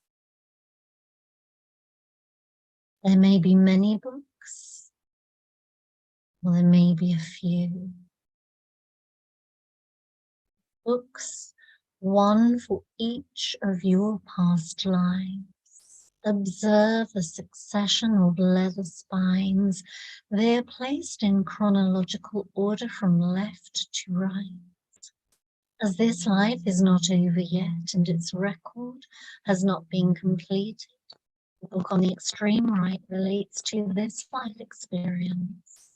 There may be many books, or there may be a few. Books, one for each of your past lives. Observe the succession of leather spines. They are placed in chronological order from left to right. As this life is not over yet and its record has not been completed, the book on the extreme right relates to this life experience.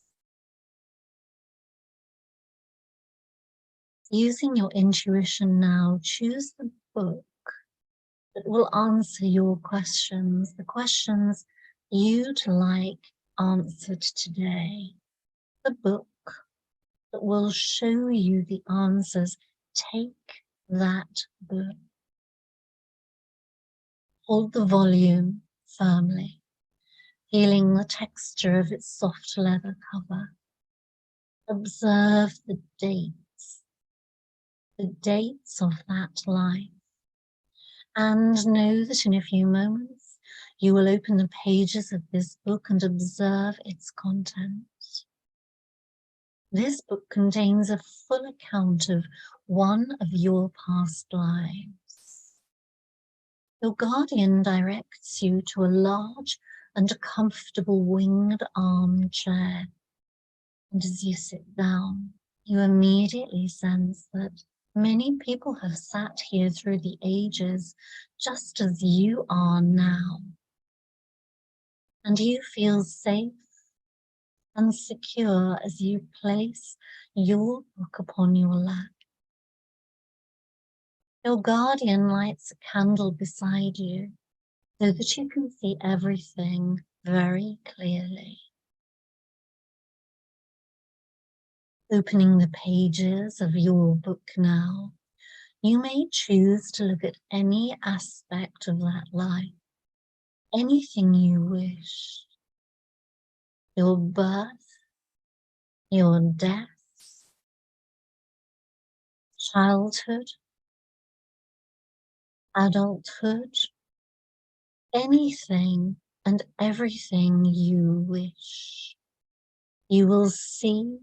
Using your intuition now, choose the book that will answer your questions, the questions you'd like answered today. The book that will show you the answers. Take that book. Hold the volume firmly, feeling the texture of its soft leather cover. Observe the dates of that life. And know that in a few moments, you will open the pages of this book and observe its contents. This book contains a full account of one of your past lives. Your guardian directs you to a large and comfortable winged armchair. And as you sit down, you immediately sense that many people have sat here through the ages, just as you are now. And you feel safe and secure as you place your book upon your lap. Your guardian lights a candle beside you so that you can see everything very clearly. Opening the pages of your book now, you may choose to look at any aspect of that life, anything you wish. Your birth, your death, childhood, adulthood, anything and everything you wish. You will see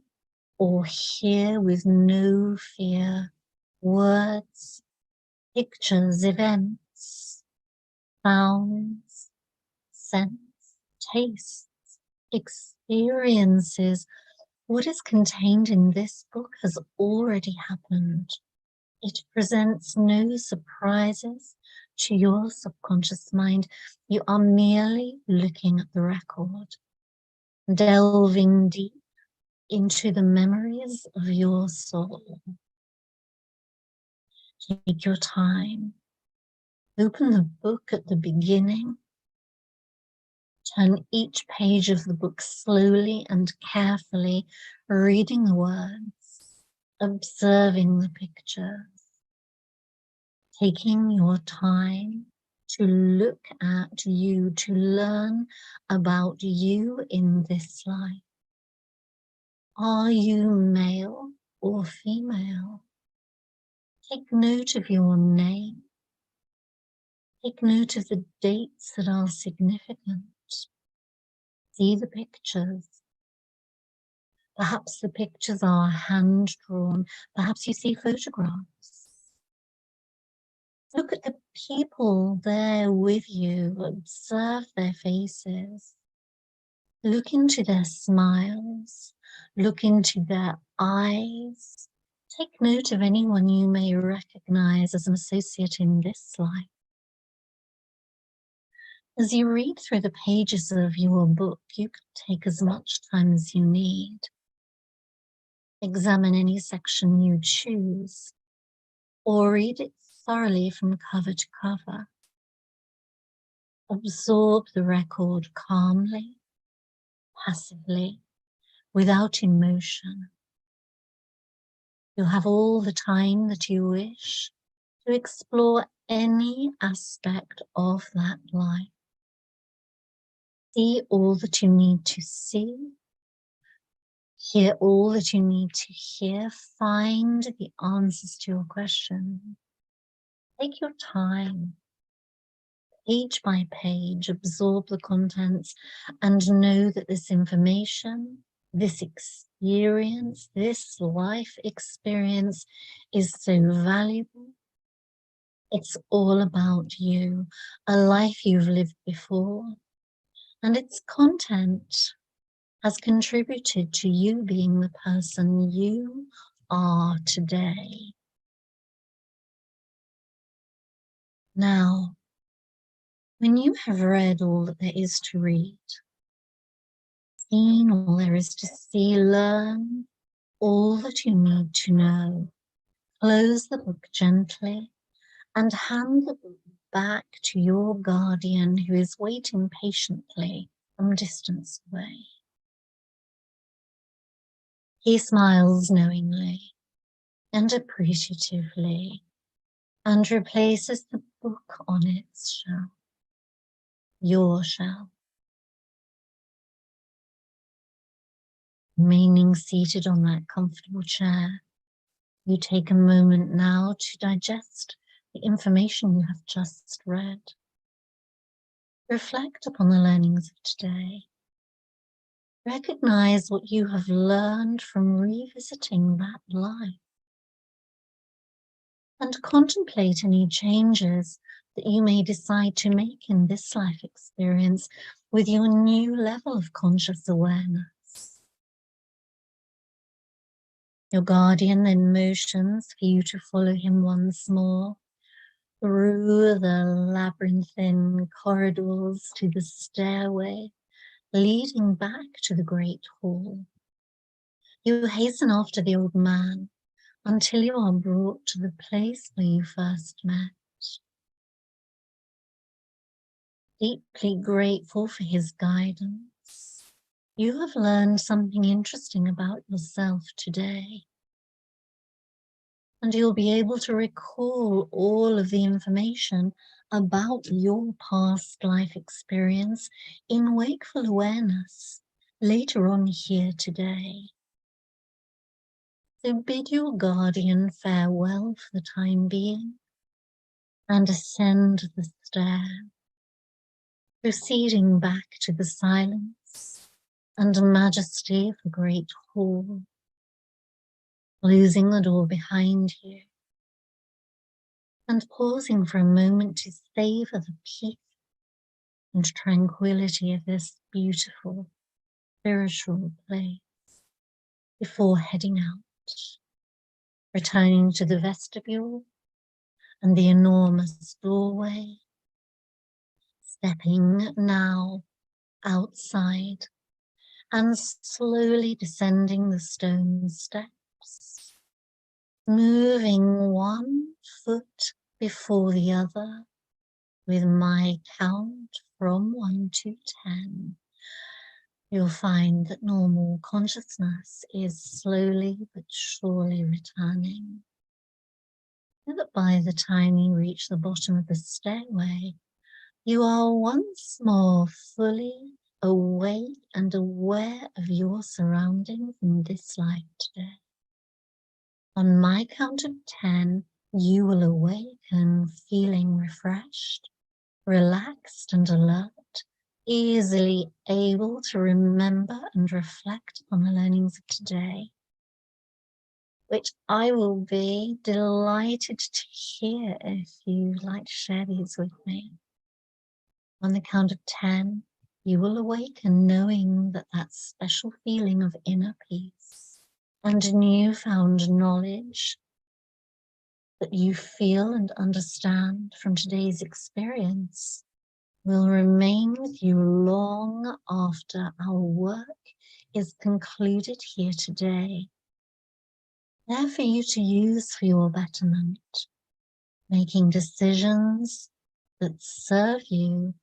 or hear with no fear words, pictures, events, sounds, scents, tastes, experiences. What is contained in this book has already happened. It presents no surprises to your subconscious mind. You are merely looking at the record, delving deep into the memories of your soul. Take your time. Open the book at the beginning. Turn each page of the book slowly and carefully, reading the words, observing the pictures, taking your time to look at you, to learn about you in this life. Are you male or female? Take note of your name. Take note of the dates that are significant. See the pictures. Perhaps the pictures are hand-drawn. Perhaps you see photographs. Look at the people there with you. Observe their faces. Look into their smiles. Look into their eyes. Take note of anyone you may recognize as an associate in this life. As you read through the pages of your book, you can take as much time as you need. Examine any section you choose, or read it thoroughly from cover to cover. Absorb the record calmly, passively, without emotion. You'll have all the time that you wish to explore any aspect of that life. See all that you need to see. Hear all that you need to hear. Find the answers to your questions. Take your time. Page by page, absorb the contents and know that this information, this experience, this life experience is so valuable. It's all about you, a life you've lived before, and its content has contributed to you being the person you are today. Now, when you have read all that there is to read, seen all there is to see, learn all that you need to know, close the book gently and hand the book back to your guardian who is waiting patiently from distance away. He smiles knowingly and appreciatively and replaces the book on its shelf, your shelf. Remaining seated on that comfortable chair, you take a moment now to digest the information you have just read. Reflect upon the learnings of today. Recognize what you have learned from revisiting that life. And contemplate any changes that you may decide to make in this life experience with your new level of conscious awareness. Your guardian then motions for you to follow him once more through the labyrinthine corridors to the stairway leading back to the great hall. You hasten after the old man until you are brought to the place where you first met. Deeply grateful for his guidance, you have learned something interesting about yourself today. And you'll be able to recall all of the information about your past life experience in wakeful awareness later on here today. So bid your guardian farewell for the time being and ascend the stair, proceeding back to the silence and majesty of the great hall, closing the door behind you and pausing for a moment to savor the peace and tranquility of this beautiful spiritual place before heading out, returning to the vestibule and the enormous doorway, stepping now outside and slowly descending the stone steps, moving one foot before the other with my count from 1 to 10. You'll find that normal consciousness is slowly but surely returning, so that by the time you reach the bottom of the stairway, you are once more fully awake and aware of your surroundings in this life today. On my count of 10, you will awaken feeling refreshed, relaxed and alert easily able to remember and reflect on the learnings of today, which I will be delighted to hear if you'd like to share these with me. On the count of 10, you will awaken knowing that that special feeling of inner peace and newfound knowledge that you feel and understand from today's experience will remain with you long after our work is concluded here today. There for you to use for your betterment, making decisions that serve you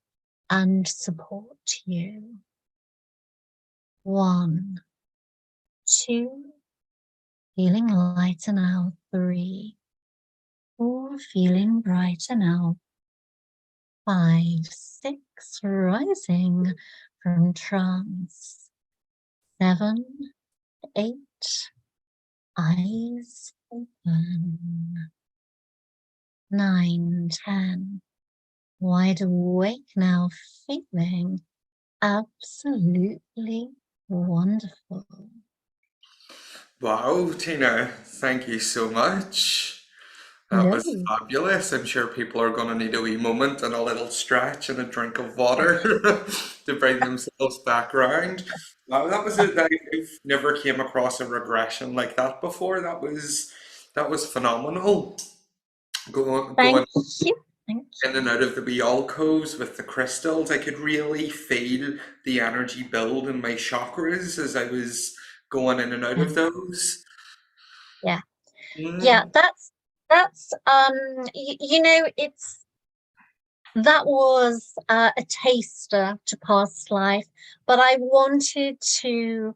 and support you. 1, 2, feeling lighter now. 3, 4, feeling brighter now. 5, 6, rising from trance. 7, 8, eyes open. 9, 10, wide awake now, feeling absolutely wonderful. Wow, Tina, thank you so much. That was No. fabulous. I'm sure people are going to need a wee moment and a little stretch and a drink of water to bring themselves back around. Wow, that was it. I've never came across a regression like that before. That was phenomenal. Going Thank you. Thank in and out of the wee alcoves with the crystals, I could really feel the energy build in my chakras as I was going in and out you. of those. Yeah. Yeah, Mm, it's that was a taster to past life, but I wanted to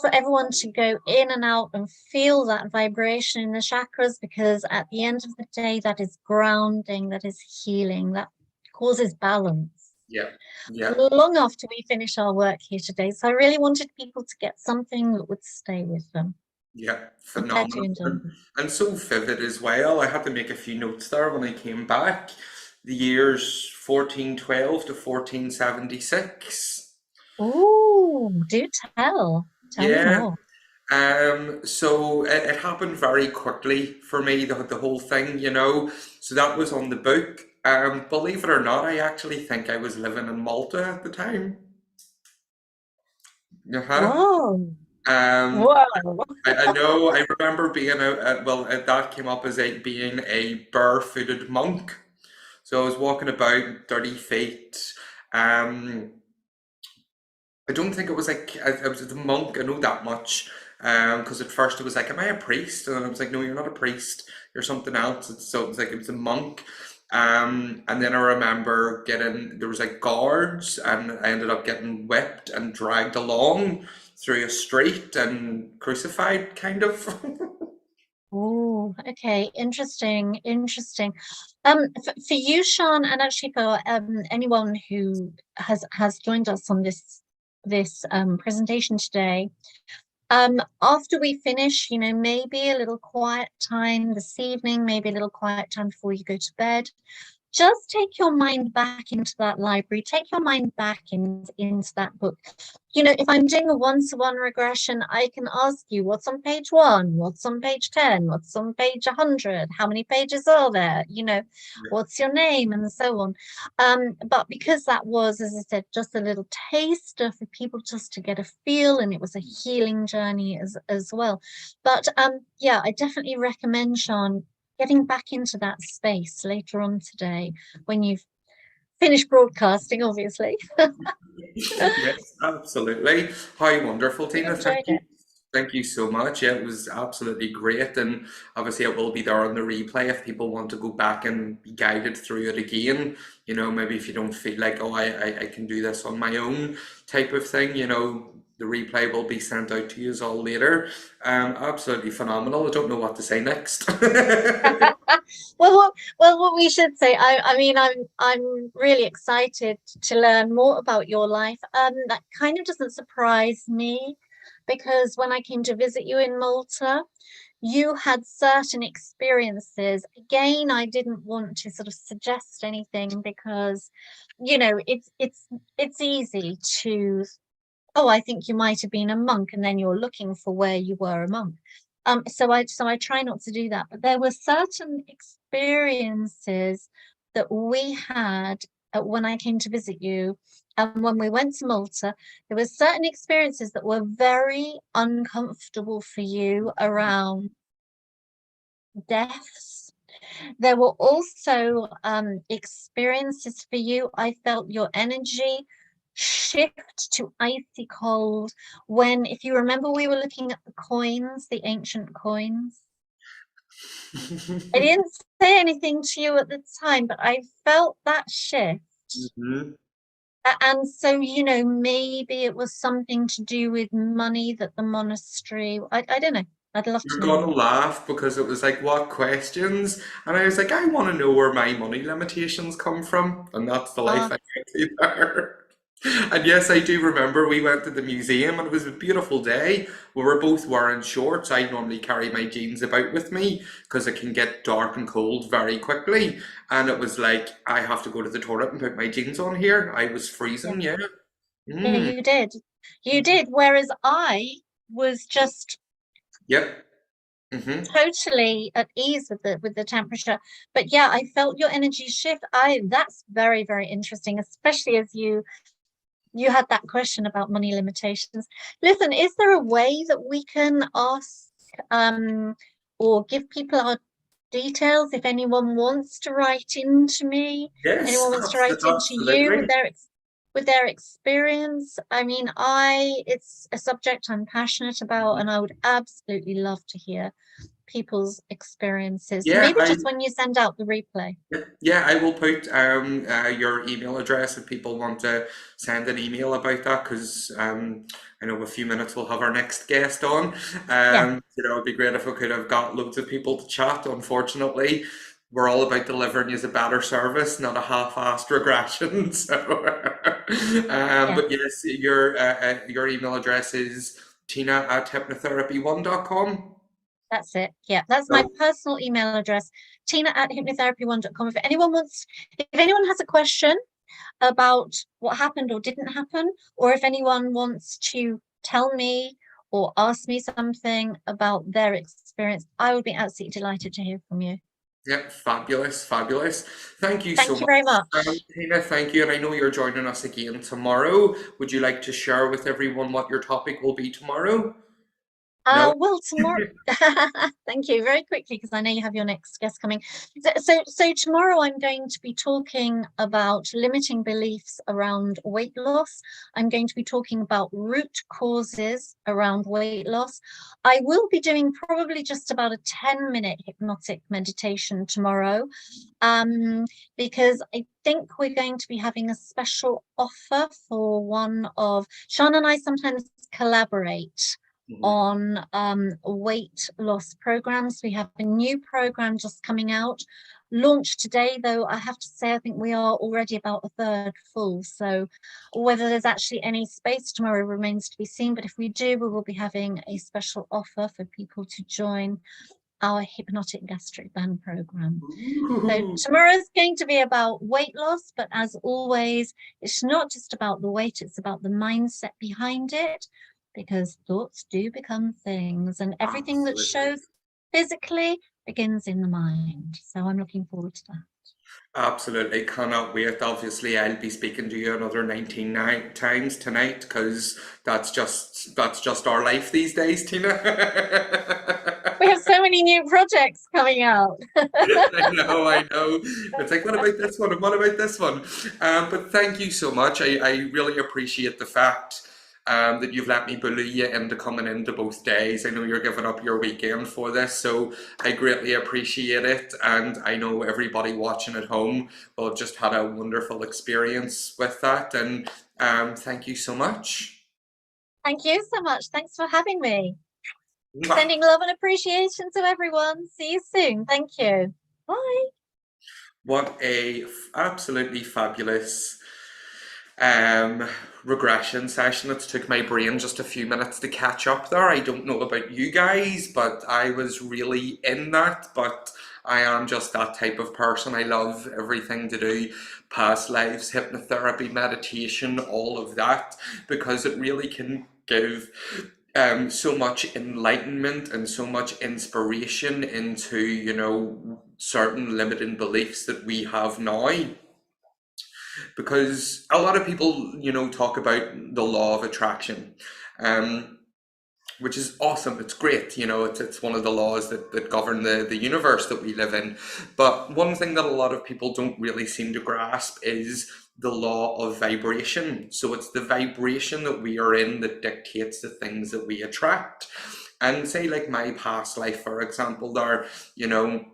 for everyone to go in and out and feel that vibration in the chakras, because at the end of the day, that is grounding, that is healing, that causes balance yeah, yeah, long after we finish our work here today. So I really wanted people to get something that would stay with them. yeah, I'm glad you phenomenal. enjoyed it. And so vivid as well. I had to make a few notes there when I came back. The years 1412 to 1476. Ooh, do tell. Tell me Yeah. more. So it happened very quickly for me, the whole thing. So that was on the book. Believe it or not, I actually think I was living in Malta at the time. Uh-huh. Whoa. Um, Whoa. I know. I remember being that came up as being a barefooted monk. So I was walking about 30 feet. Um, I don't think it was like I was the monk. I know that much. Because at first it was like, "Am I a priest?" And I was like, "No, you're not a priest. You're something else." So it was like it was a monk. And then I remember there was like guards, and I ended up getting whipped and dragged along through a street and crucified, kind of. Oh, okay. Interesting. Interesting. For you, Sean, and actually for anyone who has joined us on this presentation today. After we finish, maybe a little quiet time this evening, maybe a little quiet time before you go to bed. Just take your mind back into that library, take your mind back into that book. If I'm doing a one-to-one regression, I can ask you what's on page 1, what's on page 10, what's on page 100, how many pages are there, what's your name, and so on. But because that was, as I said, just a little taster for people just to get a feel, and it was a healing journey as well. But yeah, I definitely recommend, Sean, getting back into that space later on today when you've finished broadcasting, obviously. Yes, absolutely. How wonderful, You Tina. Thank enjoyed you. it. Thank you so much. Yeah, it was absolutely great. And obviously, it will be there on the replay if people want to go back and be guided through it again. Maybe if you don't feel like, oh, I can do this on my own type of thing, the replay will be sent out to you all later. Absolutely phenomenal. I don't know what to say next. What we should say, I mean, I'm really excited to learn more about your life. That kind of doesn't surprise me. because when I came to visit you in Malta, you had certain experiences. Again, I didn't want to sort of suggest anything because, it's easy to, oh, I think you might have been a monk, and then you're looking for where you were a monk. So I try not to do that. But there were certain experiences that we had when I came to visit you, and when we went to Malta, there were certain experiences that were very uncomfortable for you around deaths. There were also experiences for you. I felt your energy shift to icy cold when, if you remember, we were looking at the coins, the ancient coins. I didn't say anything to you at the time, but I felt that shift. Mhm. And so, maybe it was something to do with money that the monastery, I don't know. I'd love You're to gonna know. laugh because it was like, what questions? And I was like, I want to know where my money limitations come from, and that's the life Ah, I get there. And yes, I do remember we went to the museum and it was a beautiful day. We were both wearing shorts. I normally carry my jeans about with me because it can get dark and cold very quickly. And it was like, I have to go to the toilet and put my jeans on here. I was yeah, freezing, yeah. yeah, Mm. you did. You did. Whereas I was just Yep. Hmm. totally at ease with the temperature. But yeah, I felt your energy shift. That's very, very interesting, especially as you had that question about money limitations. Listen, is there a way that we can ask or give people our details if anyone wants to write into me, Yes, anyone wants to write into you absolutely. with their experience? I mean, it's a subject I'm passionate about, and I would absolutely love to hear people's experiences. Yeah, Maybe just when you send out the replay. yeah, I will put your email address if people want to send an email about that because I know in a few minutes we'll have our next guest on. Yeah, It'd be great if we could have got loads of people to chat. Unfortunately, we're all about delivering you a better service, not a half-assed regression. So, yeah. but yes, your email address is tina@hypnotherapy1.com. That's it. Yeah, that's my So, personal email address, tina@hypnotherapy1.com. If anyone has a question about what happened or didn't happen, or if anyone wants to tell me or ask me something about their experience, I would be absolutely delighted to hear from you. yeah, fabulous, fabulous. Thank you so Thank you much, very much. Tina. Thank you. And I know you're joining us again tomorrow. Would you like to share with everyone what your topic will be tomorrow? No? Well, tomorrow, thank you very quickly because I know you have your next guest coming. So tomorrow I'm going to be talking about limiting beliefs around weight loss. I'm going to be talking about root causes around weight loss. I will be doing probably just about a 10-minute hypnotic meditation tomorrow, because I think we're going to be having a special offer for one of Sean and I sometimes collaborate Mhm. on weight loss programs. We have a new program just coming out, launched today, though I have to say I think we are already about a third full. So whether there's actually any space tomorrow remains to be seen. But if we do, we will be having a special offer for people to join our hypnotic gastric band program. So Ooh, tomorrow's going to be about weight loss, but as always, it's not just about the weight, it's about the mindset behind it, because thoughts do become things, and everything that absolutely. shows physically begins in the mind. So I'm looking forward to that. Absolutely. Cannot wait. Obviously, I'll be speaking to you another 19 times tonight because that's just our life these days, Tina. We have so many new projects coming out. I know, I know. It's like, what about this one? And what about this one? But thank you so much. I really appreciate the fact that you've let me bully you into coming into both days. I know you're giving up your weekend for this, so I greatly appreciate it. And I know everybody watching at home will have just had a wonderful experience with that. And thank you so much. Thank you so much. Thanks for having me. Mwah. Sending love and appreciation to everyone. See you soon. Thank you. Bye. What a absolutely fabulous um, regression session. It took my brain just a few minutes to catch up there. I don't know about you guys, but I was really in that. But I am just that type of person. I love everything to do past lives, hypnotherapy, meditation, all of that, because it really can give so much enlightenment and so much inspiration into, certain limiting beliefs that we have now. Because a lot of people, talk about the law of attraction, um, which is awesome. It's great. It's one of the laws that govern the universe that we live in. But one thing that a lot of people don't really seem to grasp is the law of vibration. So it's the vibration that we are in that dictates the things that we attract. And say, like my past life, for example, there, I'm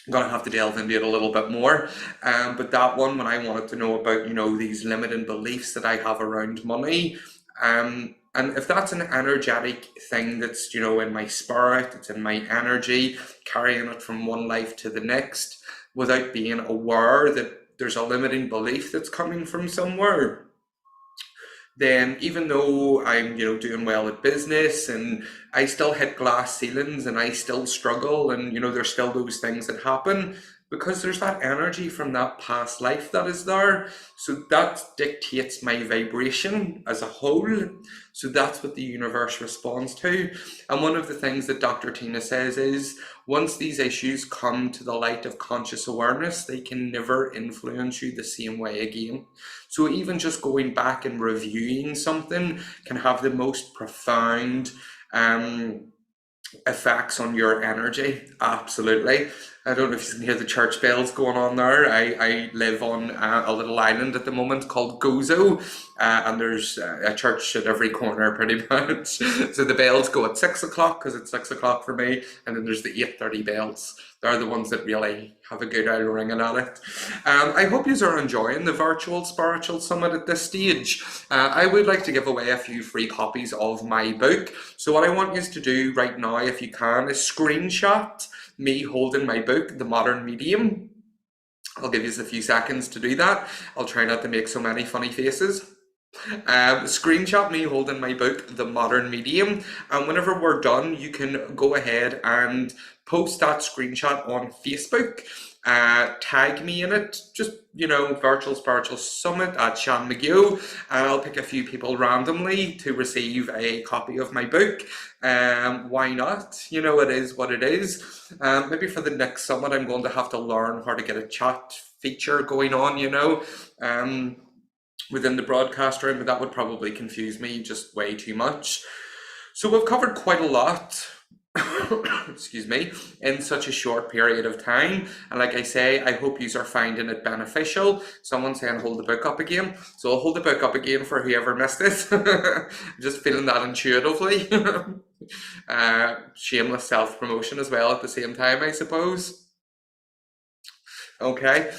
gonna have to delve into it a little bit more. But that one, when I wanted to know about, these limiting beliefs that I have around money, and if that's an energetic thing that's, in my spirit, it's in my energy, carrying it from one life to the next, without being aware that there's a limiting belief that's coming from somewhere, then even though I'm, doing well at business and I still hit glass ceilings and I still struggle and, there's still those things that happen because there's that energy from that past life that is there. So that dictates my vibration as a whole. So that's what the universe responds to. And one of the things that Dr. Tina says is once these issues come to the light of conscious awareness, they can never influence you the same way again. So even just going back and reviewing something can have the most profound effects on your energy. Absolutely. I don't know if you can hear the church bells going on there. I live on a little island at the moment called Gozo, and there's a church at every corner pretty much. So the bells go at 6 o'clock because it's 6 o'clock for me, and then there's the 8:30 bells. They're the ones that really have a good old ringing at it. I hope you are enjoying the virtual spiritual summit at this stage. I would like to give away a few free copies of my book. So what I want you to do right now, if you can, is screenshot me holding my book, The Modern Medium. I'll give you a few seconds to do that. I'll try not to make so many funny faces. Screenshot me holding my book, The Modern Medium, and whenever we're done, you can go ahead and post that screenshot on Facebook. Tag me in it, just, Virtual Spiritual Summit at Shan McGill, and I'll pick a few people randomly to receive a copy of my book. Why not? It is what it is. Maybe for the next summit, I'm going to have to learn how to get a chat feature going on, within the broadcast room, but that would probably confuse me just way too much. So we've covered quite a lot, excuse me, in such a short period of time. And like I say, I hope you are finding it beneficial. Someone's saying hold the book up again. So I'll hold the book up again for whoever missed it. I'm just feeling that intuitively. Shameless self-promotion as well at the same time, I suppose. Okay,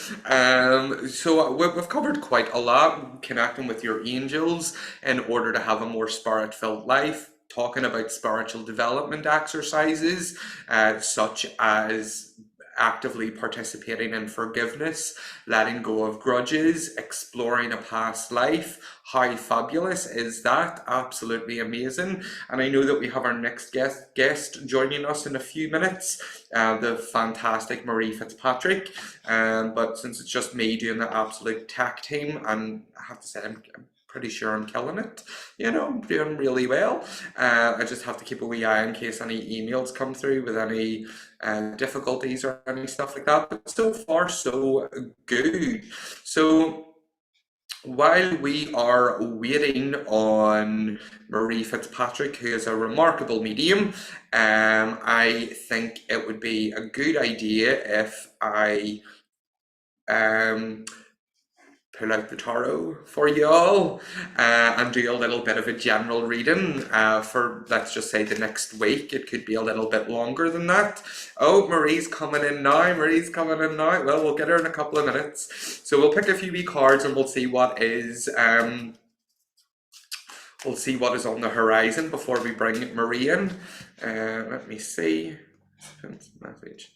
so we've covered quite a lot, connecting with your angels in order to have a more spirit-filled life, talking about spiritual development exercises, such as actively participating in forgiveness, letting go of grudges, exploring a past life. How fabulous is that? Absolutely amazing. And I know that we have our next guest joining us in a few minutes, the fantastic Marie Fitzpatrick. But since it's just me doing the absolute tech team, and I have to say I'm pretty sure I'm killing it. I'm doing really well. I just have to keep a wee eye in case any emails come through with any difficulties or any stuff like that. But so far, so good. So while we are waiting on Marie Fitzpatrick, who is a remarkable medium, I think it would be a good idea if I pull out the tarot for y'all and do a little bit of a general reading for, let's just say, the next week. It could be a little bit longer than that. Oh, Marie's coming in now. Marie's coming in now. Well, we'll get her in a couple of minutes. So we'll pick a few wee cards and we'll see what is on the horizon before we bring Marie in. Let me see. Message.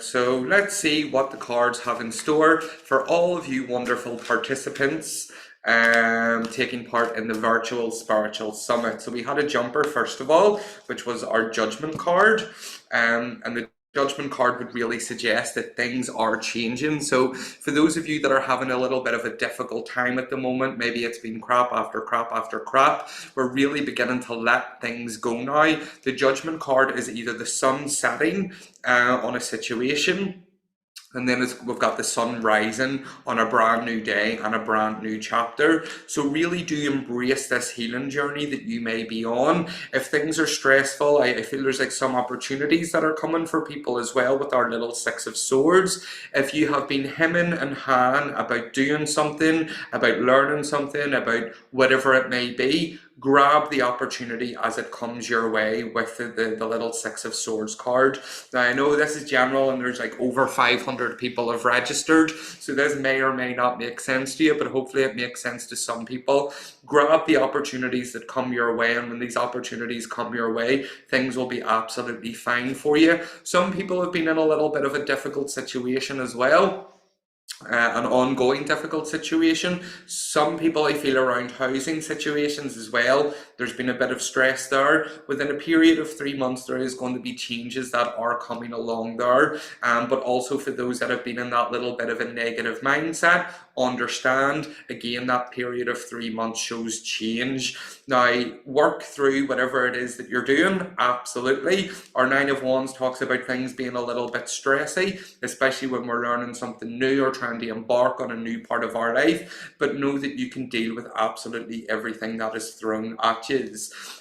So let's see what the cards have in store for all of you wonderful participants taking part in the virtual spiritual summit. So we had a jumper first of all, which was our judgment card, and the judgment card would really suggest that things are changing. So for those of you that are having a little bit of a difficult time at the moment, maybe it's been crap after crap after crap, we're really beginning to let things go now. The judgment card is either the sun setting on a situation, and then we've got the sun rising on a brand new day and a brand new chapter. So really do embrace this healing journey that you may be on. If things are stressful, I feel there's like some opportunities that are coming for people as well with our little Six of Swords. If you have been hemming and hawing about doing something, about learning something, about whatever it may be, grab the opportunity as it comes your way with the little Six of Swords card. Now I know this is general and there's like over 500 people have registered, so this may or may not make sense to you, but hopefully it makes sense to some people. Grab the opportunities that come your way, and when these opportunities come your way, things will be absolutely fine for you. Some people have been in a little bit of a difficult situation as well. An ongoing difficult situation. Some people I feel around housing situations as well. There's been a bit of stress there. Within a period of 3 months, there is going to be changes that are coming along there. But also for those that have been in that little bit of a negative mindset, understand again that period of 3 months shows change. Now, work through whatever it is that you're doing, absolutely. Our Nine of Wands talks about things being a little bit stressy, especially when we're learning something new or trying to embark on a new part of our life, but know that you can deal with absolutely everything that is thrown at you.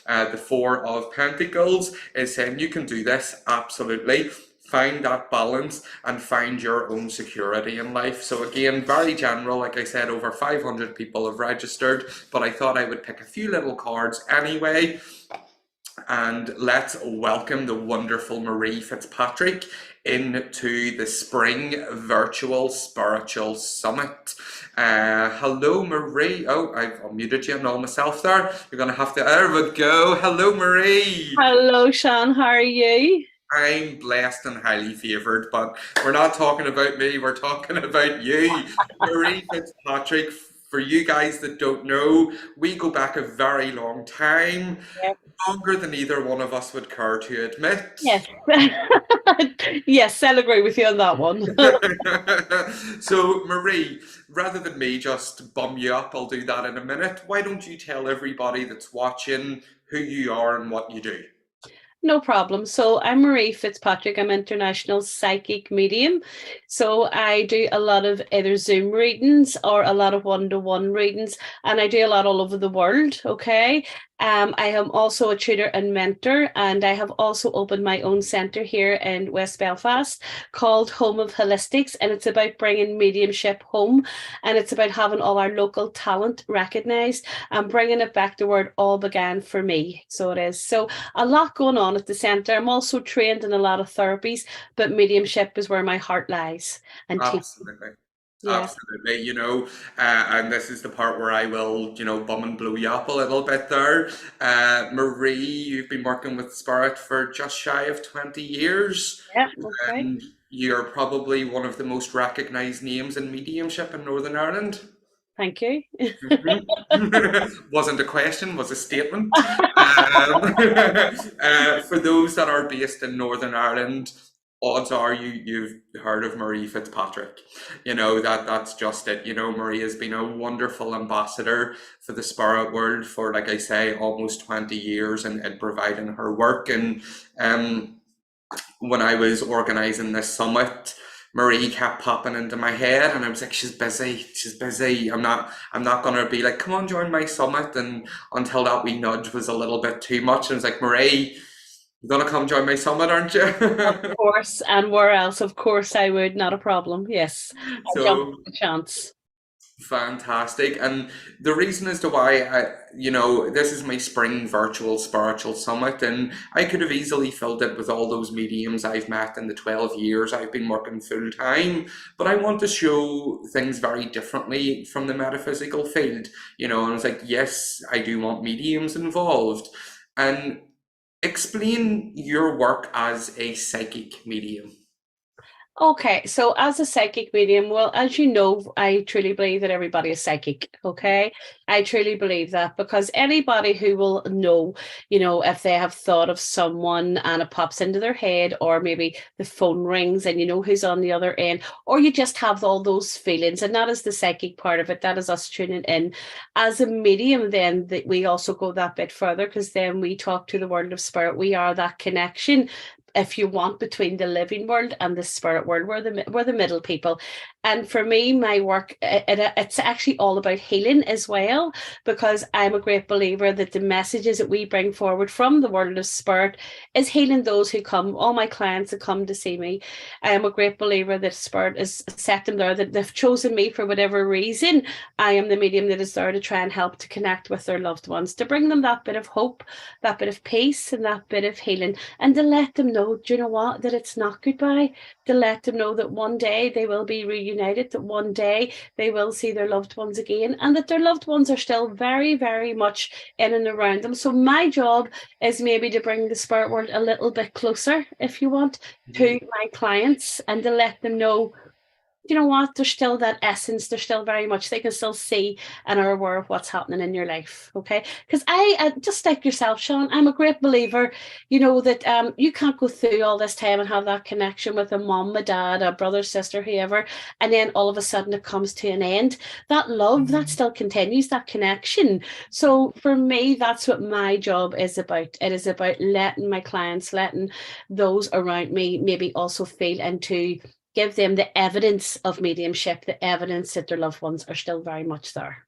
The Four of Pentacles is saying you can do this, absolutely. Find that balance and find your own security in life. So again, very general, like I said, over 500 people have registered, but I thought I would pick a few little cards anyway. And let's welcome the wonderful Marie Fitzpatrick into the Spring Virtual Spiritual Summit. Hello, Marie. Oh, I've unmuted you and all myself there. You're going to have to, there we go. Hello, Marie. Hello, Sean. How are you? I'm blessed and highly favoured, but we're not talking about me, we're talking about you. Marie Fitzpatrick, for you guys that don't know, we go back a very long time, Yep. longer than either one of us would care to admit. Yes. Yes, I'll agree with you on that one. So, Marie, rather than me just bum you up, I'll do that in a minute. Why don't you tell everybody that's watching who you are and what you do? No problem. So I'm Marie Fitzpatrick. I'm international psychic medium. So I do a lot of either Zoom readings or a lot of one-to-one readings, and I do a lot all over the world. Okay. I am also a tutor and mentor, and I have also opened my own centre here in West Belfast called Home of Holistics, and it's about bringing mediumship home, and it's about having all our local talent recognised and bringing it back to where it all began for me. So it is. So a lot going on at the centre. I'm also trained in a lot of therapies, but mediumship is where my heart lies. And Absolutely. yeah. Absolutely, and this is the part where I will, bum and blow you up a little bit there. Marie, you've been working with Spirit for just shy of 20 years, Yeah, okay. and you're probably one of the most recognised names in mediumship in Northern Ireland. Thank you. Wasn't a question, was a statement. For those that are based in Northern Ireland, odds are you've heard of Marie Fitzpatrick. That's just it. Marie has been a wonderful ambassador for the spirit world for, like I say, almost 20 years and providing her work. And when I was organising this summit, Marie kept popping into my head, and I was like, she's busy. I'm not gonna be like, come on, join my summit. And until that wee nudge was a little bit too much, and I was like, Marie, you're gonna come join my summit, aren't you? Of course, and where else? Of course I would, not a problem. Yes, I'll jump at the chance. Fantastic. And the reason as to why this is my spring virtual spiritual summit, and I could have easily filled it with all those mediums I've met in the 12 years I've been working full time, but I want to show things very differently from the metaphysical field, and I was like, yes, I do want mediums involved. And explain your work as a psychic medium. Okay, so as a psychic medium, well, as you know, I truly believe that everybody is psychic. Okay, I truly believe that because anybody who will know, if they have thought of someone and it pops into their head, or maybe the phone rings and you know who's on the other end, or you just have all those feelings, and that is the psychic part of it. That is us tuning in. As a medium, then that we also go that bit further because then we talk to the world of spirit. We are that connection, if you want, between the living world and the spirit world. We're the middle people. And for me, my work, it's actually all about healing as well, because I'm a great believer that the messages that we bring forward from the world of spirit is healing those who come, all my clients that come to see me. I am a great believer that spirit is set them there, that they've chosen me for whatever reason. I am the medium that is there to try and help to connect with their loved ones, to bring them that bit of hope, that bit of peace, and that bit of healing, and to let them know, do you know what, that it's not goodbye, to let them know that one day they will be reunited, that one day they will see their loved ones again, and that their loved ones are still very, very much in and around them. So my job is maybe to bring the spirit world a little bit closer, if you want, to my clients, and to let them know, you know what, there's still that essence, there's still very much, they can still see and are aware of what's happening in your life. Okay, because I just like yourself, Sean, I'm a great believer, that you can't go through all this time and have that connection with a mom, a dad, a brother, sister, whoever, and then all of a sudden it comes to an end. That love, that still continues, that connection. So for me, that's what my job is about. It is about letting my clients, letting those around me maybe also feel into, give them the evidence of mediumship, the evidence that their loved ones are still very much there.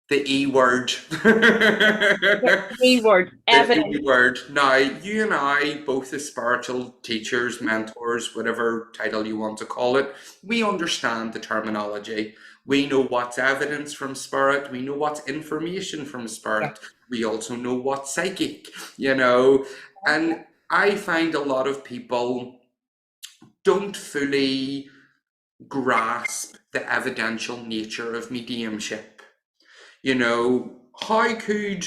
The E word. The E word, The evidence. E word. Now, you and I, both as spiritual teachers, mentors, whatever title you want to call it, we understand the terminology. We know what's evidence from spirit. We know what's information from Yeah. spirit. We also know what's psychic. And I find a lot of people don't fully grasp the evidential nature of mediumship. You know, how could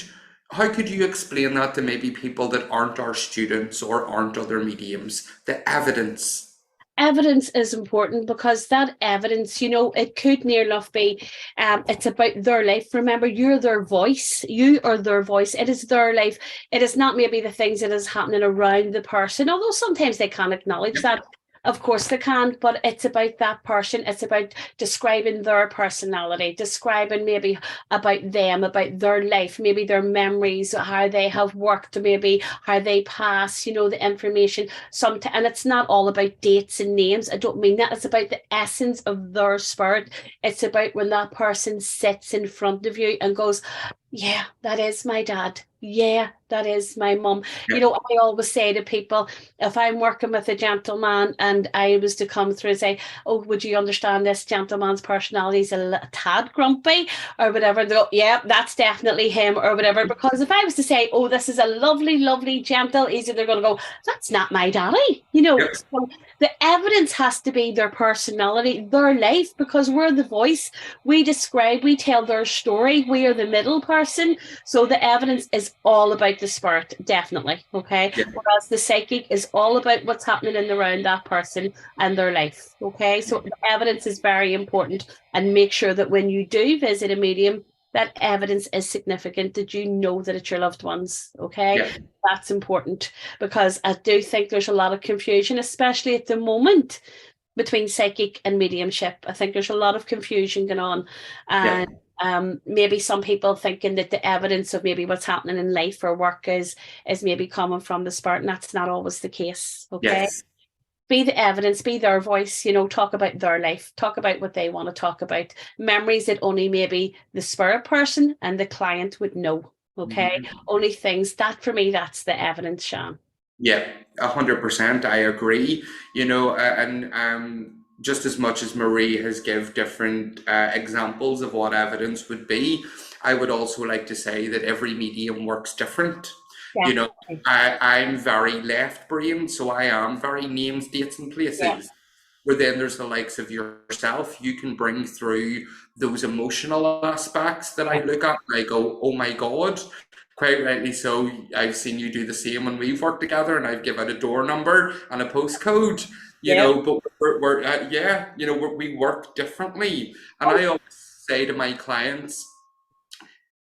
you explain that to maybe people that aren't our students or aren't other mediums? The evidence. Evidence is important because that evidence, it could near enough be, it's about their life. Remember, you're their voice. You are their voice. It is their life. It is not maybe the things that is happening around the person, although sometimes they can acknowledge Yep. that. Of course they can, but it's about that person. It's about describing their personality, describing maybe about them, about their life, maybe their memories, how they have worked, maybe how they pass, the information. Sometimes, and it's not all about dates and names. I don't mean that. It's about the essence of their spirit. It's about when that person sits in front of you and goes, yeah, that is my dad. Yeah, that is my mum. Yep. I always say to people, if I'm working with a gentleman and I was to come through and say, oh, would you understand this gentleman's personality is a tad grumpy or whatever? They go, yeah, that's definitely him or whatever. Because if I was to say, oh, this is a lovely, lovely, gentle, easy, they're going to go, that's not my daddy. Yep. So the evidence has to be their personality, their life, because we're the voice. We describe, we tell their story. We are the middle person. So the evidence is all about the spirit, definitely. Okay. Yep. Whereas the psychic is all about what's happening in and around that person and their life. Okay. So the evidence is very important, and make sure that when you do visit a medium, that evidence is significant, that you know that it's your loved ones. Okay. Yep. That's important, because I do think there's a lot of confusion, especially at the moment, between psychic and mediumship. I think there's a lot of confusion going on, and maybe some people thinking that the evidence of maybe what's happening in life or work is maybe coming from the spirit, and that's not always the case. Okay. Yes. Be the evidence, be their voice, talk about their life, talk about what they want to talk about, memories that only maybe the spirit person and the client would know. Okay. Only things that, for me, that's the evidence, Sean. Yeah, 100%. I agree. And just as much as Marie has give different examples of what evidence would be, I would also like to say that every medium works different. Yeah. I'm very left brain, so I am very names, dates, and places. Yeah. Where then there's the likes of yourself, you can bring through those emotional aspects that I look at and I go, oh my God. Quite rightly so. I've seen you do the same when we've worked together, and I've given a door number and a postcode. but we're yeah, we work differently. And Oh, I always say to my clients,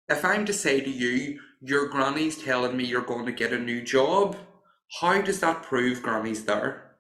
if I'm to say to you, your granny's telling me you're going to get a new job, how does that prove granny's there?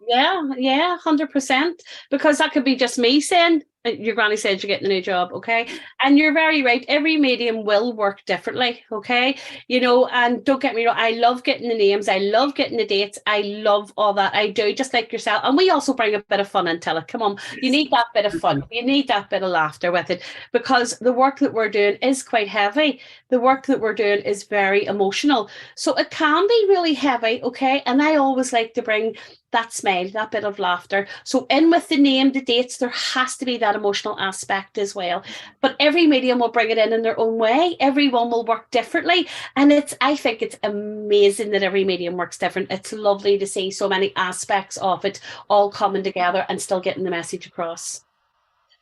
yeah, 100%. Because that could be just me saying, your granny said you're getting a new job, okay? And you're very right. Every medium will work differently, okay? And don't get me wrong, I love getting the names, I love getting the dates, I love all that. I do, just like yourself. And we also bring a bit of fun into it. Come on, you need that bit of fun, you need that bit of laughter with it, because the work that we're doing is quite heavy. The work that we're doing is very emotional. So it can be really heavy, okay? And I always like to bring that smile, that bit of laughter. So in with the name, the dates, there has to be that emotional aspect as well. But every medium will bring it in their own way. Everyone will work differently. And I think it's amazing that every medium works different. It's lovely to see so many aspects of it all coming together and still getting the message across.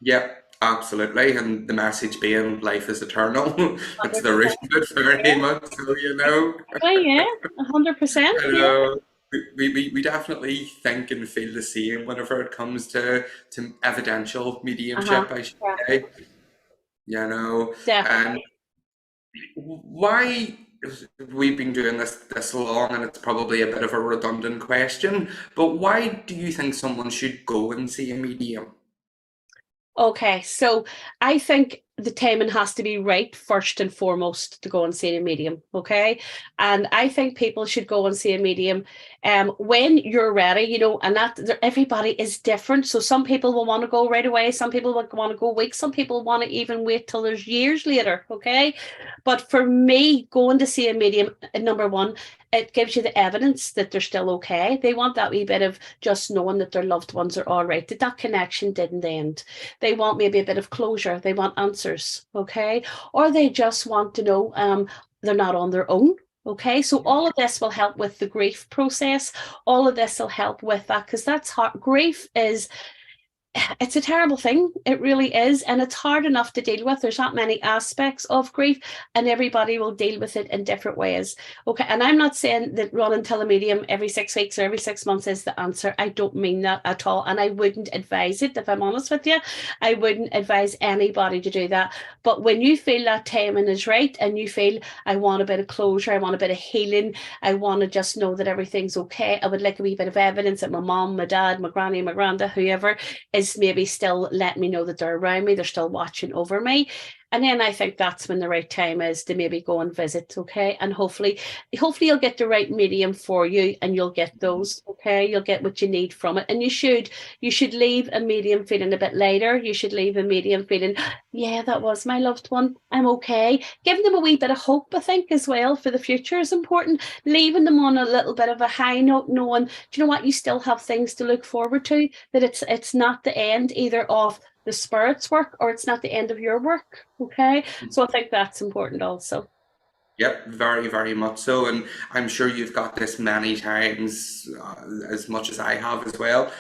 Yeah, absolutely. And the message being life is eternal. It's the root 100%. of it very much. So. Oh, yeah, 100%. I Yeah. know. We definitely think and feel the same whenever it comes to evidential Uh-huh. mediumship, I should Yeah, say. And definitely. why we've been doing this long, and it's probably a bit of a redundant question, but why do you think someone should go and see a medium? Okay, so I think the timing has to be right first and foremost to go and see a medium. Okay, and I think people should go and see a medium when you're ready. And that everybody is different. So some people will want to go right away. Some people will want to go weeks. Some people want to even wait till there's years later. Okay, but for me, going to see a medium, number one, it gives you the evidence that they're still okay. They want that wee bit of just knowing that their loved ones are all right, that connection didn't end. They want maybe a bit of closure. They want answers, okay? Or they just want to know they're not on their own. Okay, so all of this will help with the grief process. All of this will help with that, because that's hard. Grief is, it's a terrible thing. It really is. And it's hard enough to deal with. There's not many aspects of grief, and everybody will deal with it in different ways. Okay. And I'm not saying that running till a medium every 6 weeks or every 6 months is the answer. I don't mean that at all. And I wouldn't advise it, if I'm honest with you. I wouldn't advise anybody to do that. But when you feel that timing is right, and you feel, I want a bit of closure, I want a bit of healing, I want to just know that everything's okay, I would like a wee bit of evidence that my mom, my dad, my granny, my granda, whoever is maybe still letting me know that they're around me, they're still watching over me. And then I think that's when the right time is to maybe go and visit, okay? And hopefully you'll get the right medium for you, and you'll get those, okay? You'll get what you need from it. And you should leave a medium feeling a bit lighter. You should leave a medium feeling, yeah, that was my loved one. I'm okay. Giving them a wee bit of hope, I think, as well, for the future is important. Leaving them on a little bit of a high note, knowing, do you know what, you still have things to look forward to, that it's not the end either of the spirit's work, or it's not the end of your work. Okay, so I think that's important also. Yep, very, very much so. And I'm sure you've got this many times, as much as I have as well.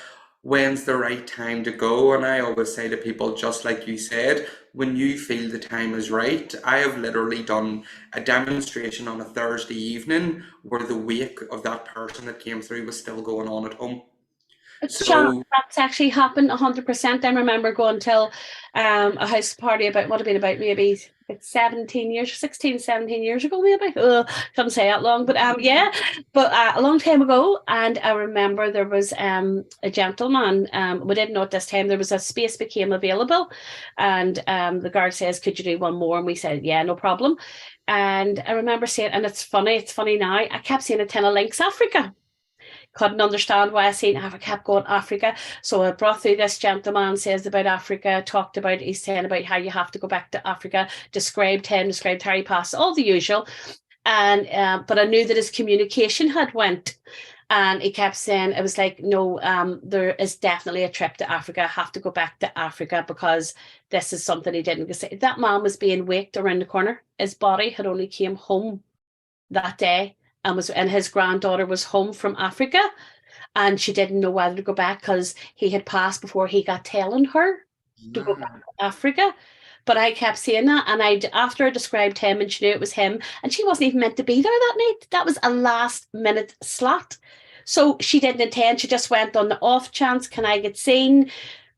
When's the right time to go? And I always say to people, just like you said, when you feel the time is right. I have literally done a demonstration on a Thursday evening where the wake of that person that came through was still going on at home. Sure, So, that's actually happened 100%. I remember going to a house party about, what have been about maybe 17 years, 16, 17 years ago, maybe. Couldn't say that long, but yeah, but a long time ago. And I remember there was a gentleman, we didn't know at this time, there was a space became available, and the guard says, could you do one more? And we said, yeah, no problem. And I remember saying, and it's funny now, I kept saying a 10 of links Africa. Couldn't understand why I seen Africa, kept going Africa. So I brought through this gentleman, says about Africa, talked about, he's saying about how you have to go back to Africa, described him, described how he passed, all the usual. And but I knew that his communication had went. And he kept saying, it was like, no, there is definitely a trip to Africa. I have to go back to Africa, because this is something he didn't say. That man was being waked around the corner. His body had only came home that day, and his granddaughter was home from Africa, and she didn't know whether to go back because he had passed before he got telling her to go back to Africa. But I kept saying that, and after I described him, and she knew it was him, and she wasn't even meant to be there that night. That was a last minute slot. So she didn't intend, she just went on the off chance, can I get seen?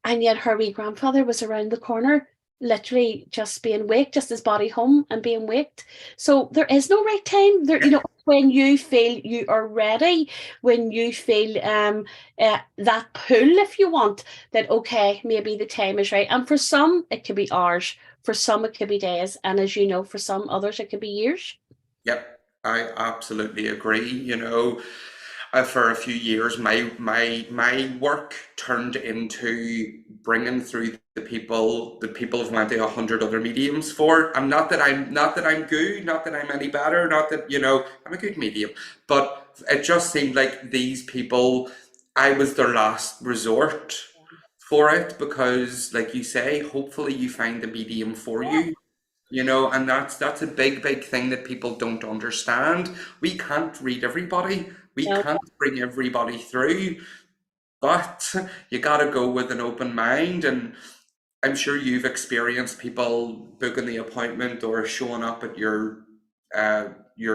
And yet her wee grandfather was around the corner, literally just being waked, just his body home and being waked. So there is no right time. There, when you feel you are ready, when you feel that pull, if you want, that okay, maybe the time is right. And for some, it could be hours. For some, it could be days. And as you know, for some others, it could be years. Yep, I absolutely agree. For a few years, my work turned into bringing through the people who've went to 100 other mediums for. And not that I'm good, not that I'm any better, not that I'm a good medium, but it just seemed like these people, I was their last resort for it because, like you say, hopefully you find the medium for you. And that's a big thing that people don't understand. We can't read everybody. We No. can't bring everybody through, but you gotta go with an open mind. And I'm sure you've experienced people booking the appointment or showing up at your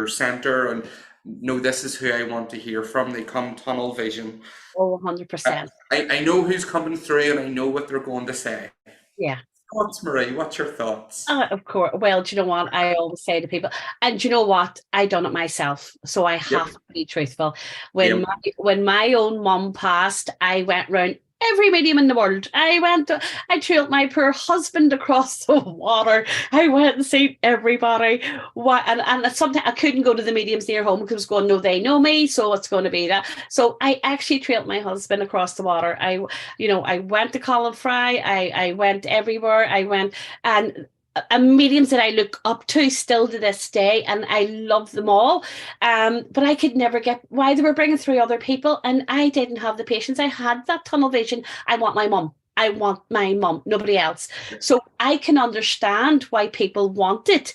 center and no, this is who I want to hear from. They come tunnel vision. Oh, I, 100%. I know who's coming through and I know what they're going to say. Yeah. Thoughts, Marie? What's your thoughts? Of course. Well, do you know what I always say to people? And do you know what? I done it myself, so I have Yep. to be truthful. Yep. When my own mum passed, I went round every medium in the world. I trailed my poor husband across the water. I went and seen everybody. And sometimes I couldn't go to the mediums near home because I was going, no, they know me, so it's going to be that. So I actually trailed my husband across the water. I went to Colin Fry. I went everywhere. I went and mediums that I look up to still to this day, and I love them all. But I could never get why they were bringing through other people, and I didn't have the patience. I had that tunnel vision. I want my mum. I want my mum, nobody else. So I can understand why people want it,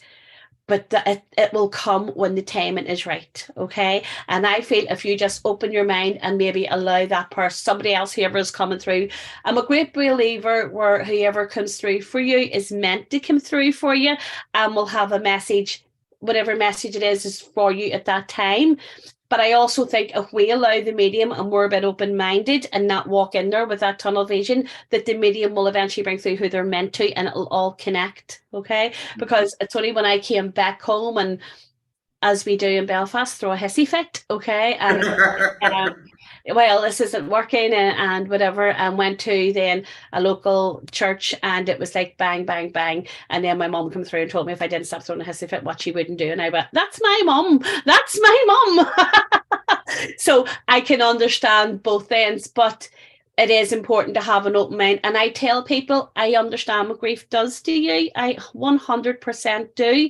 but it will come when the timing is right, okay? And I feel if you just open your mind and maybe allow that person, somebody else, whoever is coming through, I'm a great believer where whoever comes through for you is meant to come through for you and will have a message, whatever message it is for you at that time. But I also think if we allow the medium and we're a bit open-minded and not walk in there with that tunnel vision, that the medium will eventually bring through who they're meant to and it'll all connect, okay? Because it's only when I came back home and, as we do in Belfast, throw a hissy fit, okay? And well, this isn't working and whatever, and went to then a local church and it was like bang, bang, bang. And then my mum came through and told me if I didn't stop throwing a hissy fit, what she wouldn't do. And I went, that's my mum. That's my mum. So I can understand both ends, but it is important to have an open mind. And I tell people, I understand what grief does to you. I 100% do.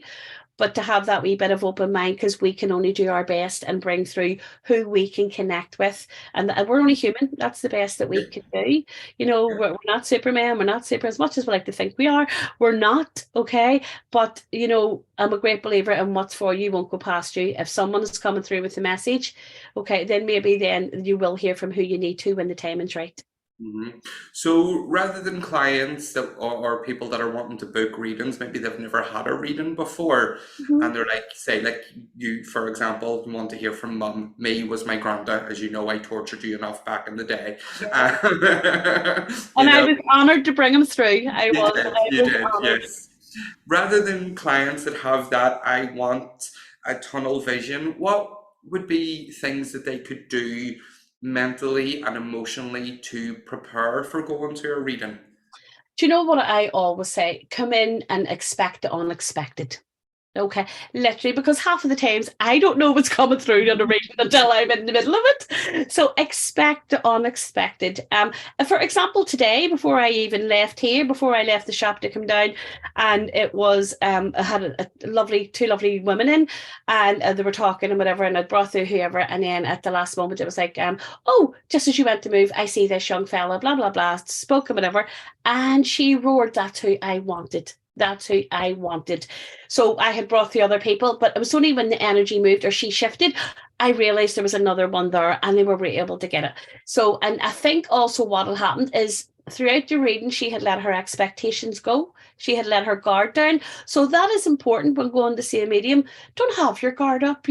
But to have that wee bit of open mind, because we can only do our best and bring through who we can connect with. And we're only human. That's the best that we can do. We're not Superman. We're not super, as much as we like to think we are. We're not, okay? But, I'm a great believer in what's for you won't go past you. If someone is coming through with a message, okay, then maybe then you will hear from who you need to when the timing's right. Mm-hmm. So rather than clients or people that are wanting to book readings, maybe they've never had a reading before, and they're like, say, like you, for example, you want to hear from mum. Me was my granda, as you know, I tortured you enough back in the day. And I was honoured to bring him through. You did, yes. Rather than clients that have that, I want a tunnel vision, what would be things that they could do mentally and emotionally to prepare for going to a reading? Do you know what I always say? Come in and expect the unexpected. Okay, literally, because half of the times I don't know what's coming through on the reading until I'm in the middle of it. So expect the unexpected. For example, today, before I even left here, before I left the shop to come down, and it was I had two lovely women in, and they were talking and whatever, and I brought through whoever, and then at the last moment it was like, oh, just as you went to move, I see this young fella, blah blah blah, spoke and whatever, and she roared, "That's who I wanted." That's who I wanted. So I had brought the other people, but it was only when the energy moved or she shifted, I realized there was another one there and they were able to get it. So, and I think also what will happen is throughout the reading, she had let her expectations go. She had let her guard down. So that is important when going to see a medium. Don't have your guard up.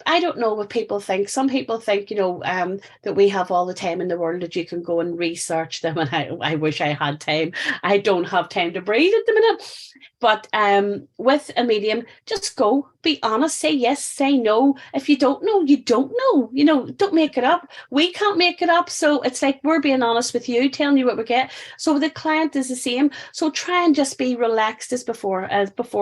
I don't know what people think. Some people think, that we have all the time in the world that you can go and research them. And I wish I had time. I don't have time to breathe at the minute. But with a medium, just go, be honest, say yes, say no. If you don't know, you don't know. Don't make it up. We can't make it up. So it's like we're being honest with you, telling you what we get. So the client is the same. So try and just be relaxed as before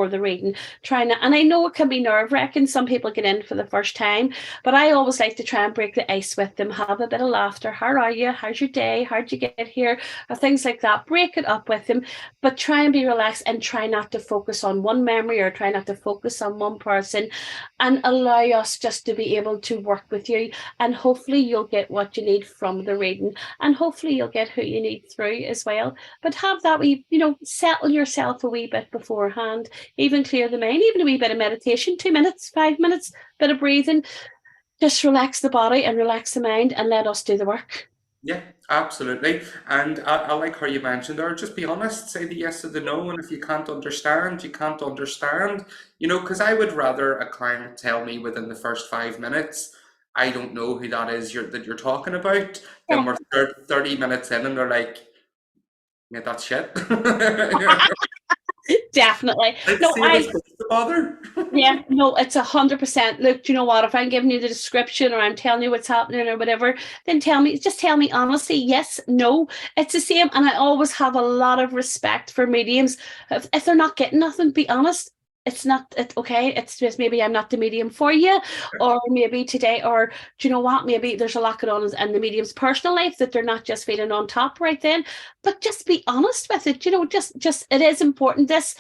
the reading. And I know it can be nerve-wracking. Some people get in for the first time, but I always like to try and break the ice with them, have a bit of laughter. How are you? How's your day? How'd you get here? Or things like that. Break it up with them, but try and be relaxed and try not to focus on one memory or try not to focus on one person, and allow us just to be able to work with you. And hopefully you'll get what you need from the reading, and hopefully you'll get who you need through as well. But have that settle yourself a wee bit beforehand, even clear the mind, even a wee bit of meditation, 2 minutes, 5 minutes, bit of breathing. Just relax the body and relax the mind and let us do the work. Yeah, absolutely. And I like how you mentioned there, just be honest, say the yes or the no, and if you can't understand, you can't understand. Because I would rather a client tell me within the first 5 minutes, I don't know who that is that you're talking about, Yeah. then we're 30 minutes in and they're like, yeah, that's shit. Definitely. Let's No, see if it's supposed to bother. yeah, no, it's 100%. Look, do you know what? If I'm giving you the description or I'm telling you what's happening or whatever, then just tell me honestly, yes, no. It's the same. And I always have a lot of respect for mediums. If they're not getting nothing, be honest. It's not okay. It's just maybe I'm not the medium for you, or maybe today, or do you know what? Maybe there's a lot going on in the medium's personal life that they're not just feeling on top right then. But just be honest with it. Just it is important. This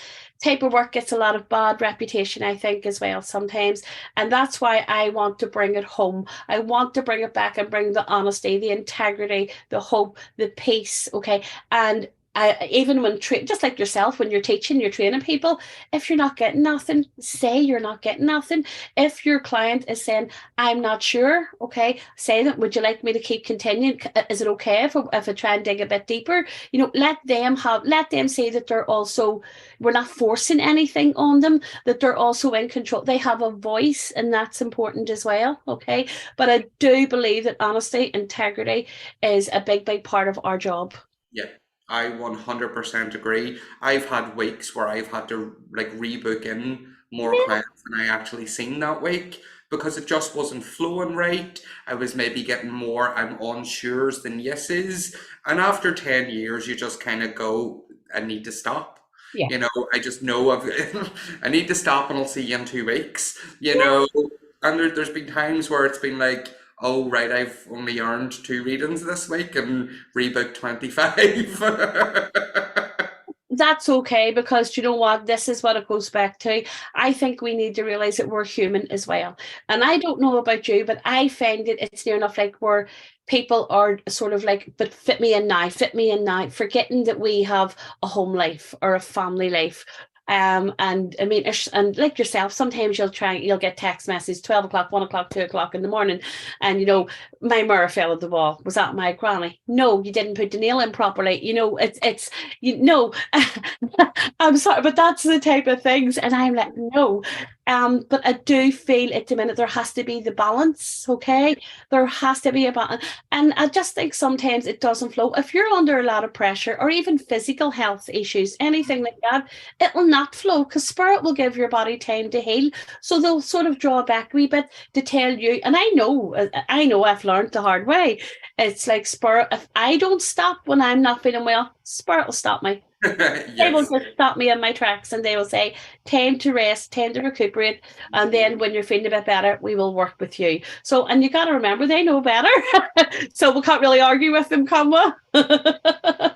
type of work gets a lot of bad reputation, I think, as well sometimes. And that's why I want to bring it home. I want to bring it back and bring the honesty, the integrity, the hope, the peace. Okay. And even when just like yourself, when you're teaching, you're training people, if you're not getting nothing, say you're not getting nothing. If your client is saying, I'm not sure, okay, say that, would you like me to keep continuing? Is it okay if I try and dig a bit deeper? Let them say that we're not forcing anything on them, that they're also in control. They have a voice, and that's important as well, okay? But I do believe that honesty, integrity is a big, big part of our job. Yeah. I 100% agree. I've had weeks where I've had to rebook in more clients than I actually seen that week because it just wasn't flowing right. I was maybe getting more I'm unsures than yeses. And after 10 years, you just kind of go, I need to stop. Yeah. I just know I need to stop and I'll see you in 2 weeks, And there's been times where it's been like, oh, right, I've only earned 2 readings this week and rebooked 25. That's okay, because you know what? This is what it goes back to. I think we need to realize that we're human as well. And I don't know about you, but I find it's near enough like where people are sort of like, but fit me in now, forgetting that we have a home life or a family life. And I mean, and like yourself, sometimes you'll get text messages 12 o'clock, 1 o'clock, 2 o'clock in the morning, and my mirror fell at the wall. Was that my granny? No, you didn't put the nail in properly. It's I'm sorry, but that's the type of things, and I'm like, no. But I do feel at the minute there has to be the balance, okay? There has to be a balance. And I just think sometimes it doesn't flow. If you're under a lot of pressure or even physical health issues, anything like that, it will not flow because spirit will give your body time to heal. So they'll sort of draw back a wee bit to tell you. And I know I've learned the hard way. It's like spirit, if I don't stop when I'm not feeling well, spirit will stop me. Yes. They will just stop me in my tracks and they will say, time to rest, time to recuperate. And then when you're feeling a bit better, we will work with you. So, and you got to remember, they know better. So we can't really argue with them, can we?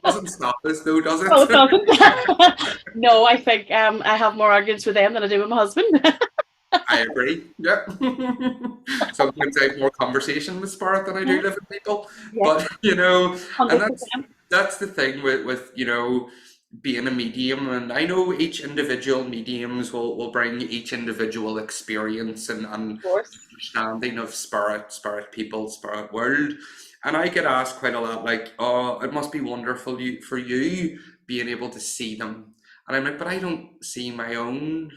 Doesn't stop us though, does it? No, it doesn't. No, I think I have more arguments with them than I do with my husband. I agree. Yeah. Sometimes I have more conversation with spirit than I do live with people. Yeah. But and 100%. that's the thing with being a medium, and I know each individual mediums will bring each individual experience and Of course. understanding of spirit people, spirit world. And I get asked quite a lot, like, oh, it must be wonderful for you being able to see them. And I'm like, but I don't see my own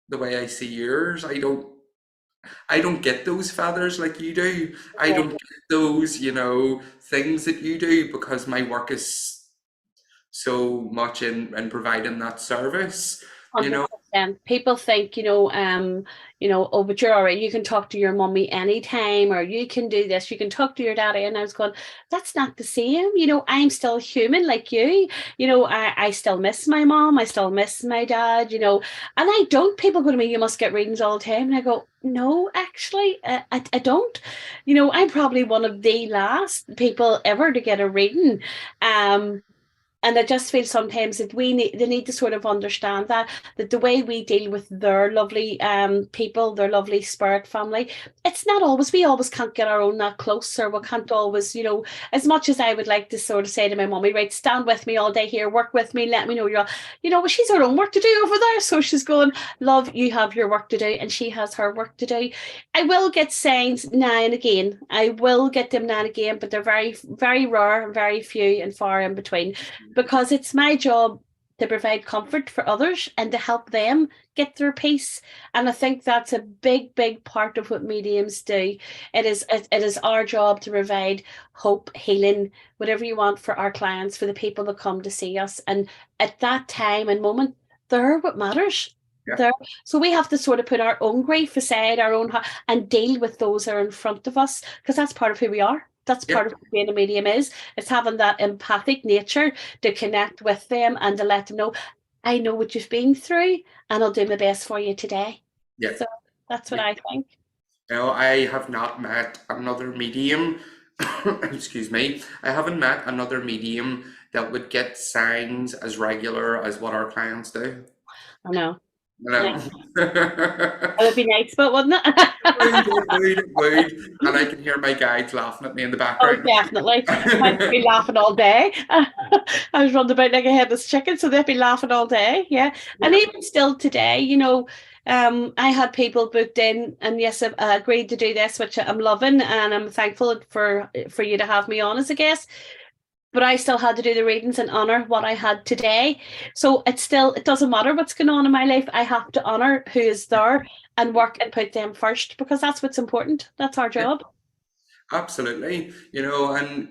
the way I see yours. I don't get those feathers like you do. I Yeah. don't get those, things that you do because my work is so much in providing that service, you know. 100%. People think, oh, but you're all right. You can talk to your mummy anytime, or you can do this. You can talk to your daddy. And I was going, that's not the same. I'm still human like you. I still miss my mom. I still miss my dad, and I don't. People go to me, you must get readings all the time. And I go, no, actually, I don't. I'm probably one of the last people ever to get a reading. And I just feel sometimes that they need to sort of understand that the way we deal with their lovely people, their lovely spirit family, it's not always, we always can't get our own that close, or we can't always, as much as I would like to sort of say to my mummy, right, stand with me all day here, work with me, let me know well, she's her own work to do over there. So she's going, love, you have your work to do, and she has her work to do. I will get signs now and again. I will get them now and again, but they're very, very rare, very few and far in between, because it's my job to provide comfort for others and to help them get their peace. And I think that's a big, big part of what mediums do. It is our job to provide hope, healing, whatever you want for our clients, for the people that come to see us. And at that time and moment, they're what matters. Yeah. There. So we have to sort of put our own grief aside, and deal with those that are in front of us, because that's part of who we are. That's part of what being a medium is. It's having that empathic nature to connect with them and to let them know, I know what you've been through, and I'll do my best for you today. Yeah. So that's what I think. I have not met another medium, excuse me, I haven't met another medium that would get signs as regular as what our clients do. I know. No. It would be nice, but wouldn't it? It would. And I can hear my guides laughing at me in the Oh, background. definitely. I'd be laughing all day. I was running about like a headless chicken, so they'd be laughing all day. Yeah. And even still today, I had people booked in, and yes, I've agreed to do this, which I'm loving, and I'm thankful for you to have me on as a guest. But I still had to do the readings and honor what I had today. So it doesn't matter what's going on in my life. I have to honor who is there and work and put them first, because that's what's important. That's our job. Absolutely. And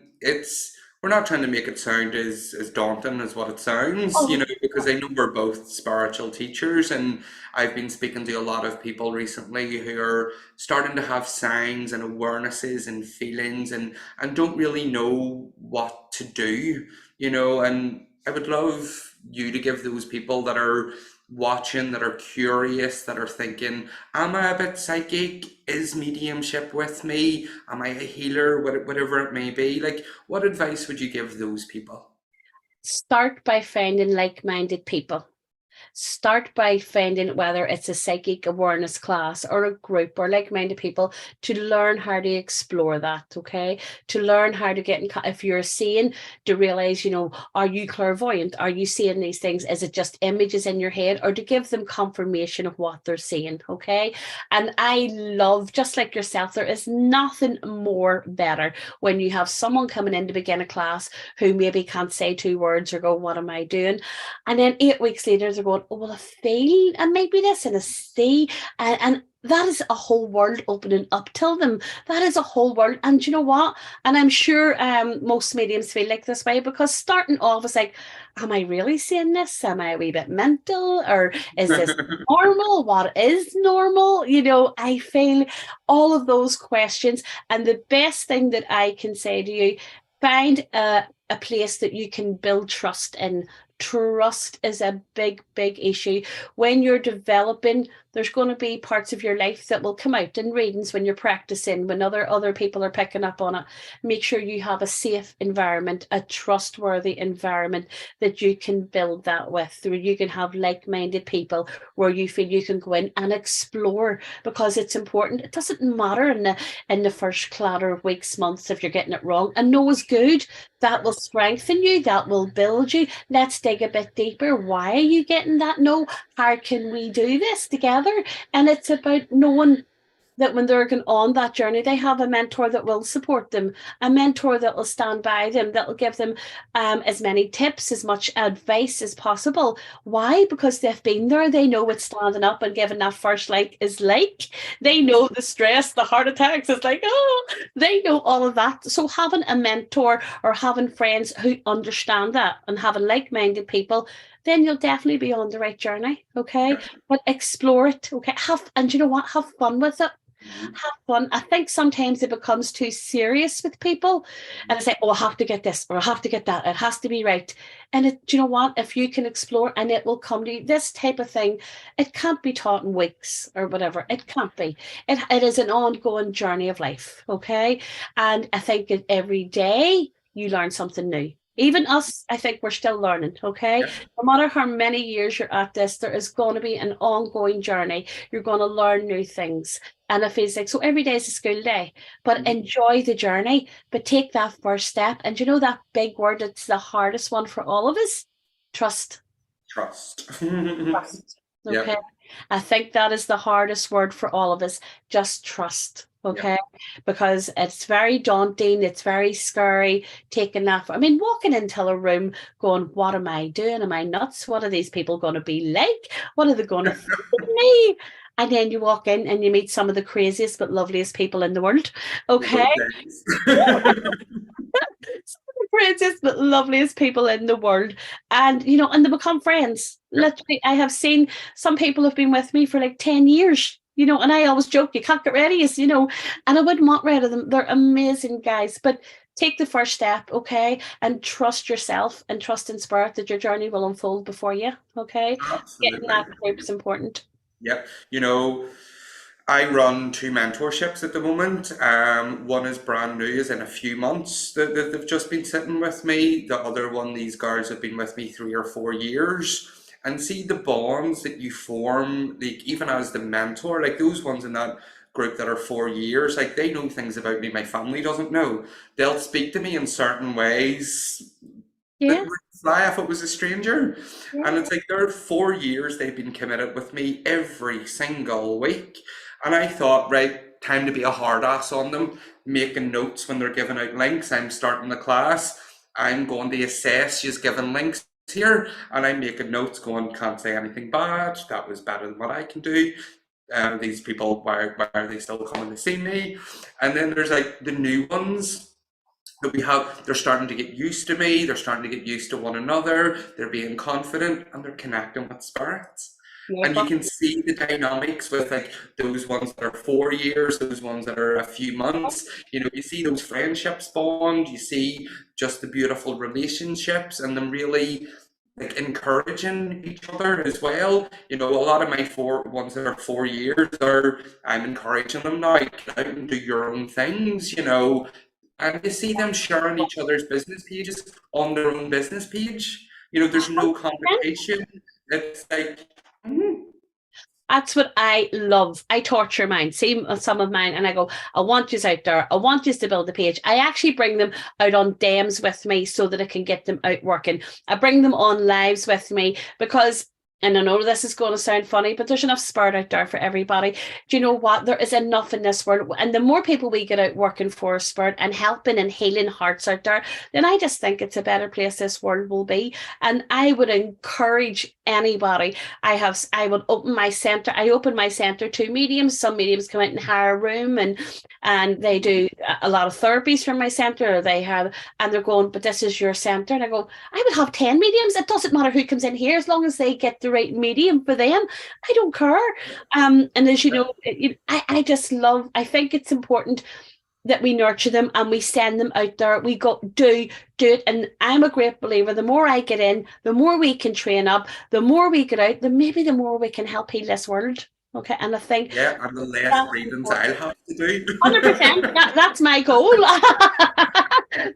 we're not trying to make it sound as daunting as what it sounds, Oh, because I know we're both spiritual teachers, and I've been speaking to a lot of people recently who are starting to have signs and awarenesses and feelings, and don't really know what to do, and I would love you to give those people that are watching, that are curious, that are thinking, am I a bit psychic? Is mediumship with me? Am I a healer? Whatever it may be. Like, what advice would you give those people? start by finding like-minded people. Start by finding whether it's a psychic awareness class or a group or like-minded people, to learn how to explore that, okay? To learn how to get in, if you're seeing, to realize, are you clairvoyant? Are you seeing these things? Is it just images in your head? Or to give them confirmation of what they're seeing, okay? And I love, just like yourself, there is nothing more better when you have someone coming in to begin a class who maybe can't say two words or go, what am I doing? And then 8 weeks later, they're going, oh, well, I feel, and maybe this and a see. And that is a whole world opening up to them. That is a whole world. And you know what? And I'm sure most mediums feel like this way, because starting off is like, am I really seeing this? Am I a wee bit mental? Or is this normal? What is normal? I feel all of those questions. And the best thing that I can say to you, find a place that you can build trust in. Trust is a big, big issue. When you're developing, there's going to be parts of your life that will come out in readings when you're practicing, when other people are picking up on it. Make sure you have a safe environment, a trustworthy environment that you can build that with, where you can have like-minded people, where you feel you can go in and explore, because it's important. It doesn't matter in the first clatter of weeks, months, if you're getting it wrong. And no is good. That will strengthen you. That will build you. Let's dig a bit deeper. Why are you getting that no? How can we do this together? And it's about knowing that when they're going on that journey, they have a mentor that will support them, a mentor that will stand by them, that will give them as many tips, as much advice as possible. Why? Because they've been there. They know what standing up and giving that first like is like. They know the stress, the heart attacks. It's like, oh, they know all of that. So having a mentor or having friends who understand that and having like-minded people, then you'll definitely be on the right journey. Okay. But explore it. Okay. And you know what? Have fun with it. Have fun. I think sometimes it becomes too serious with people, and I say, "Oh, I have to get this or I have to get that. It has to be right." And do you know what? If you can explore, and it will come to you, this type of thing, it can't be taught in weeks or whatever. It can't be. It is an ongoing journey of life. Okay, and I think every day you learn something new. Even us, I think we're still learning. Okay, Yeah. no matter how many years you're at this, there is going to be an ongoing journey. You're going to learn new things. And it feels like, so every day is a school day, but enjoy the journey, but take that first step. And you know that big word, it's the hardest one for all of us? Trust. Trust. Trust. Okay. Yeah. I think that is the hardest word for all of us. Just trust. Okay. Because it's very daunting. It's very scary taking that. I mean, walking into a room going, what am I doing? Am I nuts? What are these people going to be like? What are they going to think of me? And then you walk in and you meet some of the craziest but loveliest people in the world. Okay. Some of the craziest but loveliest people in the world. And, you know, and they become friends. Literally, I have seen some people have been with me for like 10 years, you know, and I always joke, you can't get rid of, you know, and I wouldn't want rid of them. They're amazing guys. But take the first step, okay, and trust yourself and trust in spirit that your journey will unfold before you, okay? Getting Absolutely. that group is important. Yeah. You know, I run two mentorships at the moment. One is brand new, is in a few months that they've just been sitting with me. The other one, these girls have been with me 3 or 4 years. And see the bonds that you form, like even as the mentor, like those ones in that group that are 4 years, like they know things about me my family doesn't know. They'll speak to me in certain ways that Yeah, would fly if it was a stranger. And yeah. it's like there are 4 years they've been committed with me every single week. And I thought, right, time to be a hard ass on them, making notes when they're giving out links. I'm starting the class. I'm going to assess. She's giving links here, and I'm making notes going, can't say anything bad. That was better than what I can do. These people, why are they still coming to see me? And then there's like the new ones that we have, they're starting to get used to me, they're starting to get used to one another, they're being confident, and they're connecting with spirits. And you can see the dynamics with like those ones that are 4 years, those ones that are a few months. You know, you see those friendships bond, you see just the beautiful relationships and them really like encouraging each other as well. You know, a lot of my four ones that are 4 years are I'm encouraging them now, get out and do your own things, you know, and you see them sharing each other's business pages on their own business page. You know, there's no competition. It's like, mm, That's what I love. I torture mine. See some of mine, and I go, I want you out there. I want you to build the page. I actually bring them out on demos with me so that I can get them out working. I bring them on lives with me because, and I know this is going to sound funny, but there's enough spirit out there for everybody. Do you know what? There is enough in this world. And the more people we get out working for spirit and helping and healing hearts out there, then I just think it's a better place this world will be. And I would encourage anybody. I would open my center. I open my center to mediums. Some mediums come out and hire a room and they do a lot of therapies from my center. They have, and they're going, but this is your center. And I go, I would have 10 mediums. It doesn't matter who comes in here as long as they get the right medium for them. I don't care. And as you know, I just love, I think it's important that we nurture them and we send them out there. We go do it. And I'm a great believer. The more I get in, the more we can train up, the more we get out, maybe the more we can help heal this world. Okay. And I think yeah, and the less breathings I'll have to do. 100%. That's my goal.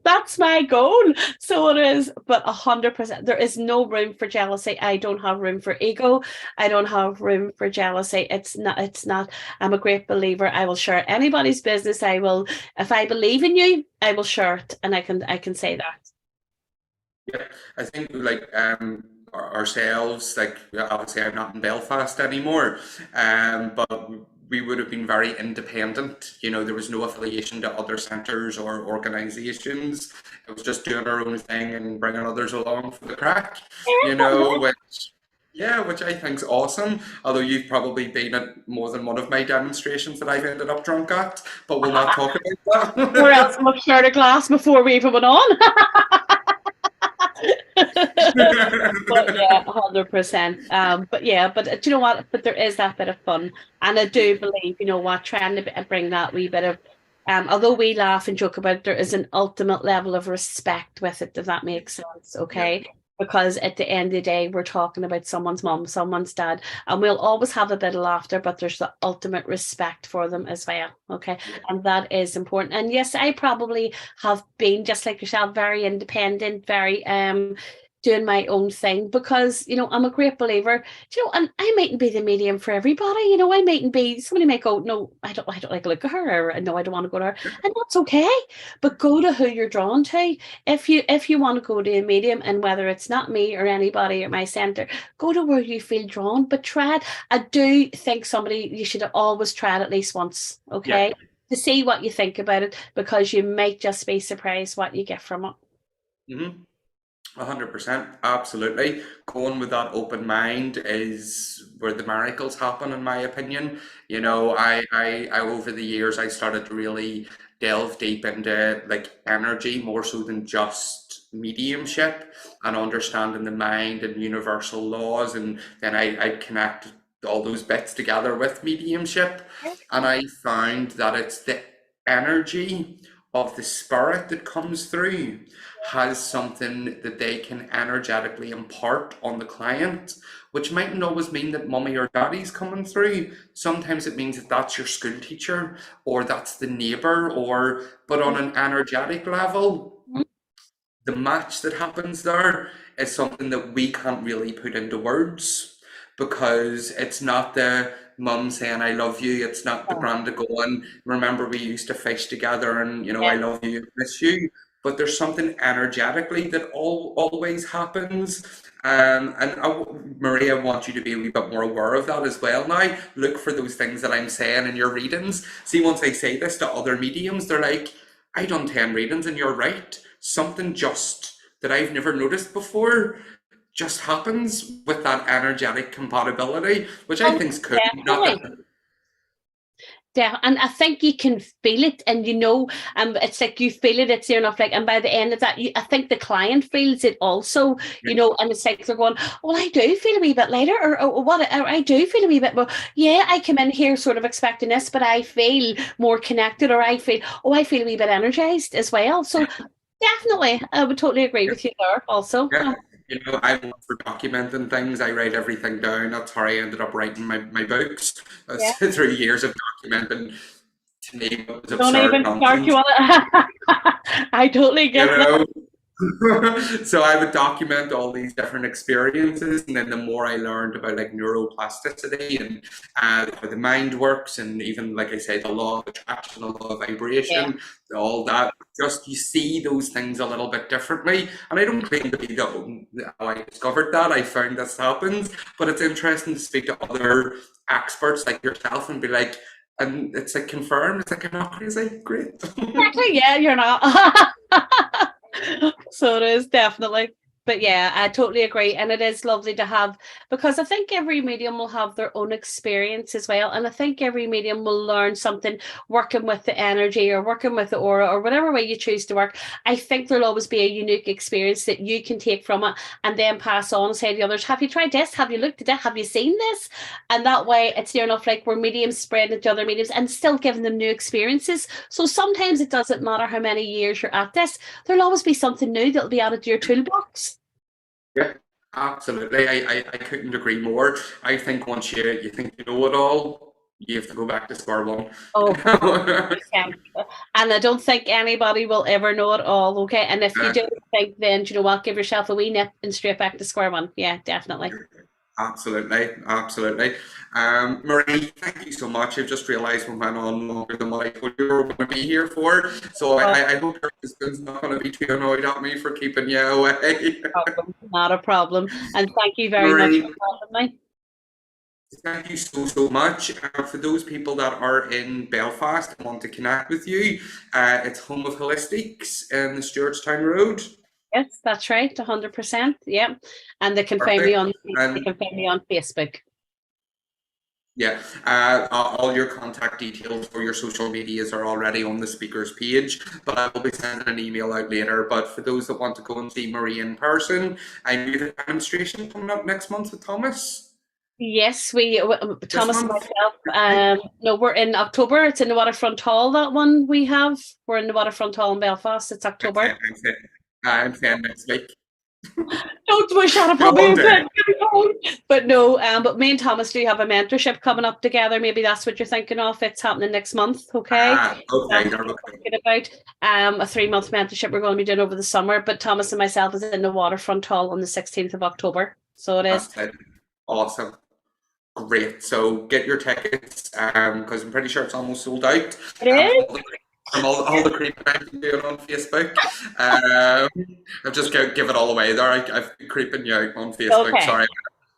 That's my goal. So it is, but 100%. There is no room for jealousy. I don't have room for ego. I don't have room for jealousy. It's not. I'm a great believer. I will share anybody's business. I will, if I believe in you, I will share it. And I can say that. Yeah, I think like ourselves, like obviously I'm not in Belfast anymore, but we would have been very independent. You know, there was no affiliation to other centres or organisations. It was just doing our own thing and bringing others along for the crack, you know, which I think's awesome. Although you've probably been at more than one of my demonstrations that I've ended up drunk at, but we'll not talk about Or else that. we'll shared a glass before we even went on. But yeah, 100%. But yeah, but do you know what? But there is that bit of fun, and I do believe, you know what, trying to bring that wee bit of, although we laugh and joke about it, there is an ultimate level of respect with it. Does that make sense? Yeah. Okay. Because at the end of the day, we're talking about someone's mom, someone's dad, and we'll always have a bit of laughter, but there's the ultimate respect for them as well. Okay. And that is important. And yes, I probably have been, just like yourself, very independent, very doing my own thing, because, you know, I'm a great believer, you know, and I mightn't be the medium for everybody. You know, I mightn't be, somebody might go, no, I don't like to look at her, or no, I don't want to go to her, and that's okay. But go to who you're drawn to. If you want to go to a medium, and whether it's not me or anybody at my centre, go to where you feel drawn, but try it. I do think somebody, you should always try it at least once, okay? Yeah. To see what you think about it, because you might just be surprised what you get from it. Mm-hmm. 100%, absolutely. Going with that open mind is where the miracles happen, in my opinion. You know, I over the years, I started to really delve deep into like energy more so than just mediumship, and understanding the mind and universal laws. And then I connect all those bits together with mediumship. And I found that it's the energy of the spirit that comes through has something that they can energetically impart on the client, which mightn't always mean that mummy or daddy's coming through. Sometimes it means that that's your school teacher, or that's the neighbor, or but on an energetic level, the match that happens there is something that we can't really put into words, because it's not the mum saying I love you, it's not the granda going, remember we used to fish together, and you know, I Yeah. love you, miss you. But there's something energetically that always happens. And Maria, I want you to be a wee bit more aware of that as well now. Look for those things that I'm saying in your readings. See, once I say this to other mediums, they're like, I done 10 readings and you're right. Something just that I've never noticed before just happens with that energetic compatibility, which I Oh, think's cool. Not definitely. that, Yeah, and I think you can feel it, and you know, it's like you feel it, it's near enough, like, and by the end of that, I think the client feels it also, you know, and it's like they're going, oh, well, I do feel a wee bit lighter, or what, or I do feel a wee bit more. Yeah, I come in here sort of expecting this, but I feel more connected, or I feel, oh, I feel a wee bit energized as well. So definitely, I would totally agree yeah, with you there also. yeah. You know, I'm one for documenting things. I write everything down. That's how I ended up writing my books. Yeah. Through years of documenting, to me, what was Don't absurd even start, you nonsense. want it. I totally You get that. know, so I would document all these different experiences, and then the more I learned about like neuroplasticity and how the mind works, and even like I say, the law of attraction, the law of Yeah. vibration, all that, just you see those things a little bit differently. And I don't claim to be how I discovered that. I found this happens, but it's interesting to speak to other experts like yourself and be like, and it's like confirmed. It's like I'm not crazy. Great. Exactly. Yeah, you're not. So it is definitely. But yeah, I totally agree. And it is lovely to have, because I think every medium will have their own experience as well. And I think every medium will learn something working with the energy, or working with the aura, or whatever way you choose to work. I think there'll always be a unique experience that you can take from it, and then pass on and say to the others, have you tried this? Have you looked at it? Have you seen this? And that way it's near enough like we're mediums spreading it to other mediums and still giving them new experiences. So sometimes it doesn't matter how many years you're at this, there'll always be something new that'll be added to your toolbox. Yeah, absolutely. I couldn't agree more. I think once you think you know it all, you have to go back to square one. Oh, 100%. And I don't think anybody will ever know it all, okay? And if you Yeah, do think, then, do you know what, give yourself a wee nip and straight back to square one. Yeah, definitely. absolutely, absolutely. Marie, thank you so much. I've just realised we went on longer than what I thought you were going to be here for. So No I hope your husband's not going to be too annoyed at me for keeping you away. problem. Not a problem. And thank you very much Marie, for having me. Thank you so much. For those people that are in Belfast and want to connect with you, it's Home of Holistics in the Stewartstown Road. Yes, that's right, 100%. Yeah, and they can find me Perfect. on And Facebook. yeah, all your contact details for your social medias are already on the speaker's page, but I will be sending an email out later. But for those that want to go and see Marie in person, I know you have a demonstration coming up next month with Thomas. Yes, This Thomas and month? myself. No, we're in October. It's in the Waterfront Hall. That one we have. We're in the Waterfront Hall in Belfast. It's October. I'm saying next week. Don't wish out Go upon me on there. again. But no, but me and Thomas do have a mentorship coming up together. Maybe that's what you're thinking of. It's happening next month. Okay. Okay, That's what there we we're go. thinking about. A 3-month mentorship we're going to be doing over the summer. But Thomas and myself is in the Waterfront Hall on the 16th of October. So it is. That's it. Awesome. Great. So get your tickets, because I'm pretty sure it's almost sold out. It is. From all the creeping I've been doing on Facebook. I've just give it all away there. I've been creeping you out on Facebook. Okay. Sorry.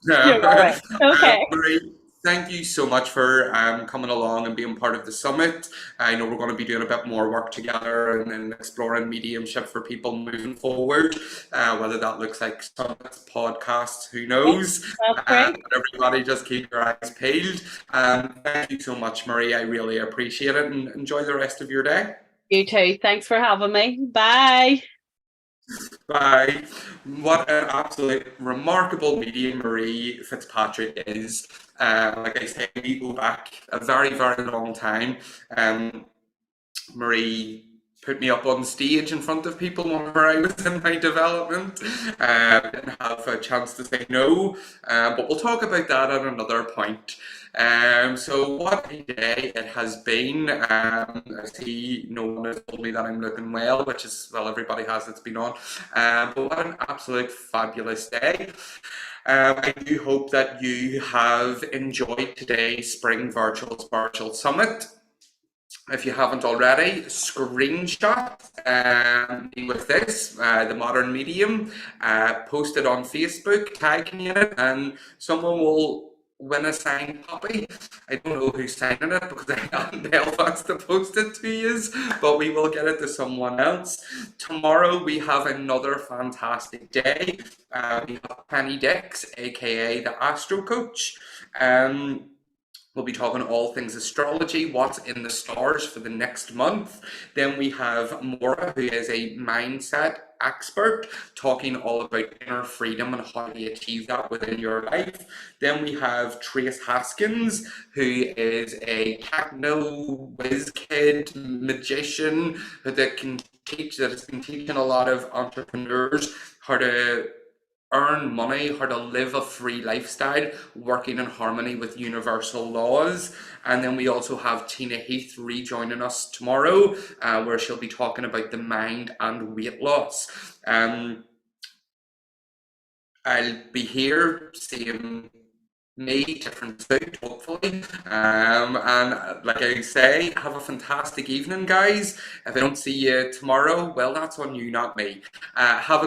You're all right. Okay. Marie, thank you so much for coming along and being part of the summit. I know we're going to be doing a bit more work together and exploring mediumship for people moving forward, whether that looks like summits, podcasts, who knows. That's great. But everybody just keep your eyes peeled. Thank you so much, Marie. I really appreciate it, and enjoy the rest of your day. You too. Thanks for having me. Bye. Bye. What an absolute remarkable medium Marie Fitzpatrick is. Like I say, we go back a very long time. Marie put me up on stage in front of people whenever I was in my development. Didn't have a chance to say no, but we'll talk about that at another point. So what a day it has been. I see no one has told me that I'm looking well, which is, well, everybody has that's been on. But what an absolute fabulous day. I do hope that you have enjoyed today's Spring Virtual Spiritual Summit. If you haven't already, screenshot me with this, the modern medium, post it on Facebook, tag me in it, and someone will win a signed copy. I don't know who's signing it because I haven't Belfast to post it to you, but we will get it to someone else. Tomorrow we have another fantastic day. We have Penny Dix, aka the Astro Coach. We'll be talking all things astrology, what's in the stars for the next month. Then we have Maura, who is a mindset expert, talking all about inner freedom and how to achieve that within your life. Then we have Trace Haskins, who is a techno whiz kid magician that has been teaching a lot of entrepreneurs how to earn money, how to live a free lifestyle, working in harmony with universal laws. And then we also have Tina Heath rejoining us tomorrow, where she'll be talking about the mind and weight loss. I'll be here seeing me, different suit, hopefully. And like I say, have a fantastic evening, guys. If I don't see you tomorrow, well, that's on you, not me. Have a good